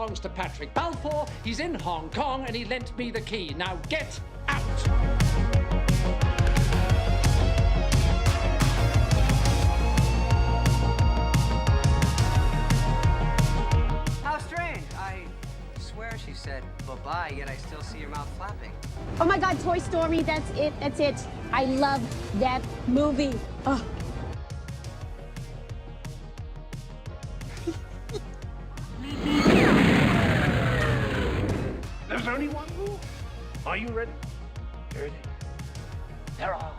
belongs to Patrick Balfour. He's in Hong Kong and he lent me the key. Now get out! How strange. I swear she said bye-bye, yet I still see your mouth flapping. Oh my God, Toy Story, that's it. I love that movie. Oh. There's only one rule. Are you ready? Ready. There are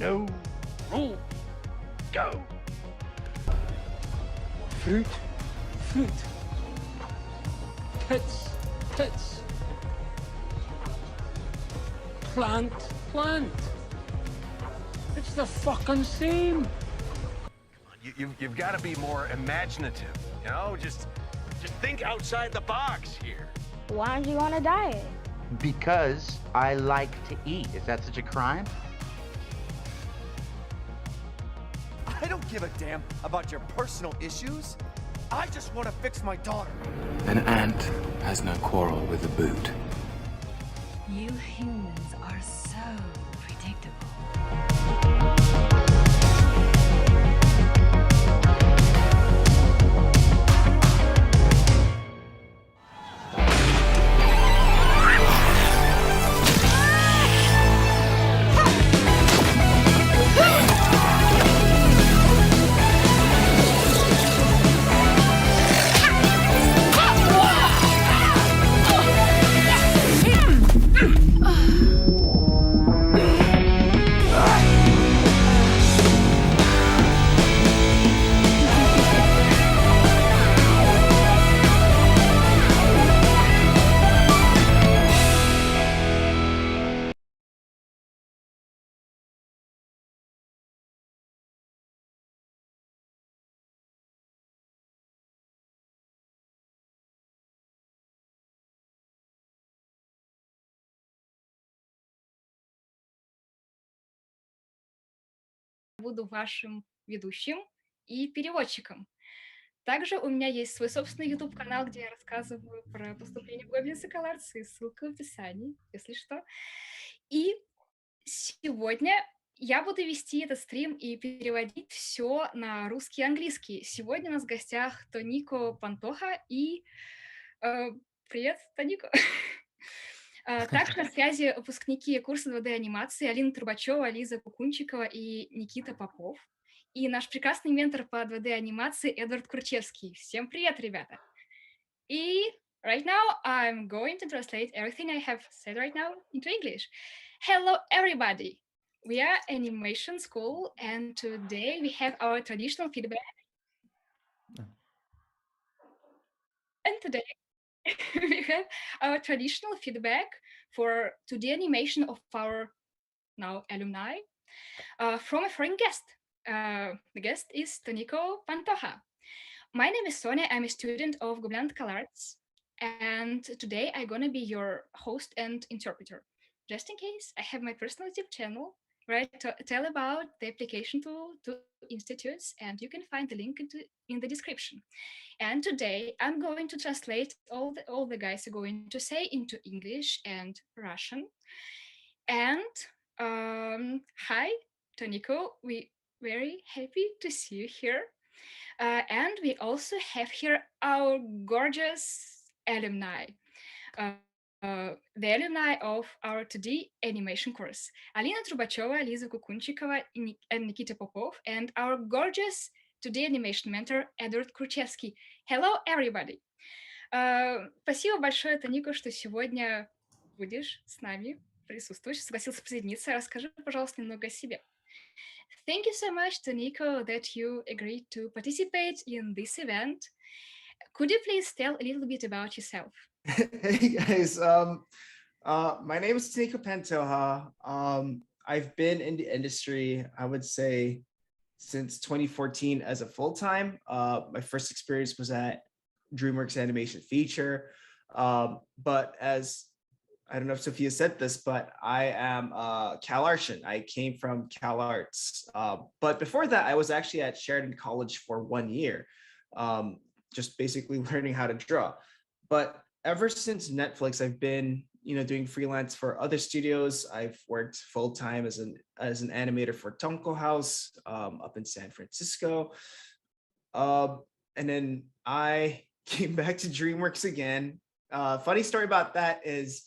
no rules. Go. Fruit. Tits. Plant. It's the fucking same. You've got to be more imaginative, you know? Just think outside the box here. Why aren't you on a diet? Because I like to eat. Is that such a crime? I don't give a damn about your personal issues. I just want to fix my daughter. An ant has no quarrel with a boot. You humans are so predictable. Буду вашим ведущим и переводчиком. Также у меня есть свой собственный YouTube-канал, где я рассказываю про поступление в Гоблинс и Колларцы, ссылка в описании, если что. И сегодня я буду вести этот стрим и переводить все на русский и английский. Сегодня у нас в гостях Тонико Пантоха и... привет, Тонико! Также на связи выпускники курса 2D анимации Алины Трубачёва, Лиза Кукунчикова и Никита Попов. И наш прекрасный ментор по 2D анимации Эдвард Кручевский. Всем привет, ребята! И right now I'm going to translate everything I have said right now into English. Hello, everybody! We are animation school, and today we have our traditional feedback. And today we have our traditional feedback for 2D animation of our now alumni from a foreign guest. The guest is Toniko Pantoja. My name is Sonia. I'm a student of Goblin Arts, and today I'm gonna be your host and interpreter. Just in case, I have my personal YouTube channel where I tell about the application to institutes, and you can find the link in the description. And today I'm going to translate all the guys are going to say into English and Russian. And hi, Toniko, we very happy to see you here. And we also have here our gorgeous alumni. The alumni of our 2D animation course, Alina Trubachёva, Lizы Kukунчиковой, and Nikita Popov, and our gorgeous 2D animation mentor Эдвард Кручевский. Hello, everybody! Спасибо большое, Тонико, что сегодня будешь с нами присутствовать, согласился присоединиться. Расскажи, пожалуйста, немного о себе. Thank you so much, Toniko, that you agreed to participate in this event. Could you please tell a little bit about yourself? Hey guys, my name is Toniko Pantoja. I've been in the industry, I would say, since 2014 as a full-time. My first experience was at Dreamworks Animation Feature. But as, I don't know if Sophia said this, but I am CalArtian. I came from CalArts. But before that, I was actually at Sheridan College for 1 year, just basically learning how to draw. But ever since Netflix, I've been, doing freelance for other studios. I've worked full time as an animator for Tonko House up in San Francisco. And then I came back to Dreamworks again. Funny story about that is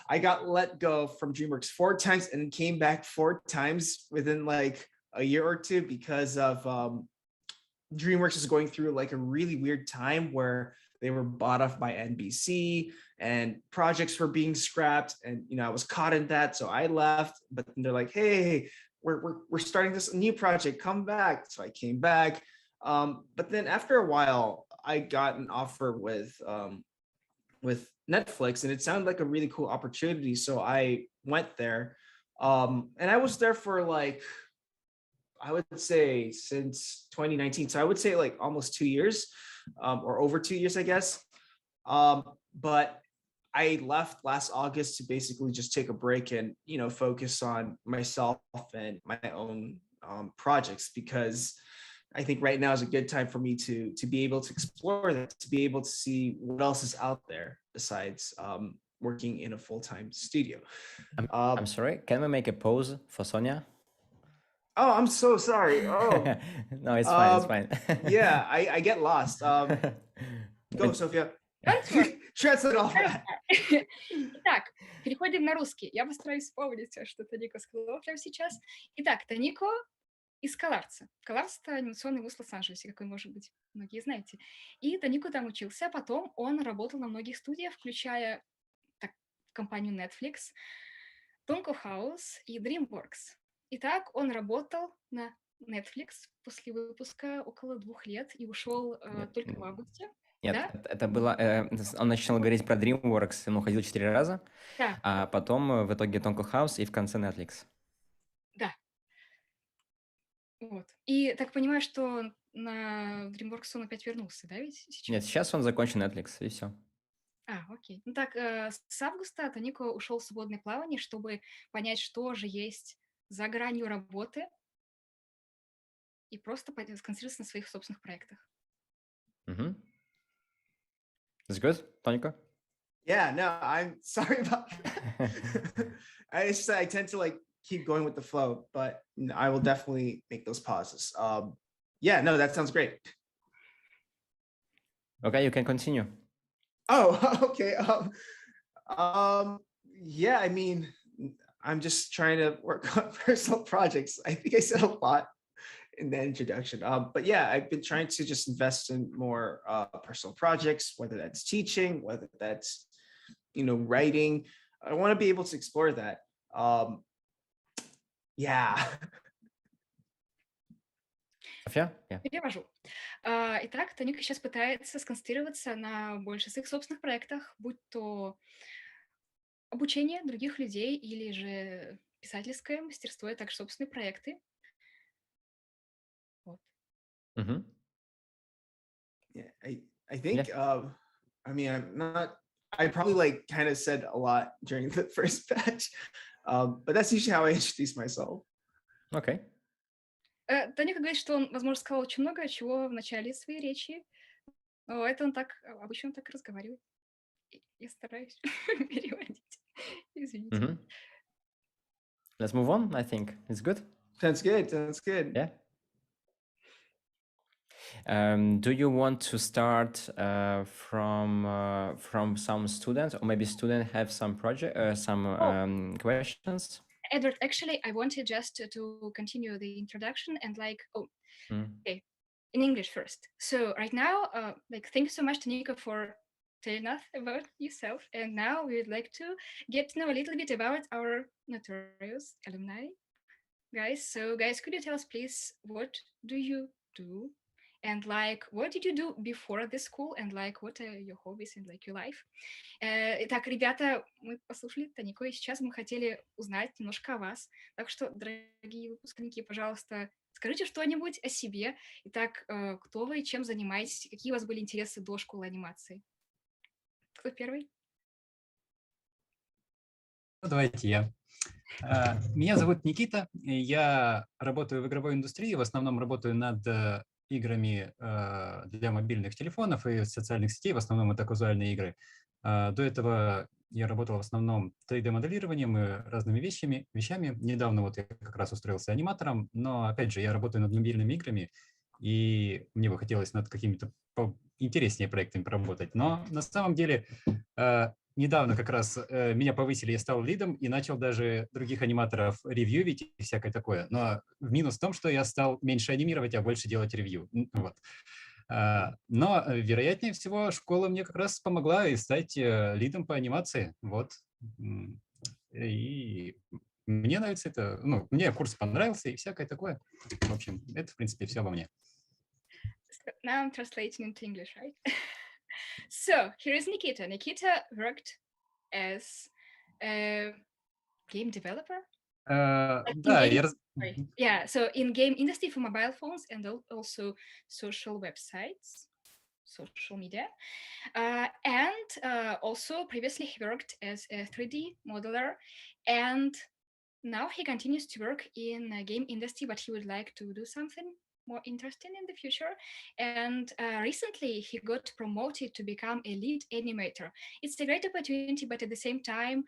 I got let go from Dreamworks 4 times and came back 4 times within like a year or two because of Dreamworks is going through like a really weird time where they were bought off by NBC and projects were being scrapped. And, I was caught in that. So I left, but then they're like, hey, we're starting this new project, come back. So I came back. But then after a while, I got an offer with Netflix, and it sounded like a really cool opportunity. So I went there, and I was there for like, I would say since 2019. So I would say like almost 2 years, or over 2 years, I guess. But I left last August to basically just take a break and, focus on myself and my own projects, because I think right now is a good time for me to be able to explore that, to be able to see what else is out there besides working in a full-time studio. I'm sorry, can we make a pause for Sonia? Oh, I'm so sorry. Oh, no, it's fine, it's fine. Yeah, I get lost. Go, Софья. Translate all that. Итак, переходим на русский. Я постараюсь вспомнить, что Тонико сказала прямо сейчас. Итак, Тонико из Кларенса. Кларенс — это анимационный вуз в Лос-Анджелесе, как вы, может быть, многие знаете. И Тонико там учился, а потом он работал на многих студиях, включая компанию Netflix, Tonko House и Dreamworks. Итак, он работал на Netflix после выпуска около 2 лет и ушел только в августе. Нет, да? это было... он начал говорить про Dreamworks, он уходил 4 раза, Да. а потом в итоге Tonko House и в конце Netflix. Да. Вот. И так понимаю, что на Dreamworks он опять вернулся, да, ведь сейчас? Нет, сейчас он закончил Netflix, и все. Окей. Ну так, с августа Тонико ушел в свободное плавание, чтобы понять, что же есть за гранью работы, и просто сконцентрироваться на своих собственных проектах. Mm-hmm. That's good, Toniko? Yeah, no, I'm sorry about that. I tend to like keep going with the flow, but I will definitely make those pauses. Yeah, no, that sounds great. Okay, you can continue. Oh, okay. Yeah, I mean, I'm just trying to work on personal projects. I think I said a lot in the introduction. But yeah, I've been trying to just invest in more personal projects, whether that's teaching, whether that's, writing. I want to be able to explore that. Yeah. Софья? Перевожу. Итак, Тонико сейчас пытается сконцентрироваться на больше своих собственных проектах, будь то обучение других людей или же писательское мастерство, и также собственные проекты. Вот. Mm-hmm. Yeah, I think, I mean, I probably like kind of said a lot during the first batch, but that's usually how I introduce myself. Okay. Тонико говорит, что он, возможно, сказал очень много чего в начале своей речи. Это он так, обычно он так разговаривает. Я стараюсь переводить. Извините. Mm-hmm. Let's move on, I think. It's good. Sounds good. Yeah. Do you want to start from some students, or maybe students have some project, some questions? Edward, actually, I wanted just to continue the introduction and okay, in English first. So right now, thank you so much, Tonika, for telling us about yourself. And now we would like to get to know a little bit about our notorious alumni, guys. So guys, could you tell us, please, what do you do? And what did you do before this school? And what are your hobbies and your life? Итак, ребята, мы послушали Тонико, и сейчас мы хотели узнать немножко о вас. Так что, дорогие выпускники, пожалуйста, скажите что-нибудь о себе. Итак, кто вы, чем занимаетесь, какие у вас были интересы до школы анимации? Кто первый? Давайте я. Меня зовут Никита, я работаю в игровой индустрии, в основном работаю над играми для мобильных телефонов и социальных сетей, в основном это казуальные игры. До этого я работал в основном 3D-моделированием и разными вещами. Недавно вот я как раз устроился аниматором, но, опять же, я работаю над мобильными играми, и мне бы хотелось над какими-то интереснее проектами поработать. Но на самом деле недавно как раз меня повысили, я стал лидом и начал даже других аниматоров ревьювить и всякое такое. Но минус в том, что я стал меньше анимировать, а больше делать ревью. Вот. Но, вероятнее всего, школа мне как раз помогла и стать лидом по анимации. Вот. И мне нравится это, ну, мне курс понравился и всякое такое. В общем, это, в принципе, все обо мне. So now I'm translating into English, right? So here is Nikita. Nikita worked as a game developer. Да, Yeah, so in game industry for mobile phones and also social websites, social media. And also previously he worked as a 3D modeler, and now he continues to work in a game industry, but he would like to do something more interesting in the future. And recently he got promoted to become a lead animator. It's a great opportunity, but at the same time,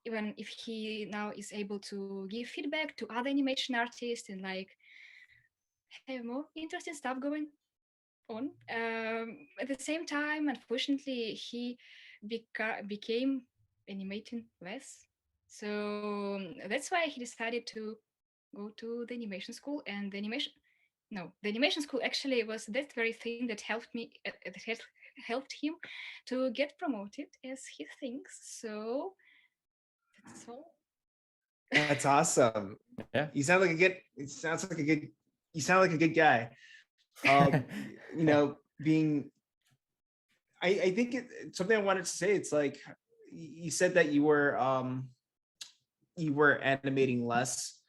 even if he now is able to give feedback to other animation artists and like have more interesting stuff going on, at the same time, unfortunately, he became animating less. So that's why he decided to go to the animation school. And the animation school actually was that very thing that helped me, that helped him to get promoted, as he thinks. So that's all. That's awesome. Yeah. You sound like a good. It sounds like a good. You sound like a good guy. You know, being. I think something I wanted to say. It's like you said that you were animating less,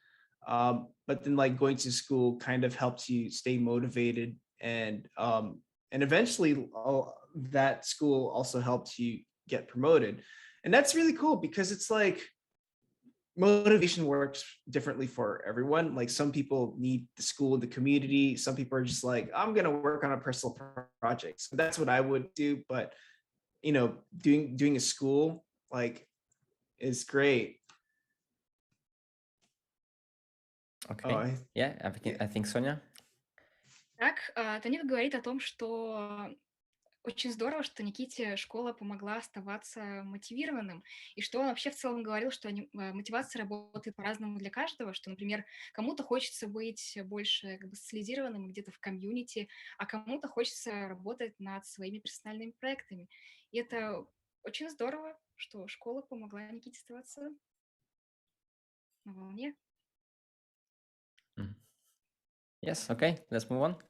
but then like going to school kind of helped you stay motivated, and eventually that school also helped you get promoted, and that's really cool because it's like motivation works differently for everyone. Like some people need the school, the community. Some people are just like, I'm going to work on a personal project. So that's what I would do. But, you know, doing a school like is great. Okay. Yeah, I think Sonia. Так, Тоника говорит о том, что очень здорово, что Никите школа помогла оставаться мотивированным, и что он вообще в целом говорил, что мотивация работает по-разному для каждого, что, например, кому-то хочется быть больше как бы социализированным где-то в комьюнити, а кому-то хочется работать над своими персональными проектами. И это очень здорово, что школа помогла Никите оставаться на волне. Yes, okay, let's move on.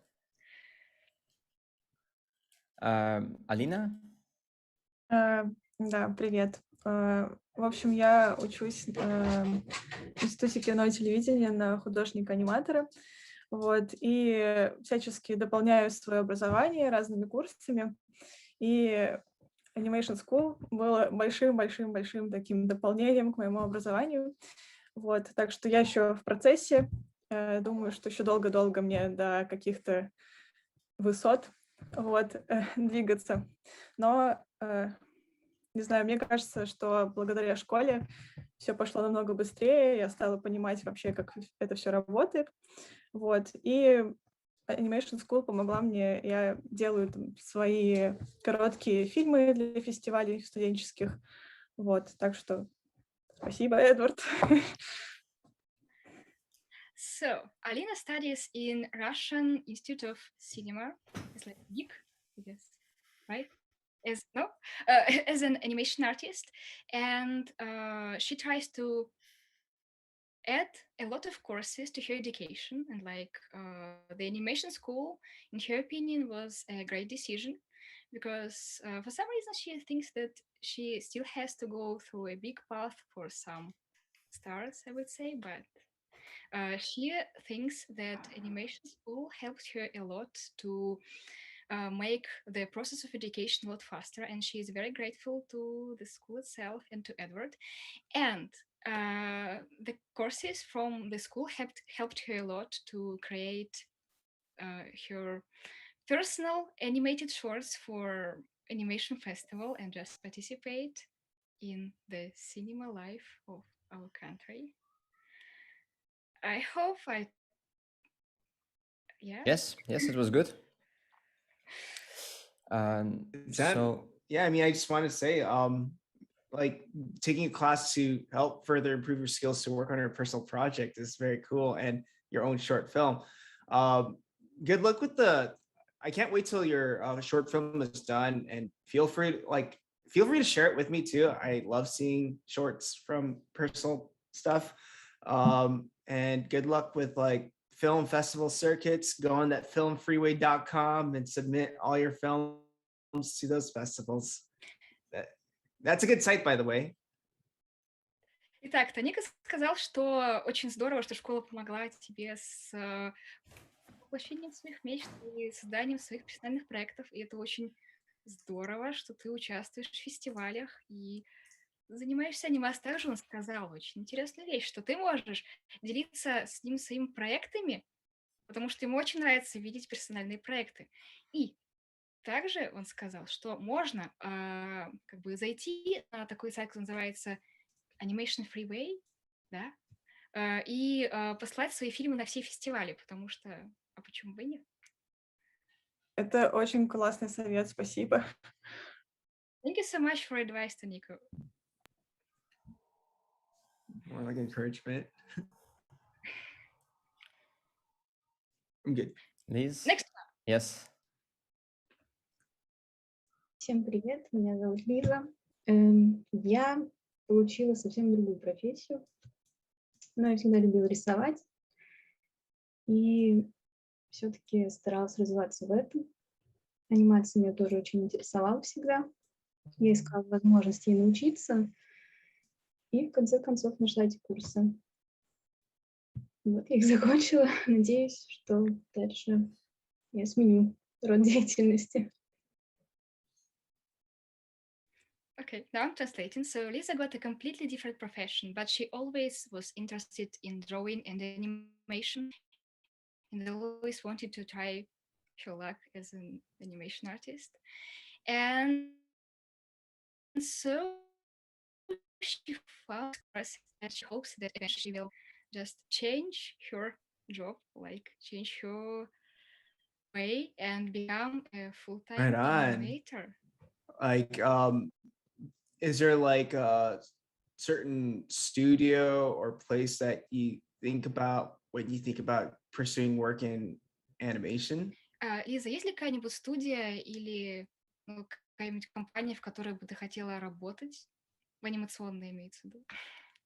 Алина? Да, привет. В общем, я учусь в Институте кино и телевидения на художника-аниматора, вот, и всячески дополняю свое образование разными курсами, и Animation School было большим-большим-большим таким дополнением к моему образованию, вот, так что я еще в процессе, думаю, что еще долго-долго мне до каких-то высот, вот, двигаться. Но, не знаю, мне кажется, что благодаря школе все пошло намного быстрее, я стала понимать вообще, как это все работает. Вот, и Animation School помогла мне, я делаю там свои короткие фильмы для фестивалей студенческих. Вот, так что спасибо, Эдвард. So, Alina studies in Russian Institute of Cinema. It's like GIP, I guess, right? As an animation artist, and she tries to add a lot of courses to her education, and like the animation school, in her opinion, was a great decision because for some reason she thinks that she still has to go through a big path for some stars, I would say, but she thinks that animation school helped her a lot to make the process of education a lot faster, and she is very grateful to the school itself and to Edward. And the courses from the school helped her a lot to create her personal animated shorts for animation festival and just participate in the cinema life of our country. I hope Yes, it was good. Yeah, I mean, I just want to say, like taking a class to help further improve your skills to work on your personal project is very cool, and your own short film. Good luck with I can't wait till your short film is done, and feel free to share it with me too. I love seeing shorts from personal stuff. And good luck with like film festival circuits. Go on that filmfreeway.com and submit all your films to those festivals. That's a good site, by the way. Итак, Тоника сказал, что очень здорово, что школа помогла тебе с воплощением своих мечт и созданием своих персональных проектов. И это очень здорово, что ты участвуешь в фестивалях и занимаешься анимацией. Также он сказал очень интересную вещь, что ты можешь делиться с ним своими проектами, потому что ему очень нравится видеть персональные проекты. И также он сказал, что можно как бы зайти на такой сайт, который называется Animation Freeway, да, и послать свои фильмы на все фестивали, потому что, а почему бы и нет? Это очень классный совет, спасибо. Thank you so much for advice, Toniko. More like encouragement. I'm good. Liz? Next one. Yes. Всем привет, меня зовут Лиза. Я получила совсем другую профессию, но я всегда любила рисовать и все-таки старалась развиваться в этом. Анимация меня тоже очень интересовала всегда. Я искала возможности ей научиться и в конце концов нашла эти курсы. Вот я их закончила. Надеюсь, что дальше я сменю род деятельности. Okay, now I'm translating. So Lisa got a completely different profession, but she always was interested in drawing and animation, and always wanted to try her luck as an animation artist. And so she found that she hopes that eventually she will just change her job, like change her way and become a full-time Right on. animator. Like, is there like a certain studio or place that you think about when you think about pursuing work in animation? Лиза, есть ли какая-нибудь студия или какая-нибудь компания, в которой бы ты хотела работать? В анимационной имеется в виду.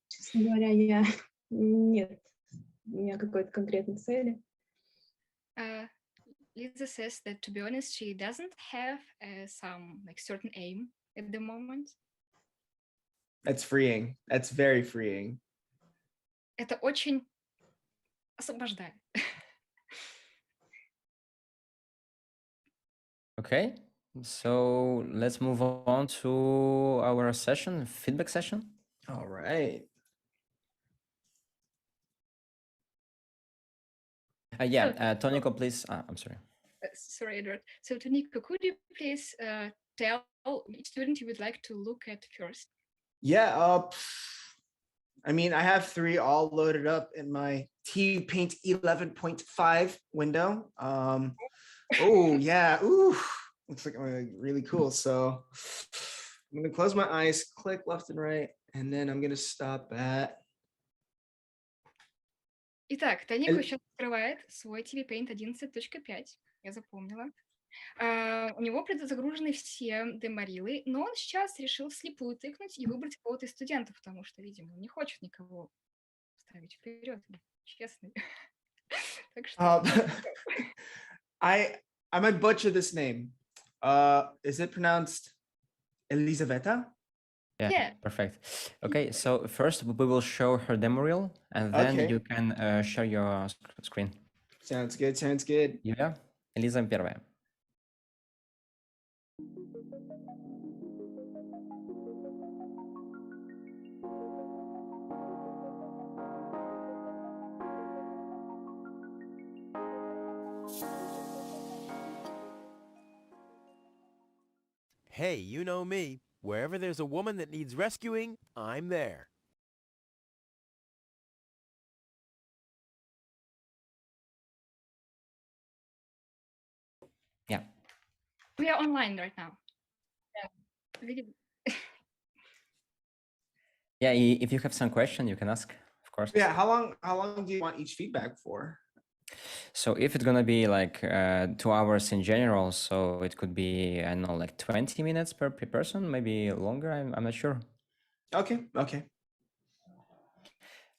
Честно говоря, нет у меня какой-то конкретной цели. Lisa says that, to be honest, she doesn't have some like certain aim at the moment. That's freeing. That's very freeing. Это очень освобождает. Okay, so let's move on to our session, feedback session. All right. Toniko, please. I'm sorry. Sorry, Edward. So, Toniko, could you please tell which student you would like to look at first? Yeah, I mean, I have 3 all loaded up in my Paint 11.5 window. Oh, yeah. Ooh, looks like really cool. So I'm going to close my eyes, click left and right, and then I'm going to stop at... Итак, Тонико сейчас открывает свой TV Paint 11.5. Я запомнила. У него предзагружены все демо-рилы, но он сейчас решил вслепую тыкнуть и выбрать кого-то из студентов, потому что, видимо, он не хочет никого ставить вперед. Честный. Так что... I might butcher this name. Is it pronounced Elizaveta? Yeah, perfect. Okay, so first we will show her demo reel, and then you can share your screen. Sounds good, sounds good. Юля, Лиза первая. Hey, you know me. Wherever there's a woman that needs rescuing, I'm there. Yeah. We are online right now. Yeah. Yeah, if you have some question, you can ask, of course. Yeah, how long do you want each feedback for? So if it's gonna be like 2 hours in general, so it could be, I don't know, like 20 minutes per person, maybe longer. I'm not sure. Okay.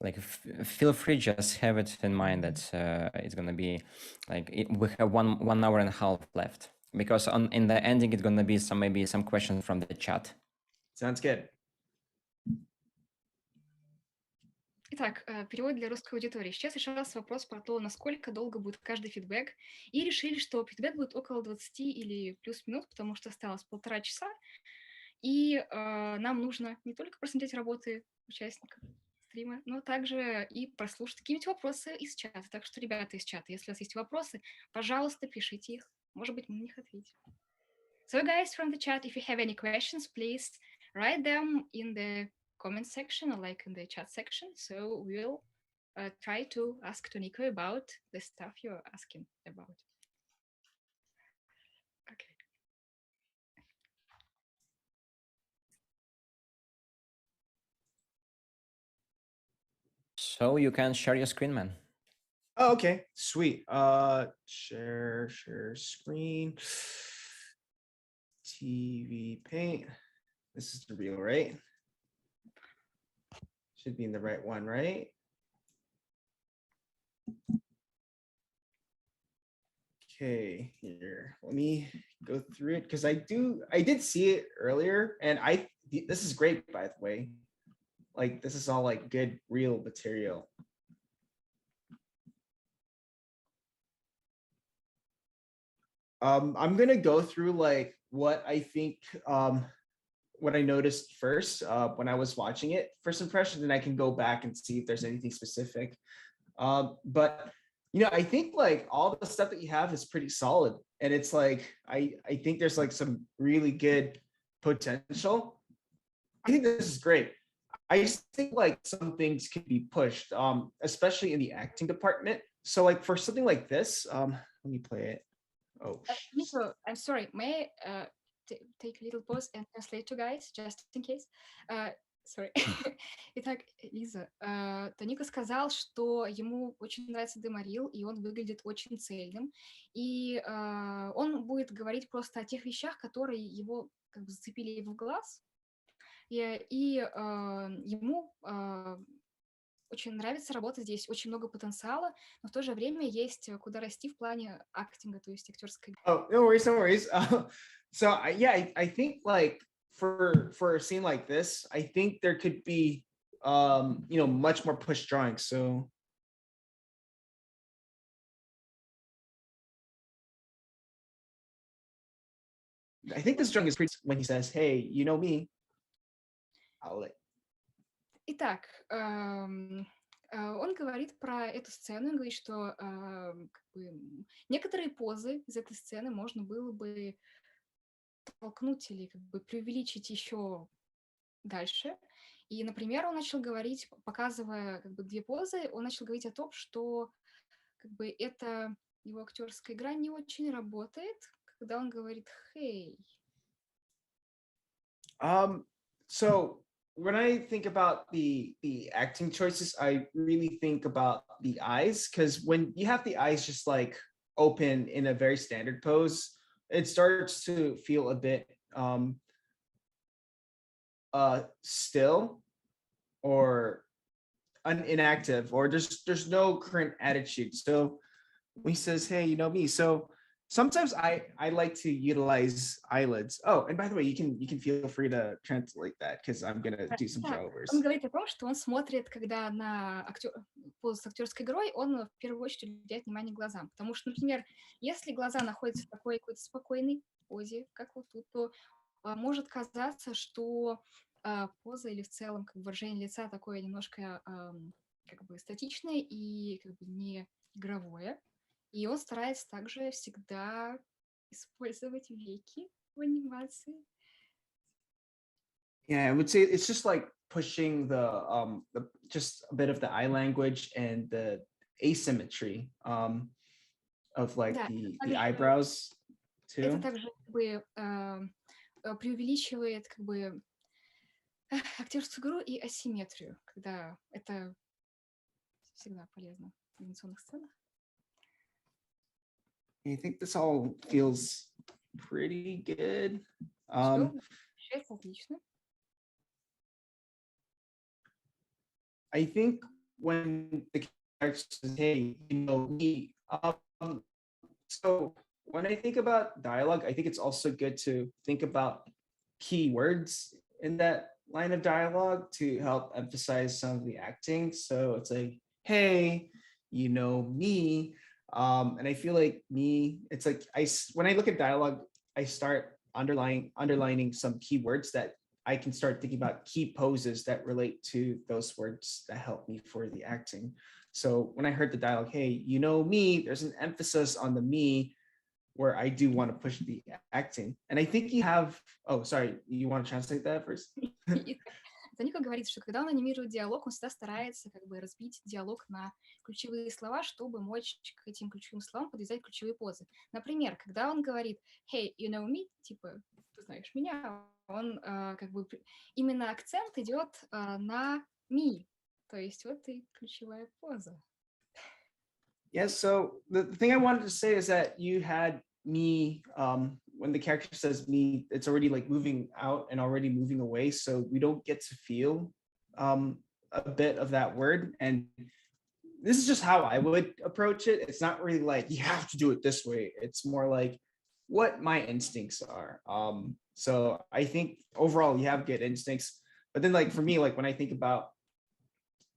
Like feel free, just have it in mind that it's gonna be like we have one hour and a half left, because in the ending it's gonna be maybe some questions from the chat. Sounds good. Итак, перевод для русской аудитории. Сейчас решался вопрос про то, насколько долго будет каждый фидбэк, и решили, что фидбэк будет около 20 или плюс минут, потому что осталось 1,5 часа, и нам нужно не только просмотреть работы участников стрима, но также и прослушать какие-нибудь вопросы из чата. Так что, ребята из чата, если у вас есть вопросы, пожалуйста, пишите их. Может быть, мы на них ответим. So, guys from the chat, if you have any questions, please write them in the comment section or like in the chat section. So we'll try to ask Toniko about the stuff you're asking about. Okay. So you can share your screen, man. Oh, okay, sweet. Share screen. TV Paint. This is the real, right? Should be in the right one, right? Okay, here. Let me go through it because I did see it earlier, and this is great, by the way. Like, this is all like good real material. I'm gonna go through like what I think, what I noticed first when I was watching it, first impression, then I can go back and see if there's anything specific. But you know, I think like all the stuff that you have is pretty solid, and it's like I think there's like some really good potential. I think this is great. I just think like some things can be pushed, especially in the acting department. So like for something like this, let me play it. Oh, Nico, I'm sorry. May I take a little pause and translate to guys, just in case? Sorry. Итак, Лиза, Тоника сказал, что ему очень нравится деморил, и он выглядит очень цельным. И он будет говорить просто о тех вещах, которые его как бы зацепили его в глаз. И ему очень нравится работа здесь, очень много потенциала, но в то же время есть куда расти в плане актинга, то есть актерской. Oh, no worries. So yeah, I think like for a scene like this, I think there could be you know, much more push drawing. So I think this drawing is pretty when he says, "Hey, you know me." I'll let. Итак, он говорит про эту сцену, он говорит, что как бы, некоторые позы из этой сцены можно было бы толкнуть или как бы преувеличить еще дальше. И, например, он начал говорить, показывая как бы 2 позы, он начал говорить о том, что как бы эта его актерская игра не очень работает, когда он говорит «hey». So when I think about the acting choices, I really think about the eyes, because when you have the eyes just like open in a very standard pose, it starts to feel a bit still or inactive, or there's no current attitude. So when he says, "Hey, you know me," so sometimes I like to utilize eyelids. Oh, and by the way, you can feel free to translate that because I'm gonna do some drawovers. Он говорит о том, что он смотрит, когда на позу с актерской игрой, он в первую очередь уделяет внимание глазам. Потому что, например, если глаза находятся в такой какой-то спокойной позе, как вот тут, то может казаться, что поза или в целом как бы выражение лица такое немножко как бы статичное и как бы не игровое. И он старается также всегда использовать веки в анимации. Yeah, I would say it's just like pushing the just a bit of the eye language and the asymmetry of like Да, the также eyebrows это too. также как бы преувеличивает как бы актерскую игру и асимметрию, когда это всегда полезно в анимационных сценах. I think this all feels pretty good. Все получается отлично. I think when the character says, "Hey, you know me," so when I think about dialogue, I think it's also good to think about key words in that line of dialogue to help emphasize some of the acting. So it's like, "Hey, you know me," and I feel like me. It's like when I look at dialogue, I start underlining some key words that I can start thinking about key poses that relate to those words that help me for the acting. So when I heard the dialogue, "Hey, you know me," there's an emphasis on the me where I do want to push the acting. And I think you have, oh, sorry, you want to translate that first? Тоника говорит, что когда он анимирует диалог, он всегда старается как бы разбить диалог на ключевые слова, чтобы мочь к этим ключевым словам подвязать ключевые позы. Например, когда он говорит «Hey, you know me», типа «Ты знаешь меня», он как бы именно акцент идет на me, то есть вот и ключевая поза. Yeah, so the thing I wanted to say is that you had me, when the character says me, it's already like moving out and already moving away. So we don't get to feel a bit of that word. And this is just how I would approach it. It's not really like, you have to do it this way. It's more like what my instincts are. So I think overall you have good instincts. But then like for me, like when I think about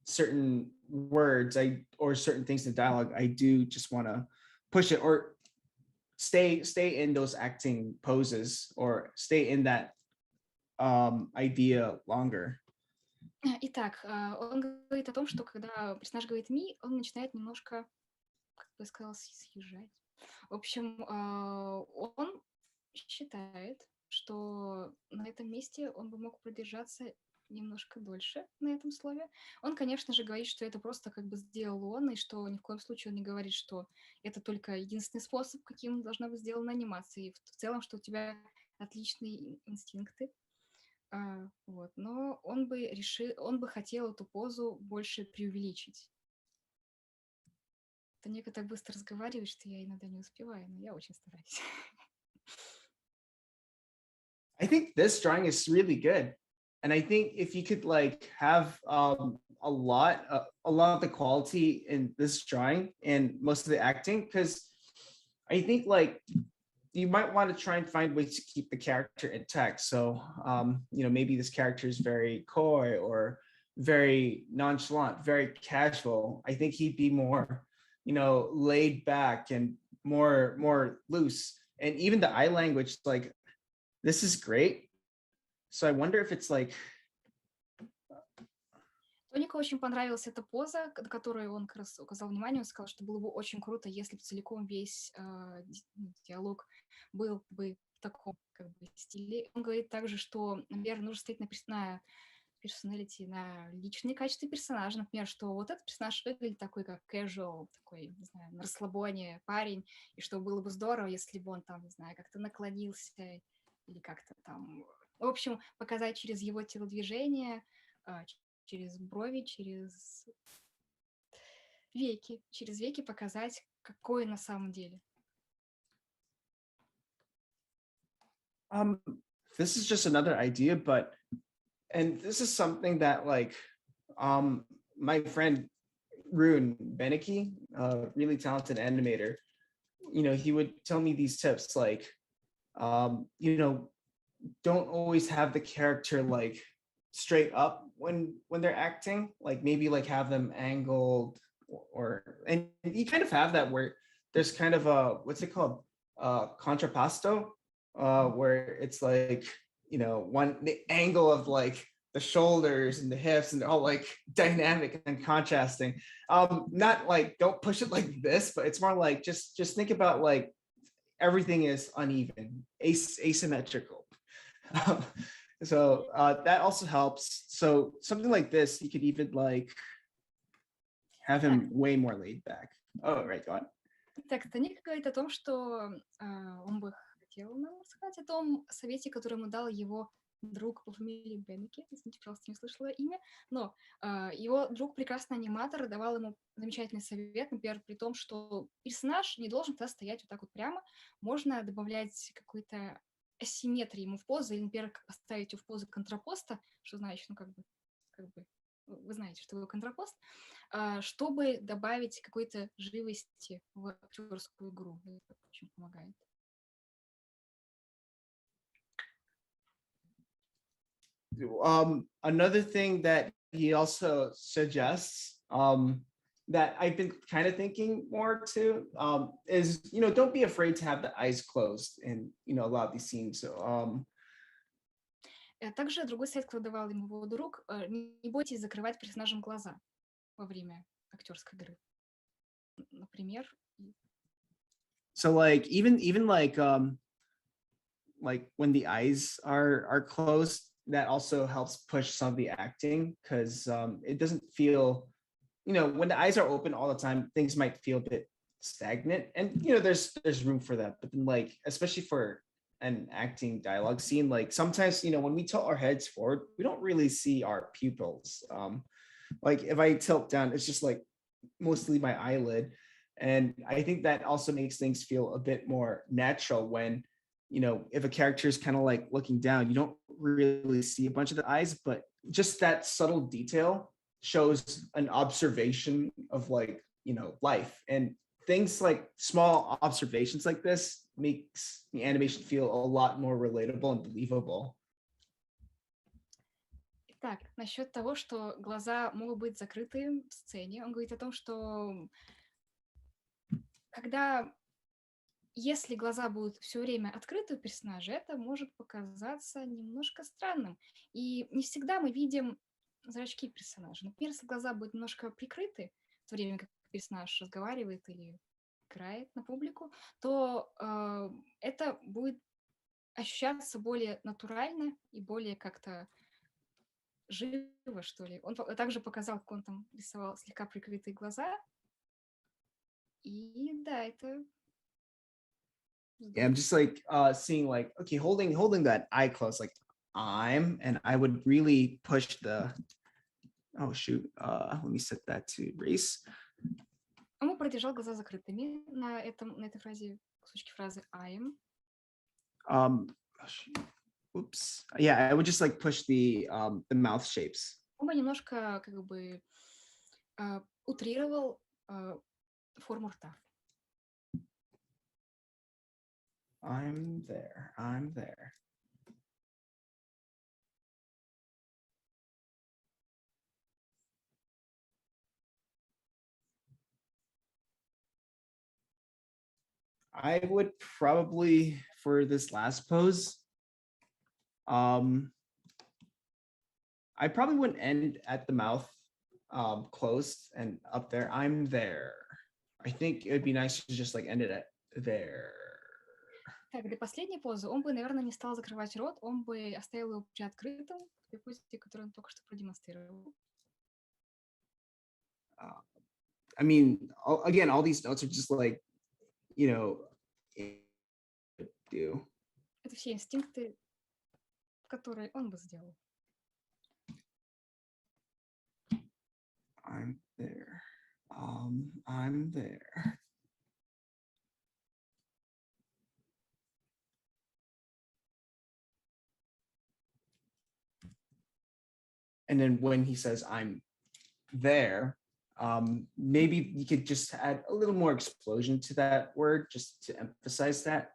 certain words or certain things in dialogue, I do just want to push it or stay in those acting poses or stay in that idea longer. Итак, он говорит о том, что когда персонаж говорит «ми», он начинает немножко, как бы я сказала, съезжать. В общем, он считает, что на этом месте он бы мог продержаться немножко дольше на этом слове. Он, конечно же, говорит, что это просто как бы сделал он, и что ни в коем случае он не говорит, что это только единственный способ, каким должна быть сделана анимация, и в целом, что у тебя отличные инстинкты. Вот. Но он бы хотел эту позу больше преувеличить. Тоника так быстро разговаривает, что я иногда не успеваю, но я очень стараюсь. I think this drawing is really good. And I think if you could like have a lot of the quality in this drawing and most of the acting, because I think like you might want to try and find ways to keep the character intact. So you know, maybe this character is very coy or very nonchalant, very casual. I think he'd be more, you know, laid back and more loose. And even the eye language, like this is great. So I wonder if it's like... Тонику очень понравилась эта поза, на которую он как раз указал внимание. Он сказал, что было бы очень круто, если бы целиком весь диалог был бы в таком как бы стиле. Он говорит также, что, наверное, нужно смотреть на персоналити, на личные качества персонажа. Например, что вот этот персонаж выглядит такой, как casual, такой, не знаю, на расслабоне парень, и что было бы здорово, если бы он там, не знаю, как-то наклонился или как-то там... В общем, показать через его телодвижение, через брови, через веки показать, какой на самом деле. This is just another idea, and this is something that like my friend Rune Beneke, really talented animator, you know, he would tell me these tips like, you know, don't always have the character like straight up when they're acting, like maybe like have them angled and you kind of have that where there's kind of a, what's it called? Contrapposto, where it's like, you know, the angle of like the shoulders and the hips and they're all like dynamic and contrasting. Not like, don't push it like this, but it's more like, just think about like, everything is uneven, asymmetrical. So that also helps. So something like this, you could even like have him way more laid back. Oh, right, go on. Так, Тоника говорит о том, что он бы хотел нам рассказать о том совете, который ему дал его друг по фамилии Беннеке. Извините, пожалуйста, не услышала имя. Но его друг, прекрасный аниматор, давал ему замечательный совет, например, при том, что персонаж не должен тогда стоять вот так вот прямо. Можно добавлять какой-то асимметрии ему в позу, или, например, поставить его в позу контрапоста, что значит, ну, как бы, вы знаете, что такое контрапост, чтобы добавить какой-то живости в актерскую игру. Это очень помогает. Another thing that he also suggests that I've been kind of thinking more too is, you know, don't be afraid to have the eyes closed in, you know, a lot of these scenes. Также другой совет, который давал ему его друг, не бойтесь закрывать персонажам глаза во время актерской игры. Например. So like even like when the eyes are closed, that also helps push some of the acting, because it doesn't feel, you know, when the eyes are open all the time, things might feel a bit stagnant, and you know there's room for that. But then, like, especially for an acting dialogue scene, like sometimes, you know, when we tilt our heads forward, we don't really see our pupils. Like if I tilt down, it's just like mostly my eyelid, and I think that also makes things feel a bit more natural when, you know, if a character is kind of like looking down, you don't really see a bunch of the eyes, but just that subtle detail shows an observation of, like, you know, life, and things like small observations like this makes the animation feel a lot more relatable and believable. Так, насчет того, что глаза могут быть закрыты в сцене, он говорит о том, что если глаза будут все время открыты у персонажа, это может показаться немножко странным. И не всегда мы видим зрачки персонажа. Например, если глаза будут немножко прикрыты, в то время как персонаж разговаривает или играет на публику, то это будет ощущаться более натурально и более как-то живо, что ли. Он также показал, как он там рисовал слегка прикрытые глаза. И да, это... Yeah, I'm just like seeing like, okay, holding that eye close, like and I would really push the, oh shoot, let me set that to erase. Он продержал глаза закрытыми на этой фразе, кусочке фразы I am. Oops. Yeah, I would just like push the mouth shapes. Он бы немножко как бы утрировал форму рта. I'm there. I would probably, for this last pose, I probably wouldn't end at the mouth closed and up there. I'm there. I think it would be nice to just like end it at there. Так, для последней позы он бы, наверное, не стал закрывать рот, он бы оставил его приоткрытым, в той позе, которую он только что продемонстрировал. I mean, again, all these notes are just like, you know, do. Это все инстинкты, которые он бы сделал. I'm there. I'm there. And then when he says I'm there, maybe you could just add a little more explosion to that word just to emphasize that.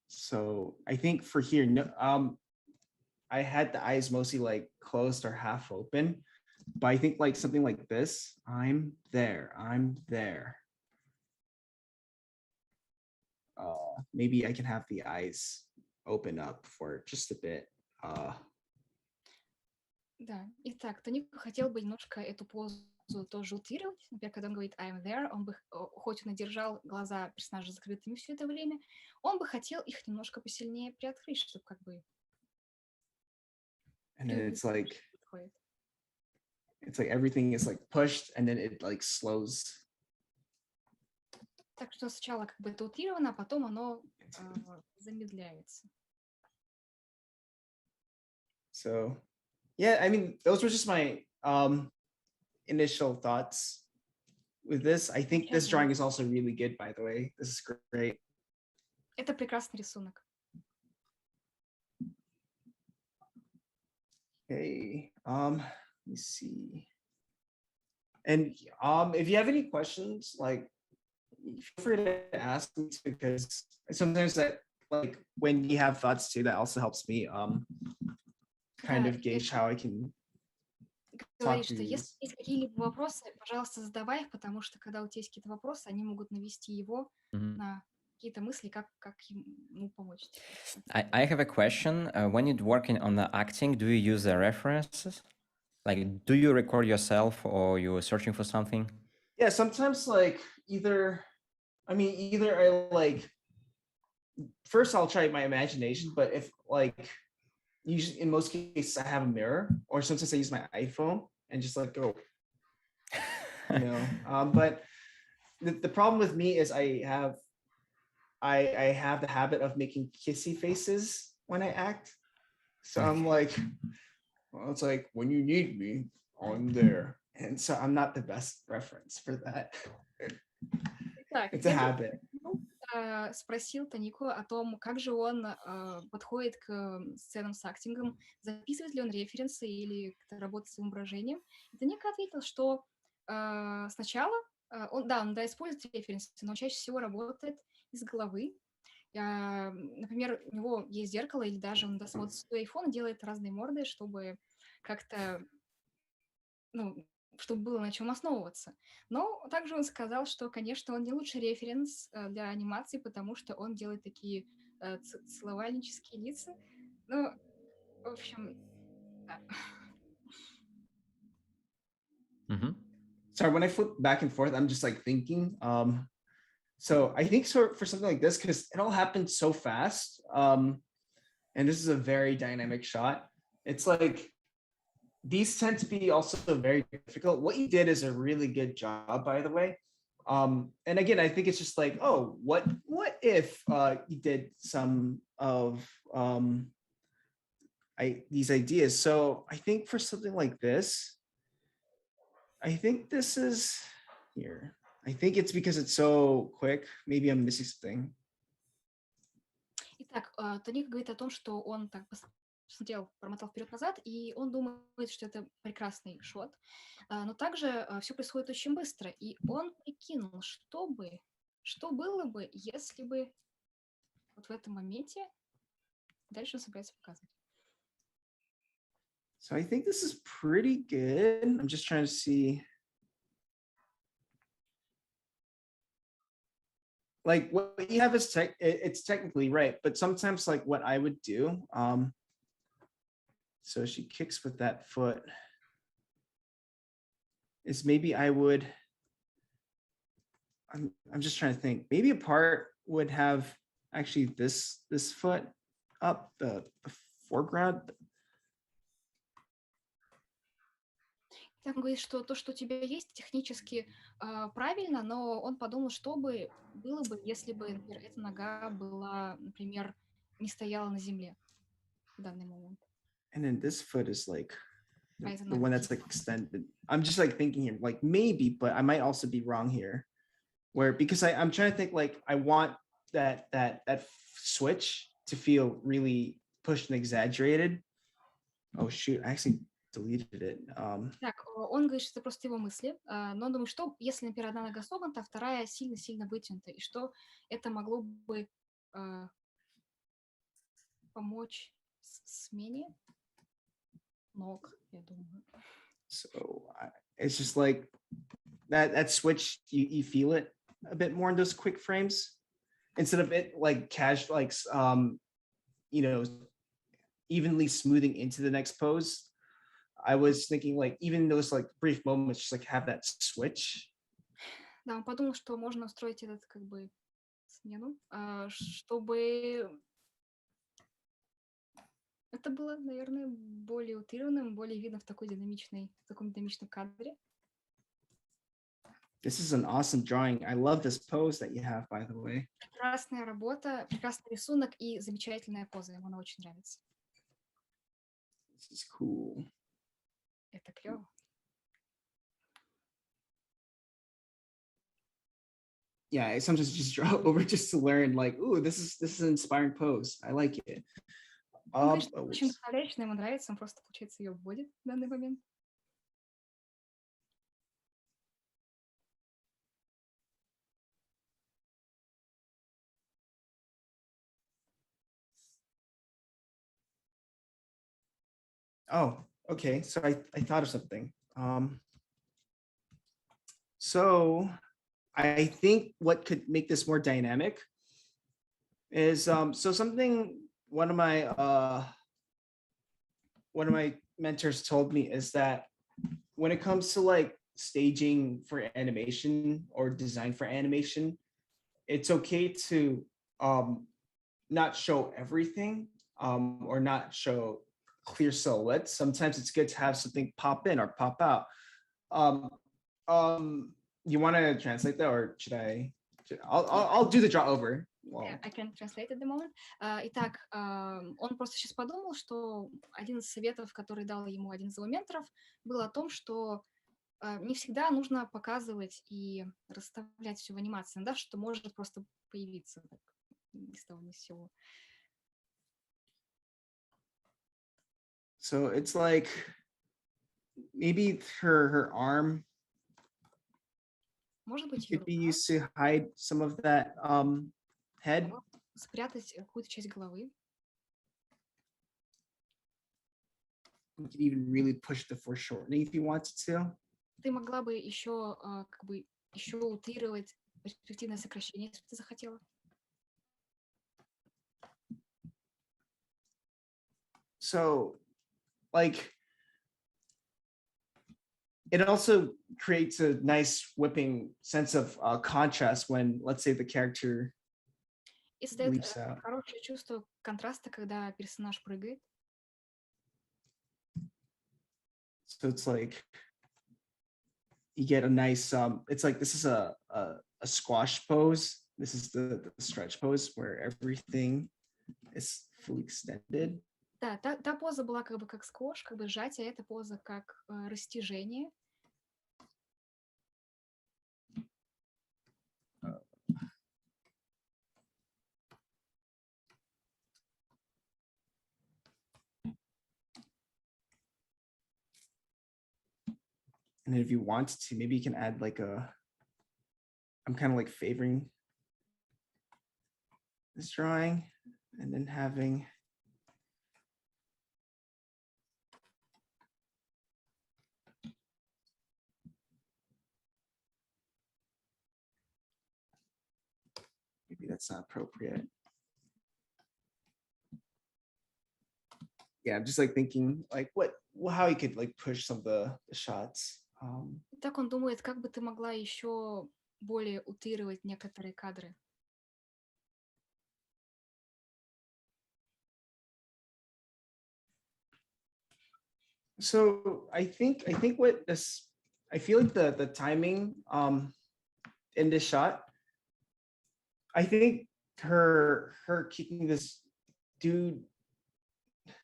So I think for here, I had the eyes mostly like closed or half open, but I think like something like this, I'm there. Maybe I can have the eyes open up for just a bit. Да, итак, Тонико хотел бы немножко эту позу тоже утрировать. Например, когда он говорит I'm there, он бы, хоть он и держал глаза персонажа закрытыми все это время, он бы хотел их немножко посильнее приоткрыть, чтобы как бы and then it's like everything is like pushed and then it like slows. Так что сначала как бы это утрировано, а потом оно замедляется. So, yeah, I mean, those were just my initial thoughts with this. I think this drawing is also really good, by the way. This is great. Это прекрасный рисунок. Okay, let me see. And if you have any questions, like, feel free to ask me too, because sometimes that, like, when you have thoughts too, that also helps me kind of gauge how I can talk Говорит, to что these. если есть какие-либо вопросы, пожалуйста, задавай их, потому что когда у тебя есть какие-то вопросы, они могут навести его на какие-то мысли, как ему помочь. I have a question. When you're working on the acting, do you use the references? Like, do you record yourself or you're searching for something? Yeah, sometimes like either I like, first I'll try my imagination, but if like, usually in most cases I have a mirror, or sometimes I use my iPhone and just like go, you know. But the problem with me is I have the habit of making kissy faces when I act. So I'm like, well, it's like, when you need me, I'm there. And so I'm not the best reference for that. Так, It's a habit. Спросил Тонику о том, как же он подходит к сценам с актингом, записывает ли он референсы или как-то работает с своим выражением. И Тоника ответил, что сначала он использует референсы, но чаще всего работает из головы. Например, у него есть зеркало, или даже он смотрит свой iPhone и делает разные морды, чтобы как-то, чтобы было на чем основываться. Но также он сказал, что, конечно, он не лучший референс для анимации, потому что он делает такие целовальнические лица. Ну, в общем, да. Sorry, when I flip back and forth, I'm just like thinking. So I think for something like this, because it all happened so fast, and this is a very dynamic shot. It's like, these tend to be also very difficult. What you did is a really good job, by the way. And again, I think it's just like, oh, what if you did some of these ideas? So I think for something like this, I think this is here. I think it's because it's so quick. Maybe I'm missing something. Итак, Тоника говорит о том, что он так посмотрел, промотал вперед-назад, и он думает, что это прекрасный шот. Но также все происходит очень быстро, и он прикинул, что было бы, если бы вот в этом моменте дальше он собирается показывать. So I think this is pretty good. I'm just trying to see. Like, what you have is it's technically right, but sometimes like what I would do, so she kicks with that foot, is maybe I would, I'm just trying to think, maybe a part would have actually this foot up, the foreground. Так он говорит, что то, что у тебя есть, технически правильно, но он подумал, что было бы, если бы, например, эта нога была, например, не стояла на земле в данный момент. And then this foot is like the one that's like extended. I'm just like thinking here, like maybe, but I might also be wrong here. Because I'm trying to think, like, I want that switch to feel really pushed and exaggerated. Oh shoot, I actually deleted it. Так, он говорит, что это просто его мысли, но он думает, что если, например, одна нога согнута, а вторая сильно-сильно вытянута, и что это могло бы помочь смене ног, я думаю. So it's just like that switch, you feel it a bit more in those quick frames, instead of it like casual, like evenly smoothing into the next pose. I was thinking, like, even those like brief moments, just like have that switch. Да, он подумал, что можно устроить этот как бы смену, чтобы Это было, наверное, более утрированным, более видно в таком динамичном кадре. This is an awesome drawing. I love this pose that you have, by the way. Прекрасная работа, прекрасный рисунок и замечательная поза. Ему она очень нравится. This is cool. Это клево. Yeah, I sometimes just draw over just to learn, like, ooh, this is an inspiring pose. I like it. Конечно, очень вдохновляющий, ему нравится, он просто, получается, ее вводит в данный момент. Oh, okay. So I thought of something. So I think what could make this more dynamic is so something one of my mentors told me is that when it comes to like staging for animation or design for animation, it's okay to not show everything or not show clear silhouettes. Sometimes it's good to have something pop in or pop out. You want to translate that, or should I? I'll do the draw over. Yeah, I can translate at the moment. Итак, он просто сейчас подумал, что один из советов, который дал ему один из его менторов, был о том, что не всегда нужно показывать и расставлять все в анимации, да, что может просто появиться так, ни с того ни с сего. So it's like maybe her arm Может быть, could be used to hide some of that head. Спрятать какую-то часть головы. You could even really push the foreshortening if you wanted to. Ты могла бы еще как бы еще утрировать перспективное сокращение, если ты захотела. So, like, it also creates a nice whipping sense of contrast when, let's say, the character И создает leaps out. хорошее чувство контраста, когда персонаж прыгает. So it's like you get a nice it's like this is a squash pose. This is the stretch pose where everything is fully extended. Да, та поза была как бы как сквош, как бы сжатие, а эта поза как растяжение. And then if you want to, maybe you can add like I'm kind of like favoring this drawing and then having maybe that's not appropriate. Yeah, I'm just like thinking like how you could like push some of the shots. Так он думает, как бы ты могла еще более утрировать некоторые кадры. So I think what this I feel like the timing in this shot, I think her kicking this dude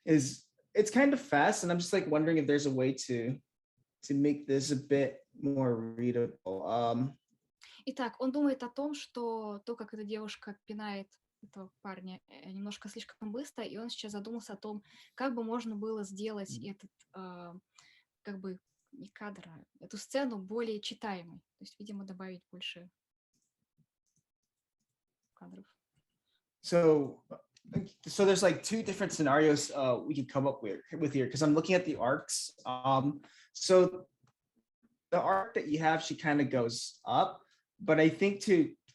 it's kind of fast, and I'm just like wondering if there's a way to make this a bit more readable. Итак, он думает о том, что то, как эта девушка пинает этого парня, немножко слишком быстро, и он сейчас задумался о том, как бы можно было сделать этот, как бы, не кадр, а эту сцену более читаемой. То есть, видимо, добавить больше кадров. So there's like two different scenarios we can come up with here, because I'm looking at the arcs. So the arc that you have, she kind of goes up, but I think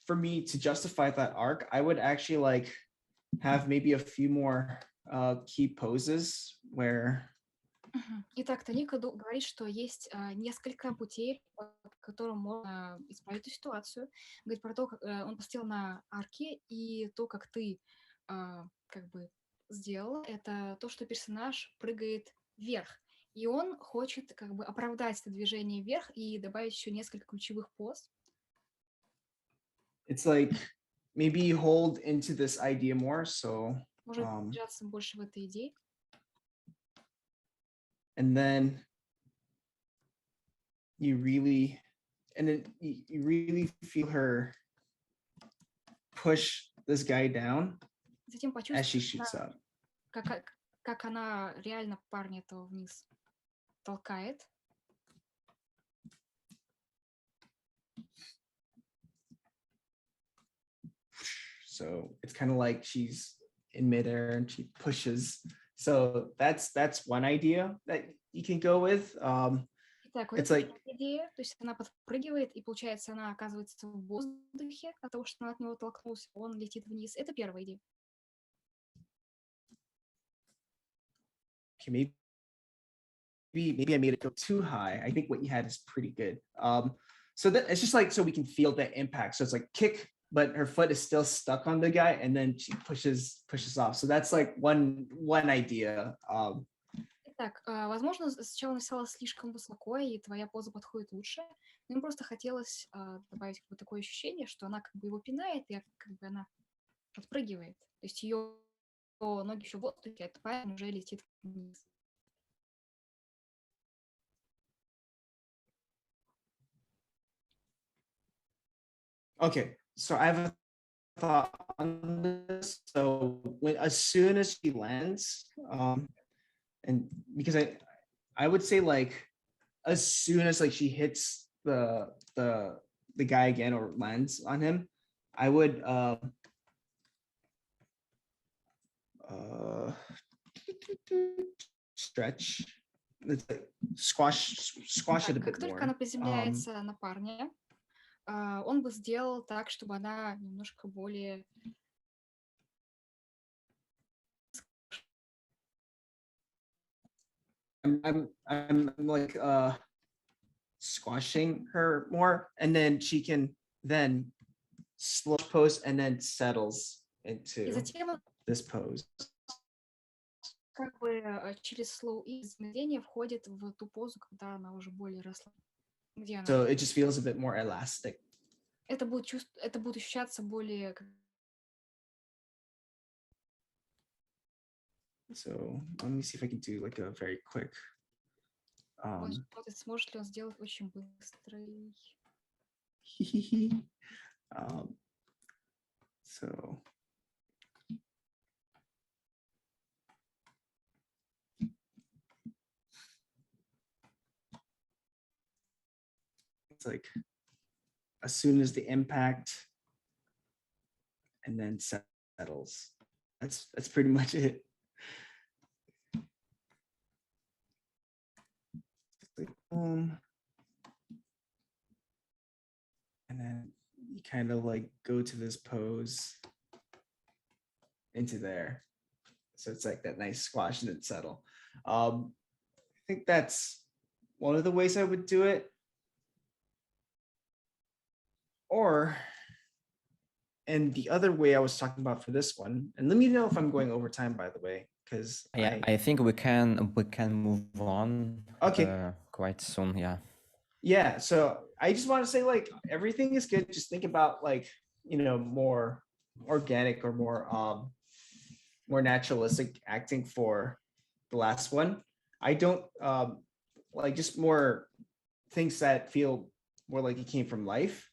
for me to justify that arc, I would actually like have maybe a few more key poses where. Итак, Тоника говорит, что есть несколько путей, по которым можно исправить эту ситуацию. Говорит про то, как он посмотрел на арки и то, как ты как бы сделала, это то, что персонаж прыгает вверх. И он хочет как бы оправдать это движение вверх и добавить еще несколько ключевых поз. It's like maybe you hold into this idea more, so Может держаться больше в этой идее. and then you really feel her push this guy down Затем as she почувствуй, shoots up. как она реально парня этого вниз толкает. So it's kind of like she's in midair and she pushes. So that's one idea that you can go with. Итак, вот It's это like первая идея, то есть она подпрыгивает, и получается, она оказывается в воздухе от того, что она от него толкнулась, он летит вниз. Это первая идея. okay, maybe I made it go too high. I think what you had is pretty good. So that it's just like so we can feel the impact. So it's like kick, but her foot is still stuck on the guy, and then she pushes off. So that's like one idea. Итак, возможно, сначала написала слишком высоко, и твоя поза подходит лучше. Но им просто хотелось добавить как бы такое ощущение, что она как бы его пинает, и как бы она подпрыгивает. То есть ее ноги еще в воздухе, а этот парень уже летит вниз. Okay, so I have a thought on this. So as soon as she lands, and because I would say like as soon as like she hits the guy again or lands on him, I would stretch. It's like squash it a Как bit только more. она приземляется на парня, он бы сделал так, чтобы она немножко более... I'm like squashing her more, and then she can then slow pose and then settles into this pose. Как бы через slow и замедление входит в ту позу, когда она уже более расслаблена. So it just feels a bit more elastic. Это будет ощущаться более... So let me see if I can do like a very quick. Сможет ли он сделать очень быстрый? So it's like as soon as the impact and then settles. That's pretty much it. Like boom. And then you kind of like go to this pose into there. So it's like that nice squash and then settle. I think that's one of the ways I would do it. Or, and the other way I was talking about for this one, and let me know if I'm going over time, by the way, because I think we can move on. Okay. Quite soon. Yeah. Yeah. So I just want to say, like, everything is good. Just think about like, more organic or more naturalistic acting for the last one. I don't like just more things that feel more like it came from life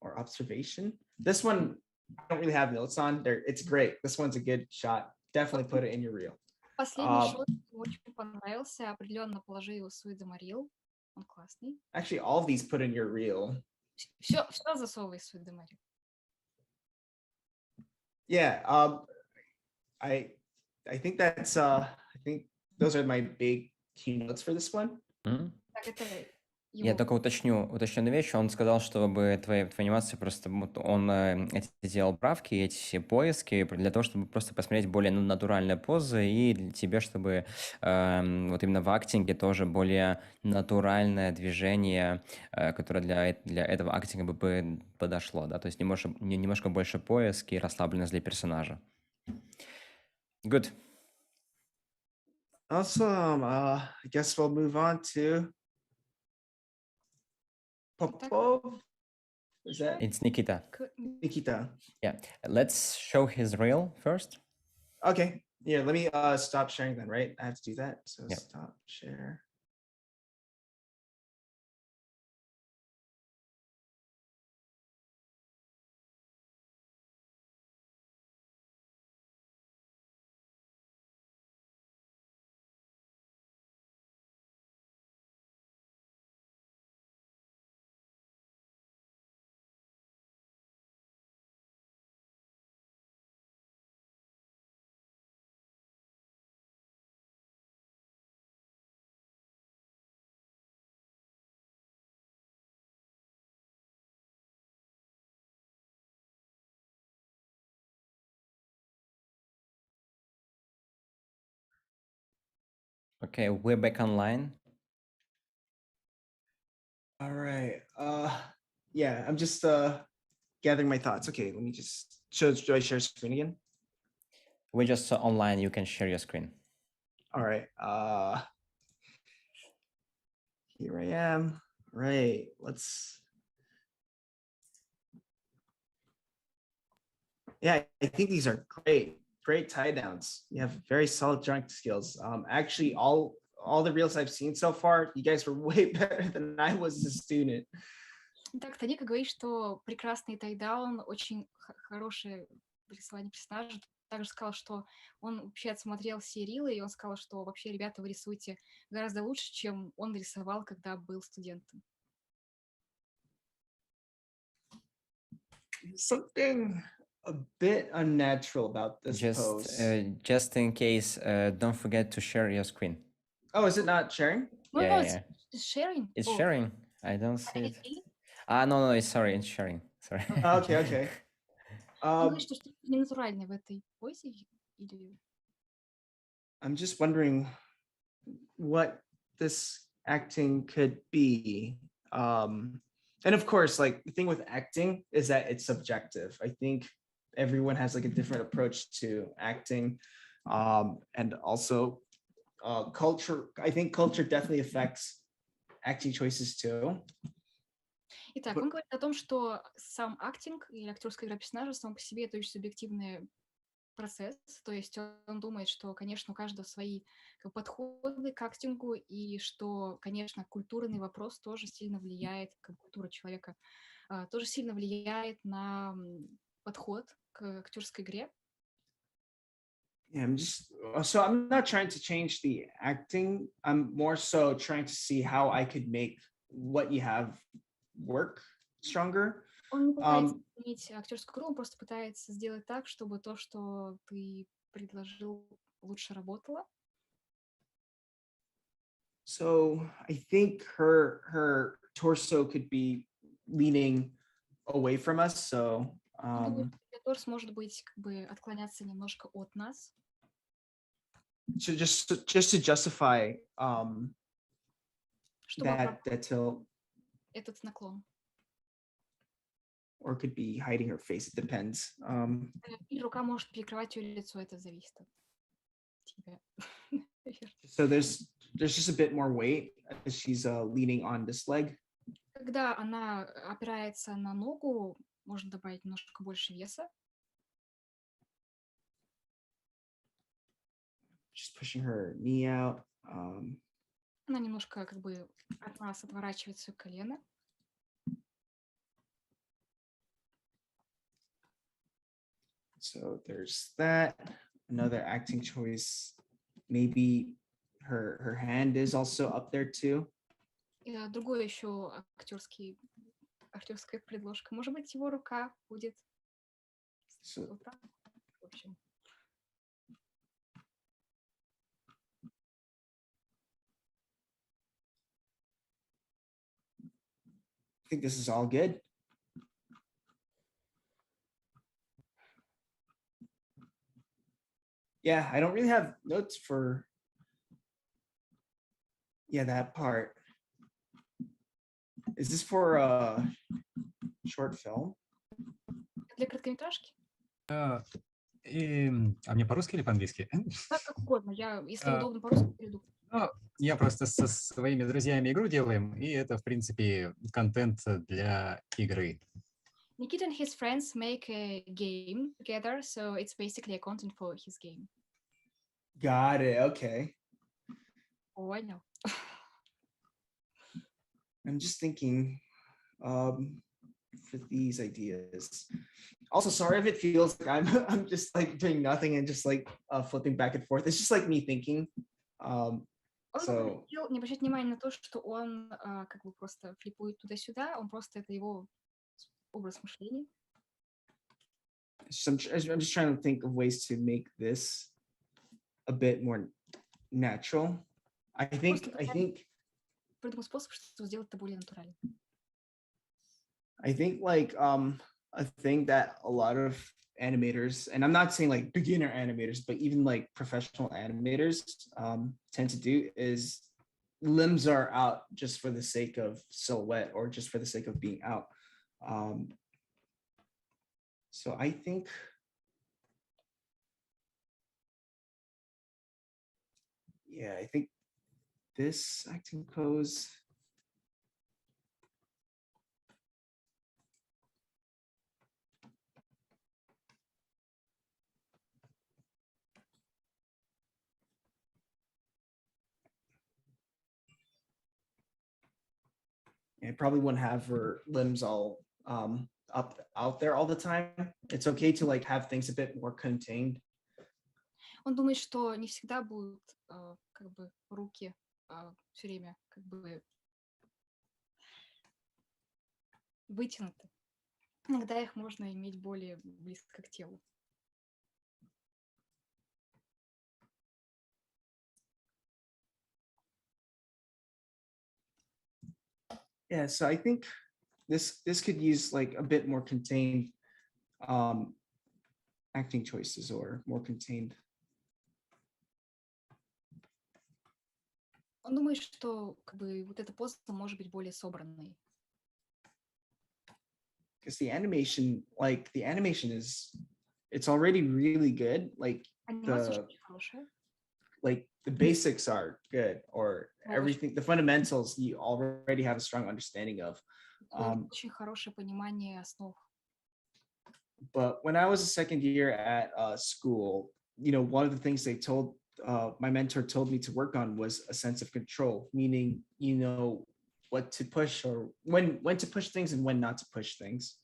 or observation. This one I don't really have notes on there. It's great. This one's a good shot. Definitely put it in your reel. Последний шот мне очень понравился. Определенно положи его в свой деморил. Он классный. Actually, all of these put in your reel. Все засовывай в свой деморил. Yeah. I think that's I think those are my big keynotes for this one. Так, это Я только уточню одну вещь. Он сказал, чтобы твои анимации просто он делал правки, эти поиски для того, чтобы просто посмотреть более натуральные позы и для тебя, чтобы вот именно в актинге тоже более натуральное движение, которое для этого актинга бы подошло, да, то есть немножко больше поиски и расслабленность для персонажа. Good. Awesome. I guess we'll move on to Popov. Is that It's Nikita. Nikita? Yeah. Let's show his reel first. Okay. Yeah, let me stop sharing then, right? I have to do that. So Yep. stop share. Okay, we're back online. All right. Yeah, I'm just gathering my thoughts. Okay, let me just do I share screen again? We're just online. You can share your screen. All right. Here I am. Right. Yeah, I think these are great tie downs. You have very solid drawing skills. Actually, all the reels I've seen so far, you guys were way better than I was as a student. Так, Тоника говорит, что прекрасный тайдаун, очень хорошее рисование персонажа. Также сказал, что он вообще отсмотрел все рилы, и он сказал, что вообще, ребята, вы рисуете гораздо лучше, чем он рисовал, когда был студентом. Something a bit unnatural about this pose. Just in case, don't forget to share your screen. Oh, is it not sharing? No, Yeah, no, it's sharing. It's Oh. sharing. I don't see it. No, it's sorry, it's sharing. Sorry. Okay. Он говорит, что что-то ненатуральное в этой позе, или... I'm just wondering what this acting could be. And of course, like the thing with acting is that it's subjective. I think everyone has like a different approach to acting. And also culture. I think culture definitely affects acting choices too. Итак, он говорит о том, что сам актинг или актерская игра персонажа сам по себе это очень субъективный процесс. То есть он думает, что, конечно, у каждого свои подходы к актингу, и что, конечно, культурный вопрос тоже сильно влияет, культура человека тоже сильно влияет на подход к актерской игре. Yeah, I'm not trying to change the acting. I'm more so trying to see how I could make what you have work stronger. Он не пытается изменить актерскую игру, он просто пытается сделать так, чтобы то, что ты предложил, лучше работало. So I think her torso could be leaning away from us. So торс может быть как бы отклоняться немножко от нас. just to justify that tilt. Этот наклон. Or could be hiding her face. It depends. Или рука может перекрывать ее лицо, это зависит от тебя. So there's just a bit more weight as she's leaning on this leg. Когда она опирается на ногу, можно добавить немножко больше веса. Just pushing her knee out. Она немножко как бы от нас отворачивает свое колено. So there's that. Another acting choice. Maybe her hand is also up there too. Другое еще актерская предложка. Может быть, его рука будет вот так. В общем. I think this is all good. Yeah, I don't really have notes for that part. Is this for a short film? Для короткометражки? А мне по-русски или по-английски? Так как угодно. Если А, удобно по-русски, перейду. Ну, я просто со своими друзьями игру делаем, и это, в принципе, контент для игры. Nikita and his friends make a game together, so it's basically a content for his game. Got it. Okay. Понял. I'm just thinking for these ideas. Also, sorry if it feels like I'm just like doing nothing and just like flipping back and forth. It's just like me thinking. Он So хотел не обращать внимания на то, что он как бы просто флипует туда-сюда, он просто это его образ мышления. I'm just trying to think of ways to make this a bit more natural. I think Придумал способ, чтобы сделать это более натурально. I think like a thing that a lot of animators, and I'm not saying like beginner animators, but even like professional animators tend to do is limbs are out just for the sake of silhouette or just for the sake of being out. So I think I think this acting pose. I probably wouldn't have her limbs all up out there all the time. It's okay to like have things a bit more contained. Он думает, что не всегда будут как бы руки все время как бы вытянуты. Иногда их можно иметь более близко к телу. Yeah, so I think this could use like a bit more contained acting choices or more contained. Он думает, что как бы вот эта поза может быть более собранной. Because the animation is it's already really good. Like Анимация очень хорошая. like the basics are good, or everything, the fundamentals you already have a strong understanding of. Очень хорошее понимание основ. But when I was a second year at school, you know, one of the things they told my mentor told me to work on was a sense of control, meaning, you know, what to push or when to push things and when not to push things.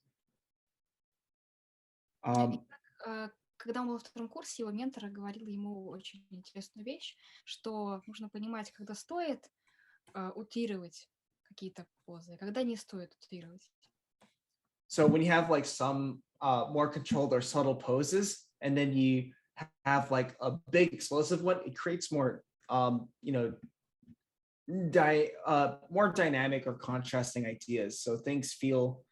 Когда он был во втором курсе, его ментор говорил ему очень интересную вещь, что нужно понимать, когда стоит утрировать какие-то позы, когда не стоит утрировать. So when you have like some more controlled or subtle poses, and then you have like a big explosive one, it creates more, you know, more dynamic or contrasting ideas. So things feel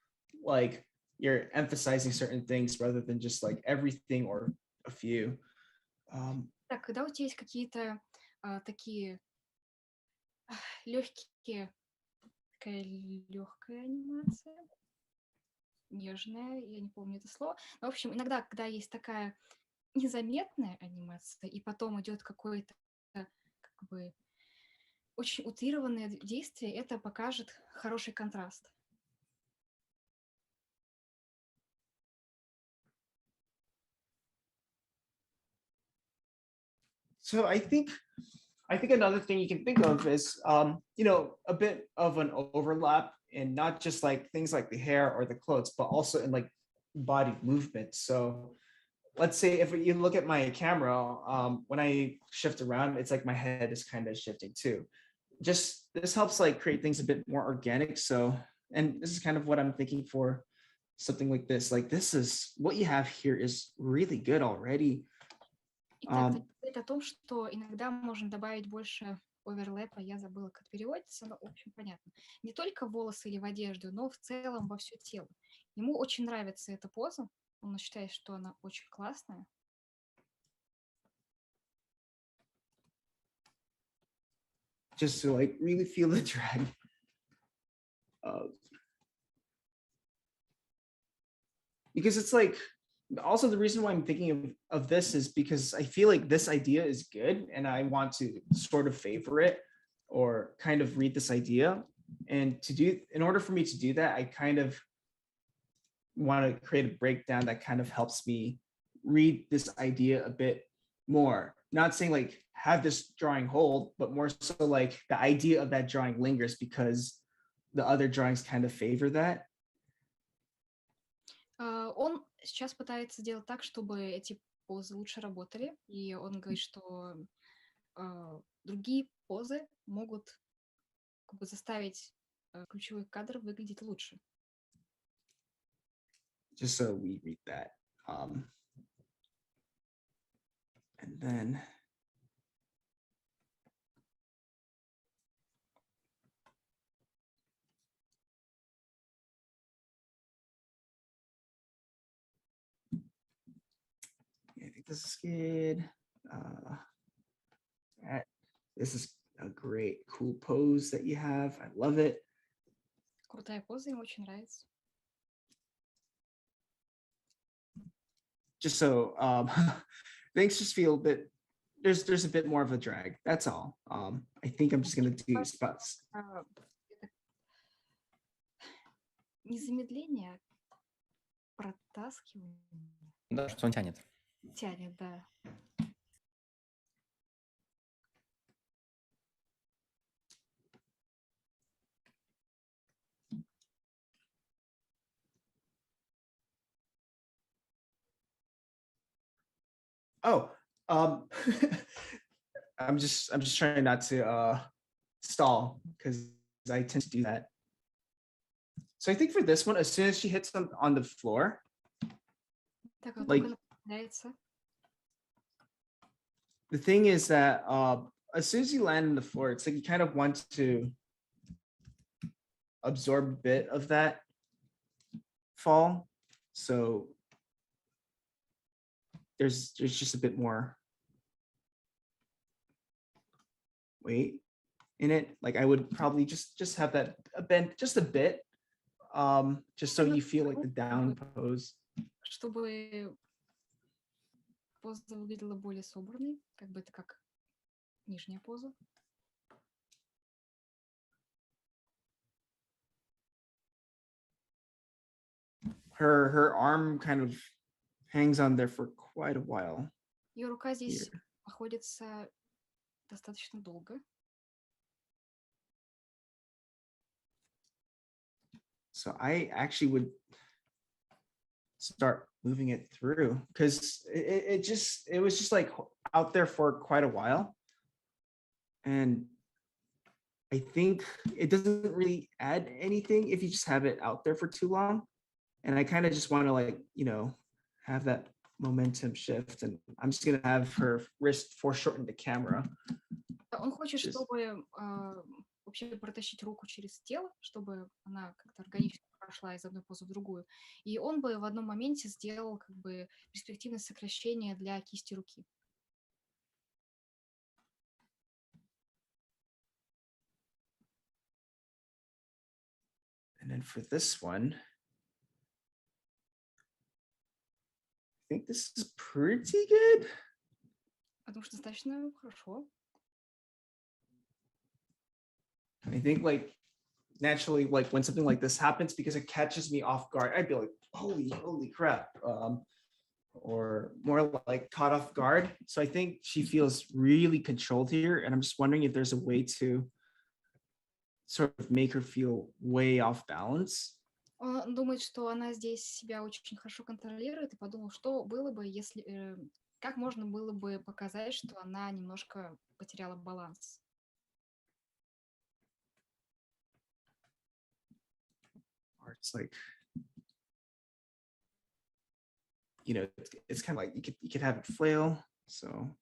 like you're emphasizing certain things rather than just like everything or a few. Так, когда у тебя есть какие-то такие легкие, такая легкая анимация, нежная, я не помню это слово, но, в общем, иногда, когда есть такая незаметная анимация, и потом идет какое-то как бы очень утрированное действие, это покажет хороший контраст. So I think another thing you can think of is, you know, a bit of an overlap in not just like things like the hair or the clothes, but also in like body movement. So let's say if you look at my camera, when I shift around, it's like my head is kind of shifting too. Just this helps like create things a bit more organic. So, and this is kind of what I'm thinking for something like this. Like this is what you have here is really good already. Итак, это о том, что иногда можно добавить больше оверлэпа, я забыла, как переводится, но, в общем, понятно. Не только волосы или в одежду, но в целом во все тело. Ему очень нравится эта поза, он считает, что она очень классная. Just to like really feel the drag. Because it's like, also the reason why I'm thinking of this is because I feel like this idea is good and I want to sort of favor it or kind of read this idea. And in order for me to do that, I kind of want to create a breakdown that kind of helps me read this idea a bit more. Not saying like have this drawing hold, but more so like the idea of that drawing lingers because the other drawings kind of favor that. Он сейчас пытается сделать так, чтобы эти позы лучше работали, и он говорит, что другие позы могут как бы заставить ключевой кадр выглядеть лучше. Just so we read that. And then I think this is good. This is a great, cool pose that you have. I love it. Крутая поза, ему очень нравится. Just so things just feel a bit. There's a bit more of a drag. That's all. I think I'm just gonna do spots. Не замедление, а протаскивание. Да, что он тянет. Тянет, да. Oh, I'm just trying not to stall because I tend to do that. So I think for this one, as soon as she hits them on the floor, like the thing is that as soon as you land on the floor, it's like you kind of want to absorb a bit of that fall. So there's just a bit more weight in it. Like I would probably just have that a bend just a bit, just so you feel like the down pose. Чтобы поза выглядела более собранной, как бы это как нижняя поза. Her arm kind of hangs on there for quite a while. Ее рука здесь находится достаточно долго. So I actually would start moving it through because it was just like out there for quite a while. And I think it doesn't really add anything if you just have it out there for too long. And I kind of just want to like, have that momentum shift. And I'm just going to have her wrist foreshorten the camera. Он хочет, чтобы вообще протащить руку через тело, чтобы она как-то органично прошла из одной позы в другую. И он бы в одном моменте сделал как бы перспективное сокращение для кисти руки. And then for this one, I think this is pretty good. Потому что достаточно хорошо. I think like naturally, like when something like this happens, because it catches me off guard, I'd be like, holy crap. Or more like caught off guard. So I think she feels really controlled here. And I'm just wondering if there's a way to sort of make her feel way off balance. Он думает, что она здесь себя очень хорошо контролирует, и подумал, что было бы, если... как можно было бы показать, что она немножко потеряла баланс. Or it's like, it's kind of like you could have it flail. So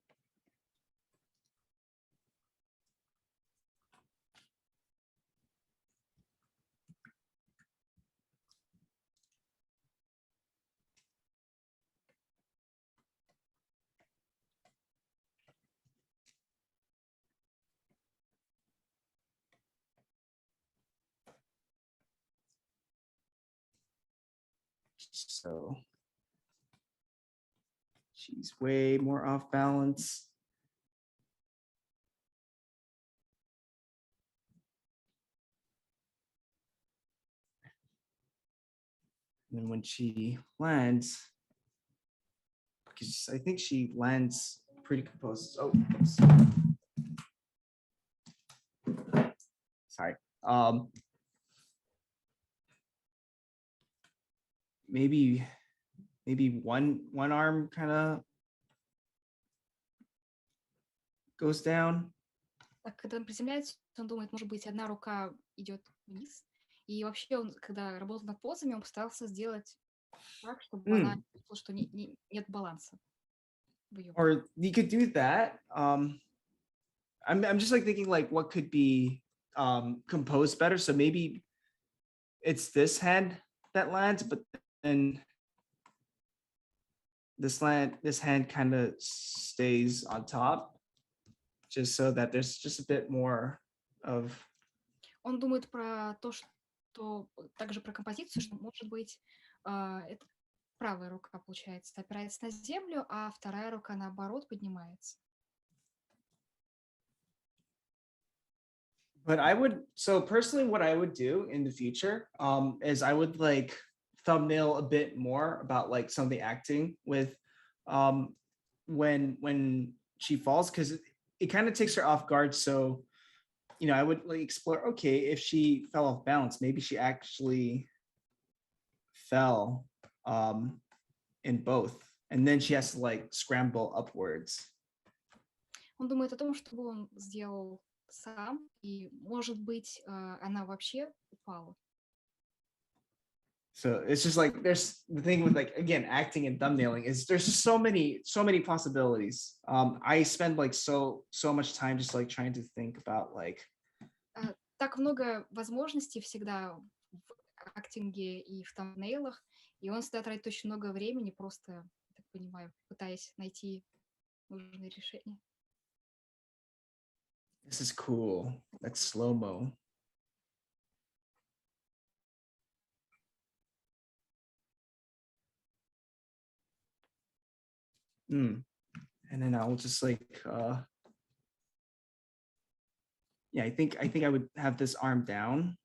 She's way more off balance. And when she lands, because I think she lands pretty composed. Oh, oops. Sorry. Maybe one arm kind of goes down. Так, когда он приземляется, он думает, может быть, одна рука идет вниз. И вообще он, когда работал над позами, он постарался сделать так, чтобы она чувствовала, что нет баланса. Or you could do that. I'm just like thinking like what could be composed better. So maybe it's this hand that lands, but then this hand kind of stays on top, just so that there's just a bit more of. Он думает про то, что также про композицию, что может быть это правая рука, получается, опирается на землю, а вторая рука наоборот поднимается. But so personally, what I would do in the future is I would like thumbnail a bit more about like some of the acting with when she falls, because it kind of takes her off guard. So, you know, I would like explore, okay, if she fell off balance, maybe she actually fell in both. And then she has to like scramble upwards. Он думает о том, чтобы он сделал сам, и, может быть, она вообще упала. So it's just like there's the thing with like again acting and thumbnailing is there's just so many possibilities. I spend like so much time just like trying to think about like. Так много возможностей всегда в актинге и в thumbnailах, и он всегда тратит очень много времени, просто, я так понимаю, пытаясь найти нужное решение. This is cool. That's slow-mo. And then I'll just like yeah, I think I would have this arm down.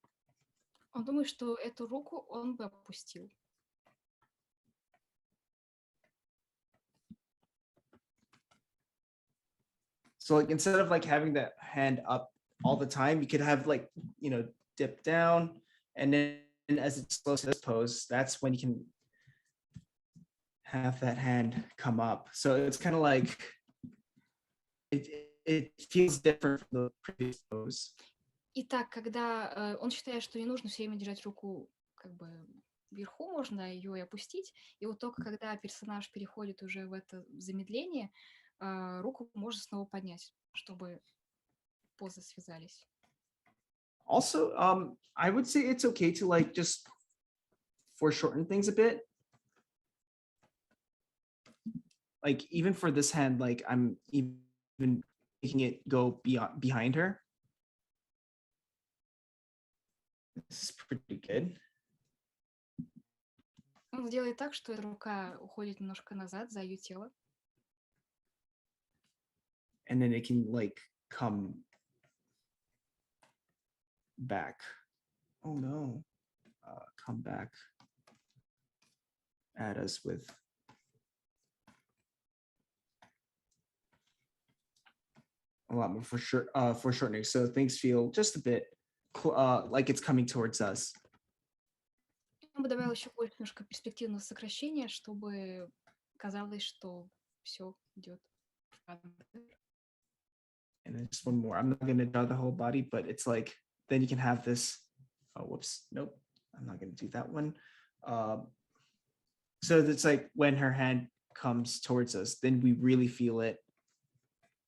Он думает, что эту руку он бы опустил. So like instead of like having that hand up all the time, you could have like, you know, dip down, and then as it slows to this pose, that's when you can have that hand come up. So it's kind of like it feels different from the previous pose. Итак, когда он считает, что не нужно все время держать руку как бы вверху, можно ее и опустить, и вот только когда персонаж переходит уже в это замедление, руку можно снова поднять, чтобы позы связались. Also, I would say it's okay to like just foreshorten things a bit. Like even for this hand, like I'm even making it go behind her. This is pretty good. Он сделает так, что эта рука уходит немножко назад за ее тело. And then it can like come back. Oh no. Come back at us with a lot more foreshortening. So things feel just a bit like it's coming towards us. Я бы добавила еще больше немножко перспективного сокращения, чтобы казалось, что все идет в кадр. And then just one more. I'm not going to draw the whole body, but it's like, then you can have this. Oh, whoops. Nope. I'm not going to do that one. So it's like when her hand comes towards us, then we really feel it,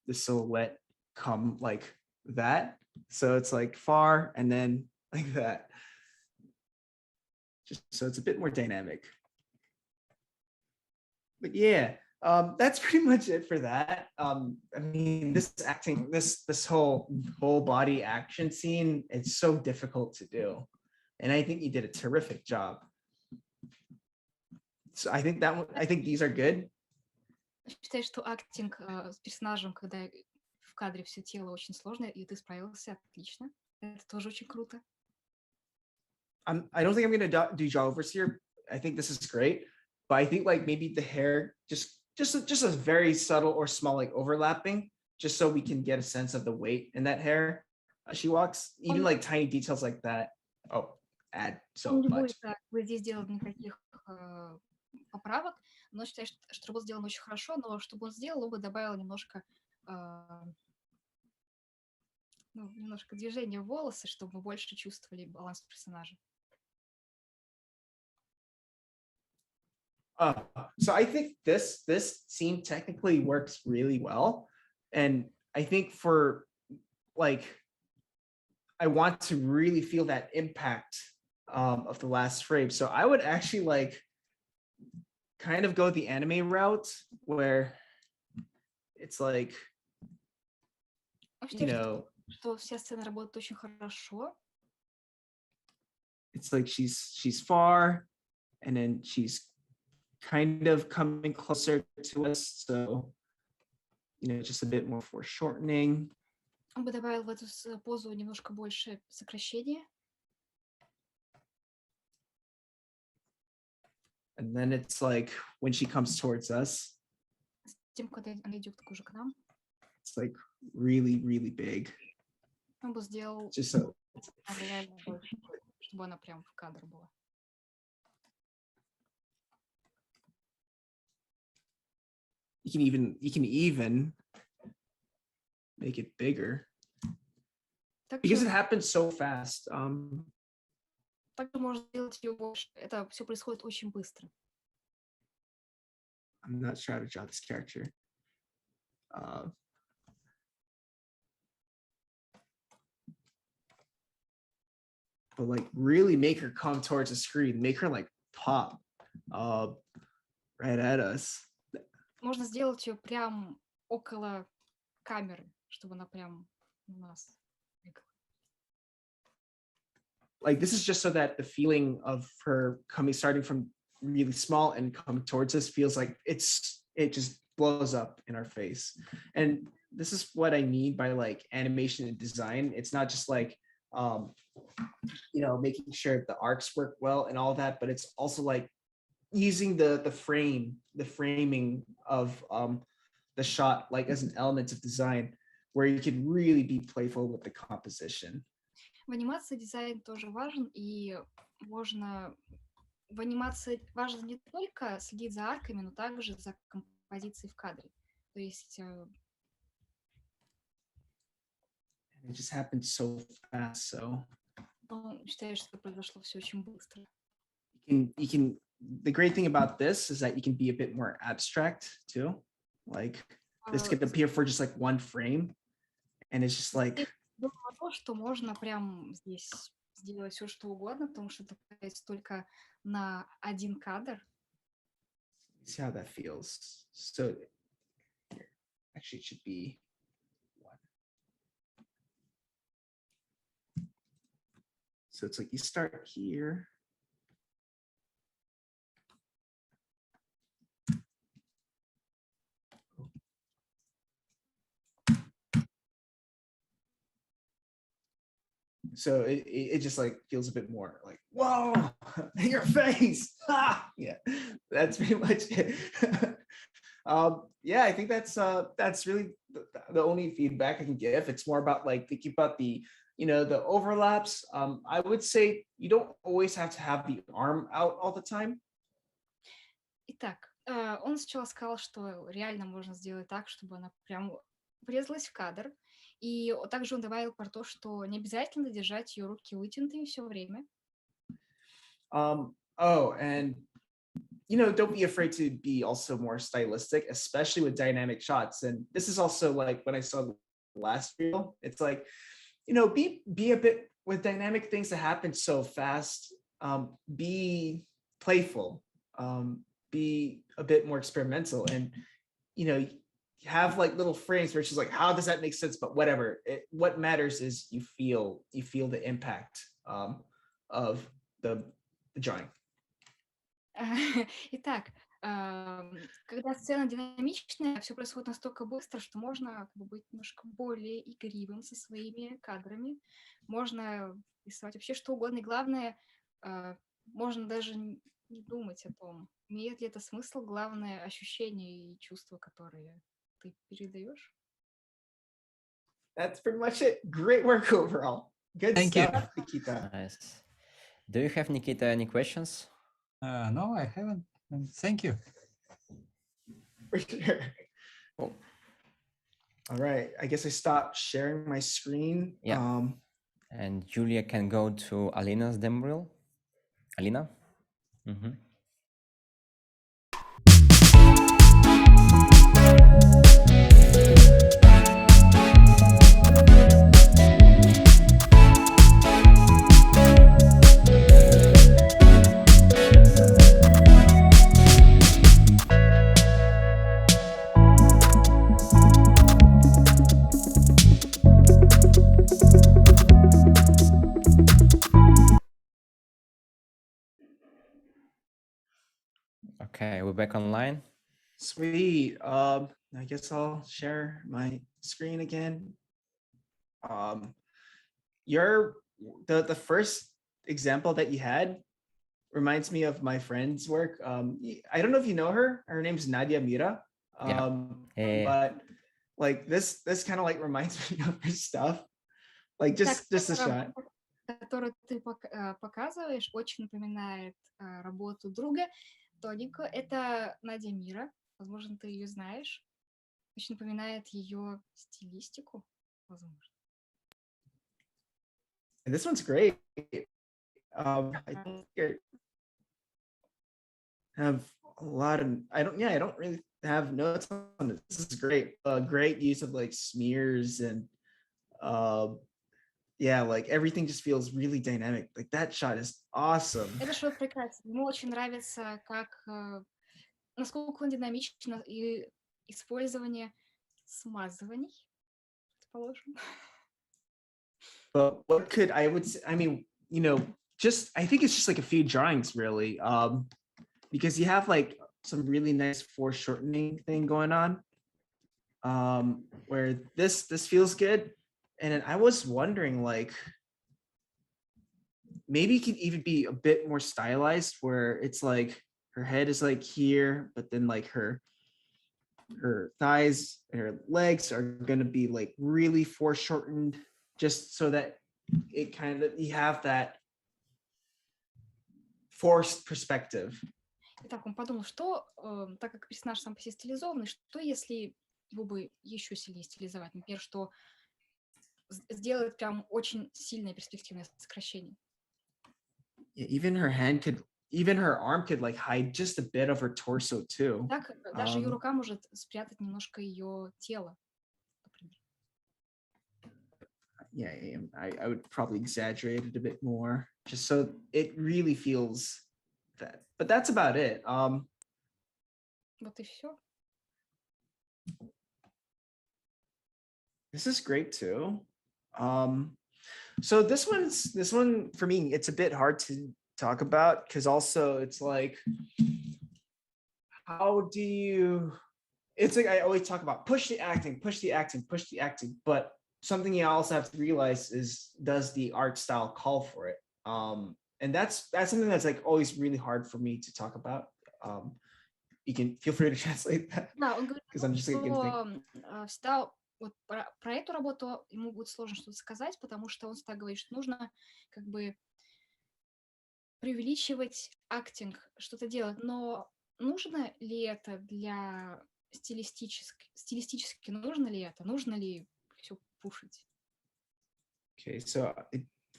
the silhouette come like that. So it's like far and then like that. Just so it's a bit more dynamic. But yeah, that's pretty much it for that. I mean, this acting, this whole body action scene, it's so difficult to do. And I think you did a terrific job. So I think these are good. Считаю, что актинг с персонажем, когда в кадре все тело очень сложно, и ты справился отлично. Это тоже очень круто. I don't think I'm gonna do jawovers here. I think this is great, but I think like maybe the hair just a very subtle or small like overlapping, just so we can get a sense of the weight in that hair as she walks. Even like tiny details like that. Oh, add so Он не much. будет здесь делать никаких поправок, но считаю, что было сделано очень хорошо, но чтобы он сделал, он бы добавил немножко немножко движения в волосы, чтобы мы больше чувствовали баланс персонажа. So I think this scene technically works really well, and I think for like I want to really feel that impact of the last frame. So I would actually like kind of go the anime route where it's like, you know, что вся сцена работает очень хорошо. It's like she's far, and then she's kind of coming closer to us, so you know, just a bit more foreshortening. Он бы добавил в эту позу немножко больше сокращения. And then it's like when she comes towards us, Тем, когда она идет уже к нам, it's like really, really big. он бы сделал Just so реально больше, чтобы она прям в кадр была. you can even make it bigger because it happens so fast. Также можно сделать ее больше. Это все происходит очень быстро. I'm not sure how to draw this character. But like really make her come towards the screen, make her like pop right at us. Можно сделать ее прям около камеры, чтобы она прям у нас. Like this is just so that the feeling of her starting from really small and coming towards us feels like it just blows up in our face. And this is what I need by like animation and design. It's not just like you know, making sure the arcs work well and all that, but it's also like using the framing of the shot like as an element of design where you can really be playful with the composition. В анимации дизайн тоже важен, и можно в анимации важно не только следить за арками, но также за композицией в кадре. То есть it just happened so fast, so считаю, что произошло все очень быстро. You can the great thing about this is that you can be a bit more abstract too. Like this could appear for just like one frame, and it's just like То, что можно прям здесь сделать все, что угодно, потому что это появляется только на один кадр. See how that feels. So actually it should be one. So it's like you start here. So it just like feels a bit more like, whoa, in your face. Yeah, that's pretty much it. Yeah, I think that's really the only feedback I can give. It's more about like thinking about the, you know, the overlaps. I would say you don't always have to have the arm out all the time. Итак, он сначала сказал, что реально можно сделать так, чтобы она прям врезалась в кадр. И также он добавил про то, что не обязательно держать ее руки вытянутыми все время. Oh, and you know, don't be afraid to be also more stylistic, especially with dynamic shots. And this is also like when I saw the last reel, it's like, you know, be a bit with dynamic things that happen so fast. Be playful, be a bit more experimental, and you know, have like little frames where it's just like, how does that make sense? But whatever. What matters is you feel the impact of the drawing. Итак, Когда сцена динамичная, все происходит настолько быстро, что можно как бы быть немножко более игривым со своими кадрами. Можно рисовать вообще что угодно. И главное, можно даже не думать о том, имеет ли это смысл. Главное — ощущения и чувства, которые ты передаешь. That's pretty much it. Great work overall. Good Thank you. stuff, Nikita. Nice. Do you have, Nikita, any questions? No, I haven't. Thank you. For sure. Cool. All right. I guess I stopped sharing my screen. Yeah. And Julia can go to Alina's demo reel. Alina? Mm-hmm. Okay, we're back online. Sweet. I guess I'll share my screen again. The first example that you had reminds me of my friend's work. I don't know if you know her. Her name's Nadia Mira. But like this kind of like reminds me of her stuff. Like just a shot. Которую ты показываешь, очень напоминает работу друга Тонико. Это Надя Мира. Возможно, ты ее знаешь. Очень напоминает ее стилистику, возможно. And this one's great. I have a lot of I don't really have notes on it. This is great. Great use of like smears and yeah, like everything just feels really dynamic. Like that shot is awesome. Это шот прекрасно. Ему очень нравится, как насколько он динамично и использование смазываний, предположим. But what could I mean, you know, just I think it's just like a few drawings really. Because you have like some really nice foreshortening thing going on. Where this feels good. And then I was wondering, like, maybe it could even be a bit more stylized, where it's like her head is like here, but then like her thighs and her legs are gonna be like really foreshortened, just so that it kind of you have that forced perspective. Итак, он подумал, что, так как персонаж сам по себе стилизованный, что если его бы еще сильнее стилизовать? Например, что сделать прям очень сильное перспективное сокращение. Even her arm could like hide just a bit of her torso too. Так, даже ее рука может спрятать немножко ее тело, например. Yeah, I would probably exaggerate it a bit more, just so it really feels that. But that's about it. Вот и все. This is great too. So this one for me, it's a bit hard to talk about because also it's like, how do you? It's like I always talk about push the acting, but something you also have to realize is, does the art style call for it? And that's something that's like always really hard for me to talk about. You can feel free to translate that. Да, он говорит, because I'm just like, что всегда вот про эту работу ему будет сложно что-то сказать, потому что он всегда говорит, что нужно как бы преувеличивать актинг, что-то делать, но нужно ли это для стилистически нужно ли это? Нужно ли все пушить? Okay, so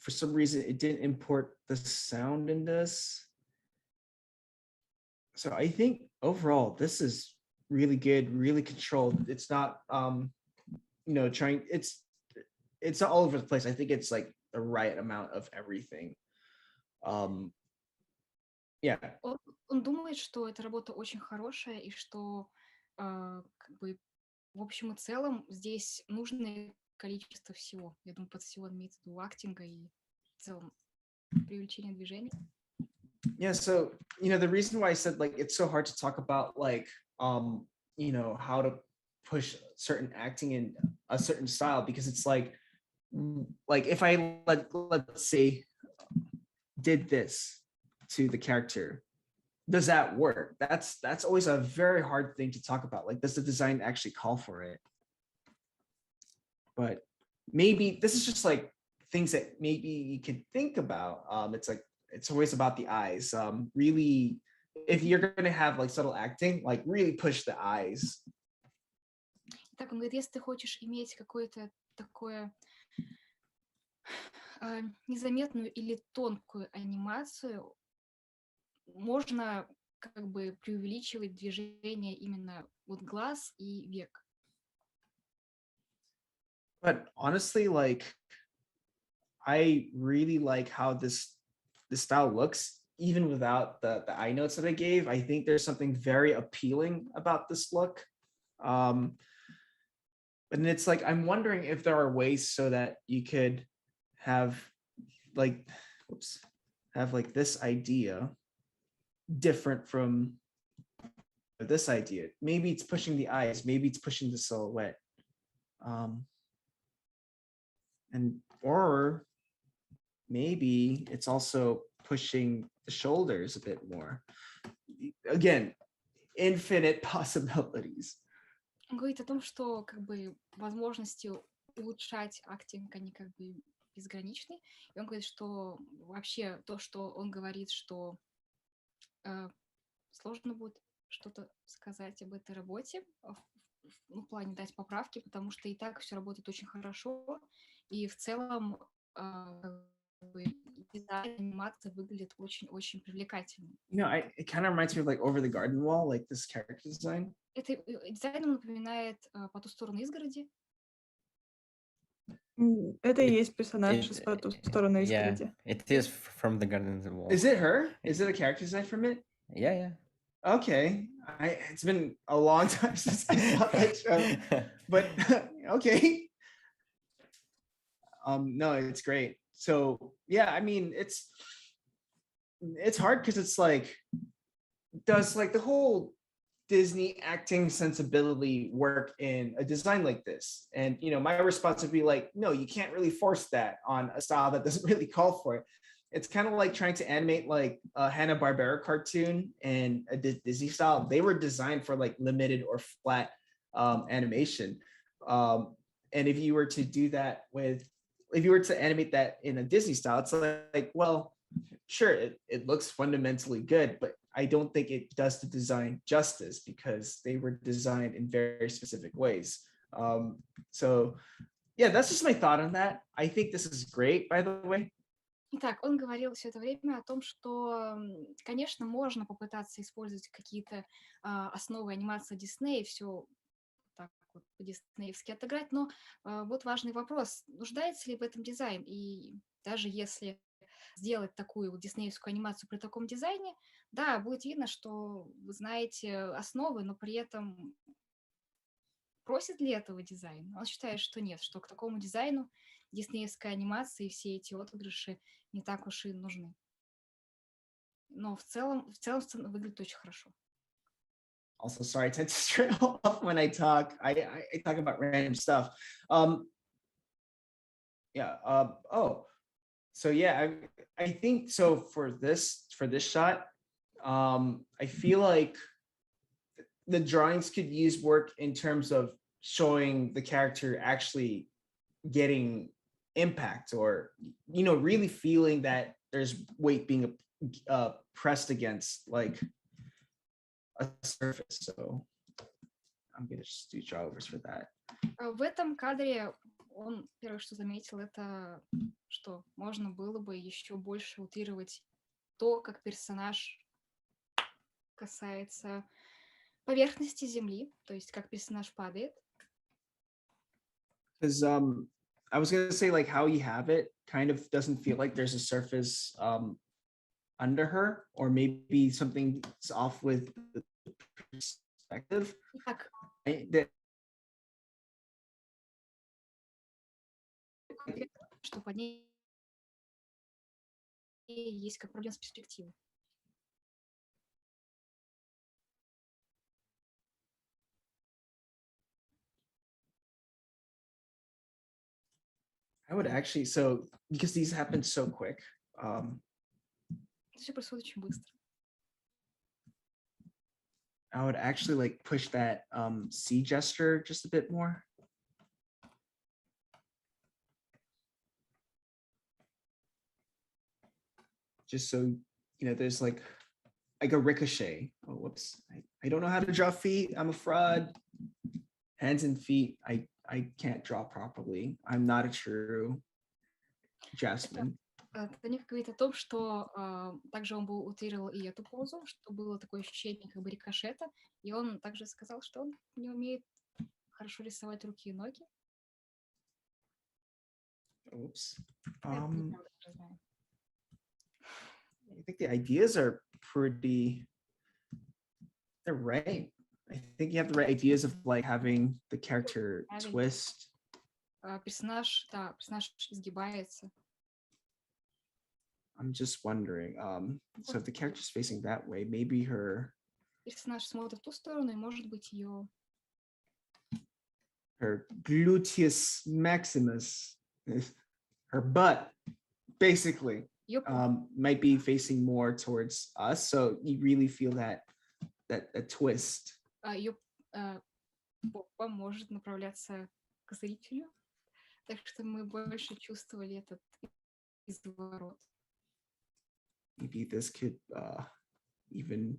for some reason it didn't import the sound in this. So I think overall this is really good, really controlled. It's not trying, it's not all over the place. I think it's like the right amount of everything. Yeah. Он думает, что эта работа очень хорошая и что как бы в общем и целом здесь нужное количество всего. Я думаю, под всего имеется в виду актинга и в целом привлечение движения. Yeah, so the reason why I said like it's so hard to talk about like how to push certain acting in a certain style, because it's like if I let's say did this to the character, does that work? That's always a very hard thing to talk about. Like, does the design actually call for it? But maybe this is just like things that maybe you could think about. It's like it's always about the eyes. Really, if you're gonna have like subtle acting, like really push the eyes. Так, он говорит, если ты хочешь иметь какое-то такое незаметную или тонкую анимацию, можно как бы преувеличивать движение именно вот глаз и век. But honestly, like I really like how this style looks, even without the eye notes that I gave. I think there's something very appealing about this look. And it's like I'm wondering if there are ways so that you could have like this idea different from this idea. Maybe it's pushing the eyes, maybe it's pushing the silhouette. Or maybe it's also pushing the shoulders a bit more. Again, infinite possibilities. Он говорит о том, что как бы возможности улучшать актинг, они как бы безграничны. И он говорит, что вообще то, что он говорит, что сложно будет что-то сказать об этой работе, в плане дать поправки, потому что и так все работает очень хорошо, и в целом дизайн, анимация выглядит очень-очень привлекательно. It kind of reminds me of like Over the Garden Wall, like this character design. Это дизайн напоминает «По ту сторону изгороди». Это и есть персонаж из «По ту сторону Yeah, изгороди». it is from the Garden Wall. Is it her? Is it a character design from it? Yeah. Okay. It's been a long time since I saw that show. But okay. No, it's great. So yeah, I mean it's hard because it's like, does like the whole Disney acting sensibility work in a design like this? And my response would be like, no, you can't really force that on a style that doesn't really call for it. It's kind of like trying to animate like a Hanna-Barbera cartoon and a Disney style. They were designed for like limited or flat animation. And if you were to do that if you were to animate that in a Disney style, it's like, well, sure, it looks fundamentally good, but I don't think it does the design justice because they were designed in very specific ways. So yeah, that's just my thought on that. I think this is great, by the way. Итак, он говорил все это время о том, что, конечно, можно попытаться использовать какие-то основы анимации Диснея, все так вот по-диснеевски отыграть, но вот важный вопрос, нуждается ли в этом дизайн? И даже если сделать такую вот диснеевскую анимацию при таком дизайне, да, будет видно, что вы знаете основы, но при этом просит ли этого дизайн? Он считает, что нет, что к такому дизайну диснеевская анимация и все эти отыгрыши не так уж и нужны. Но в целом сцена выглядит очень хорошо. Also, sorry, I tend to stray off when I talk. I talk about random stuff. So yeah, I think so for this shot, I feel like the drawings could use work in terms of showing the character actually getting impact, or really feeling that there's weight being pressed against like a surface. So I'm gonna just do drawovers for that. В этом кадре он первое, что заметил, это что можно было бы еще больше утрировать то, как персонаж касается поверхности земли, то есть как персонаж падает. Because I was gonna say like how you have it kind of doesn't feel like there's a surface under her, or maybe something's off with the perspective. Что под ней есть как проблема с перспективой. I would actually, so because these happen so quick, Это все происходит очень быстро. I would actually like push that C gesture just a bit more. Just so, you know, there's like a ricochet. Oh, whoops. I don't know how to draw feet. I'm a fraud. Hands and feet, I can't draw properly. I'm not a true Jasmine. Тоника говорит о том, что также он бы утерял и эту позу, что было такое ощущение как бы рикошета, и он также сказал, что он не умеет хорошо рисовать руки и ноги. Oops. Это неправда, я знаю. I think the ideas are pretty, they're right. I think you have the right ideas of like having the character twist. Персонаж, да, персонаж изгибается. I'm just wondering, so if the character's facing that way, maybe her Персонаж смотрит в ту сторону, и может быть ее gluteus maximus, her butt, basically, might be facing more towards us. So you really feel that twist. ее попа может направляться к зрителю, так что мы больше чувствовали этот изворот. Maybe this could even,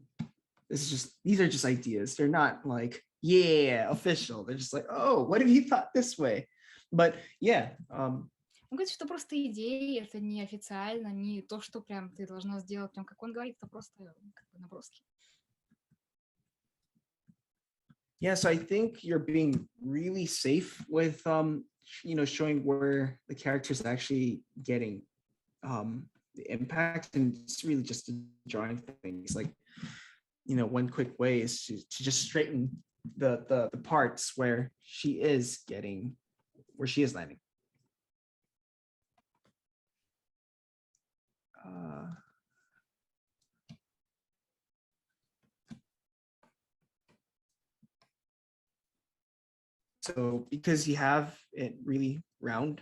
these are just ideas. They're not like, yeah, official. They're just like, oh, what if he thought this way? But yeah. Он говорит, что просто идеи, это не официально, не то, что прям ты должна сделать, прям как он говорит, это просто как бы наброски. Yeah, so I think you're being really safe with, you know, showing where the character's actually getting the impact, and it's really just drawing things. Like, you know, one quick way is to just straighten the parts where she is getting, where she is landing. So because you have it really round,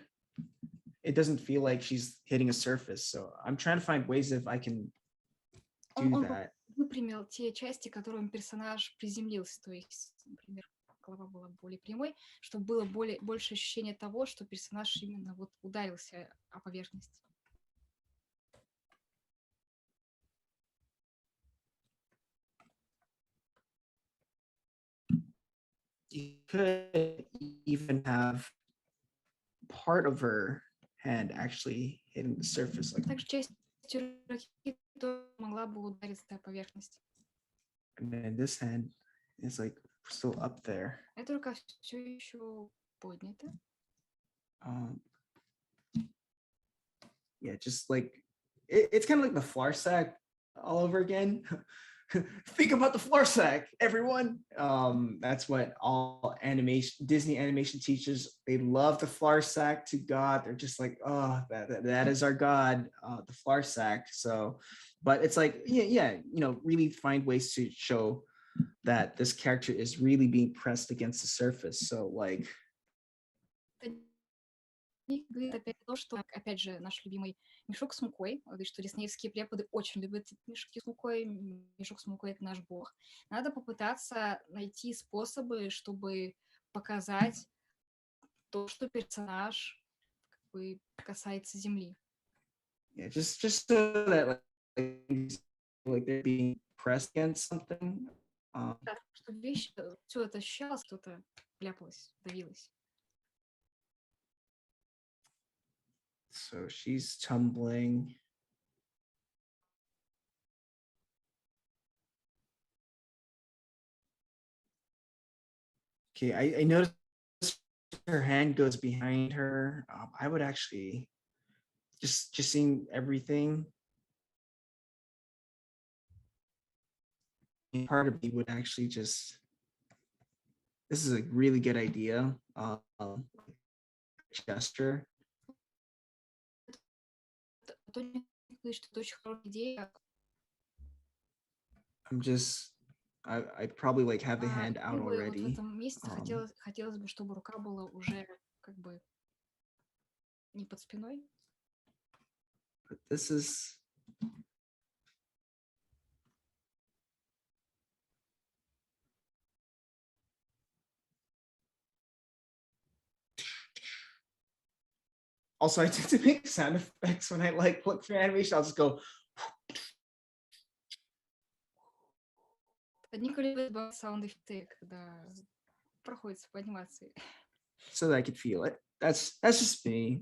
it doesn't feel like she's hitting a surface. So I'm trying to find ways if I can do that. Выпрямил те части, которым персонаж приземлился, то есть, например, голова была более прямой, чтобы было больше ощущения того, что персонаж именно вот ударился о поверхность. You could even have part of her hand actually hitting the surface. Like, также часть руки могла бы удариться о поверхность. and then this hand is like still up there. Эта рука все еще поднята. Yeah, just like it's kind of like the flour sack all over again. Think about the floor sack, everyone. That's what all Disney animation teaches. They love the floor sack to God. They're just like, oh, that is our God, the floor sack. So, but it's like, yeah, you know, really find ways to show that this character is really being pressed against the surface. So, like. Говорит опять то, что, опять же, наш любимый мешок с мукой, говорит, что диснеевские преподы очень любят мешки с мукой, мешок с мукой — это наш бог. Надо попытаться найти способы, чтобы показать то, что персонаж как бы касается земли. Yeah, just so that like they're being pressed against something. Чтобы вещь, все это ощущалось, что-то вляпалось, давилось. So she's tumbling. Okay, I noticed her hand goes behind her. I would actually just seeing everything. Part of me would actually just. This is a really good idea. Gesture. I'm just, I'd probably like have the hand out already. В этом месте хотелось бы, чтобы рука была уже как бы не под спиной. But this is... Also, I tend to make sound effects when I like look for animation. I'll just go... Тоника любит саунд-эффекты, когда проходится по анимации. So that I could feel it. That's just me.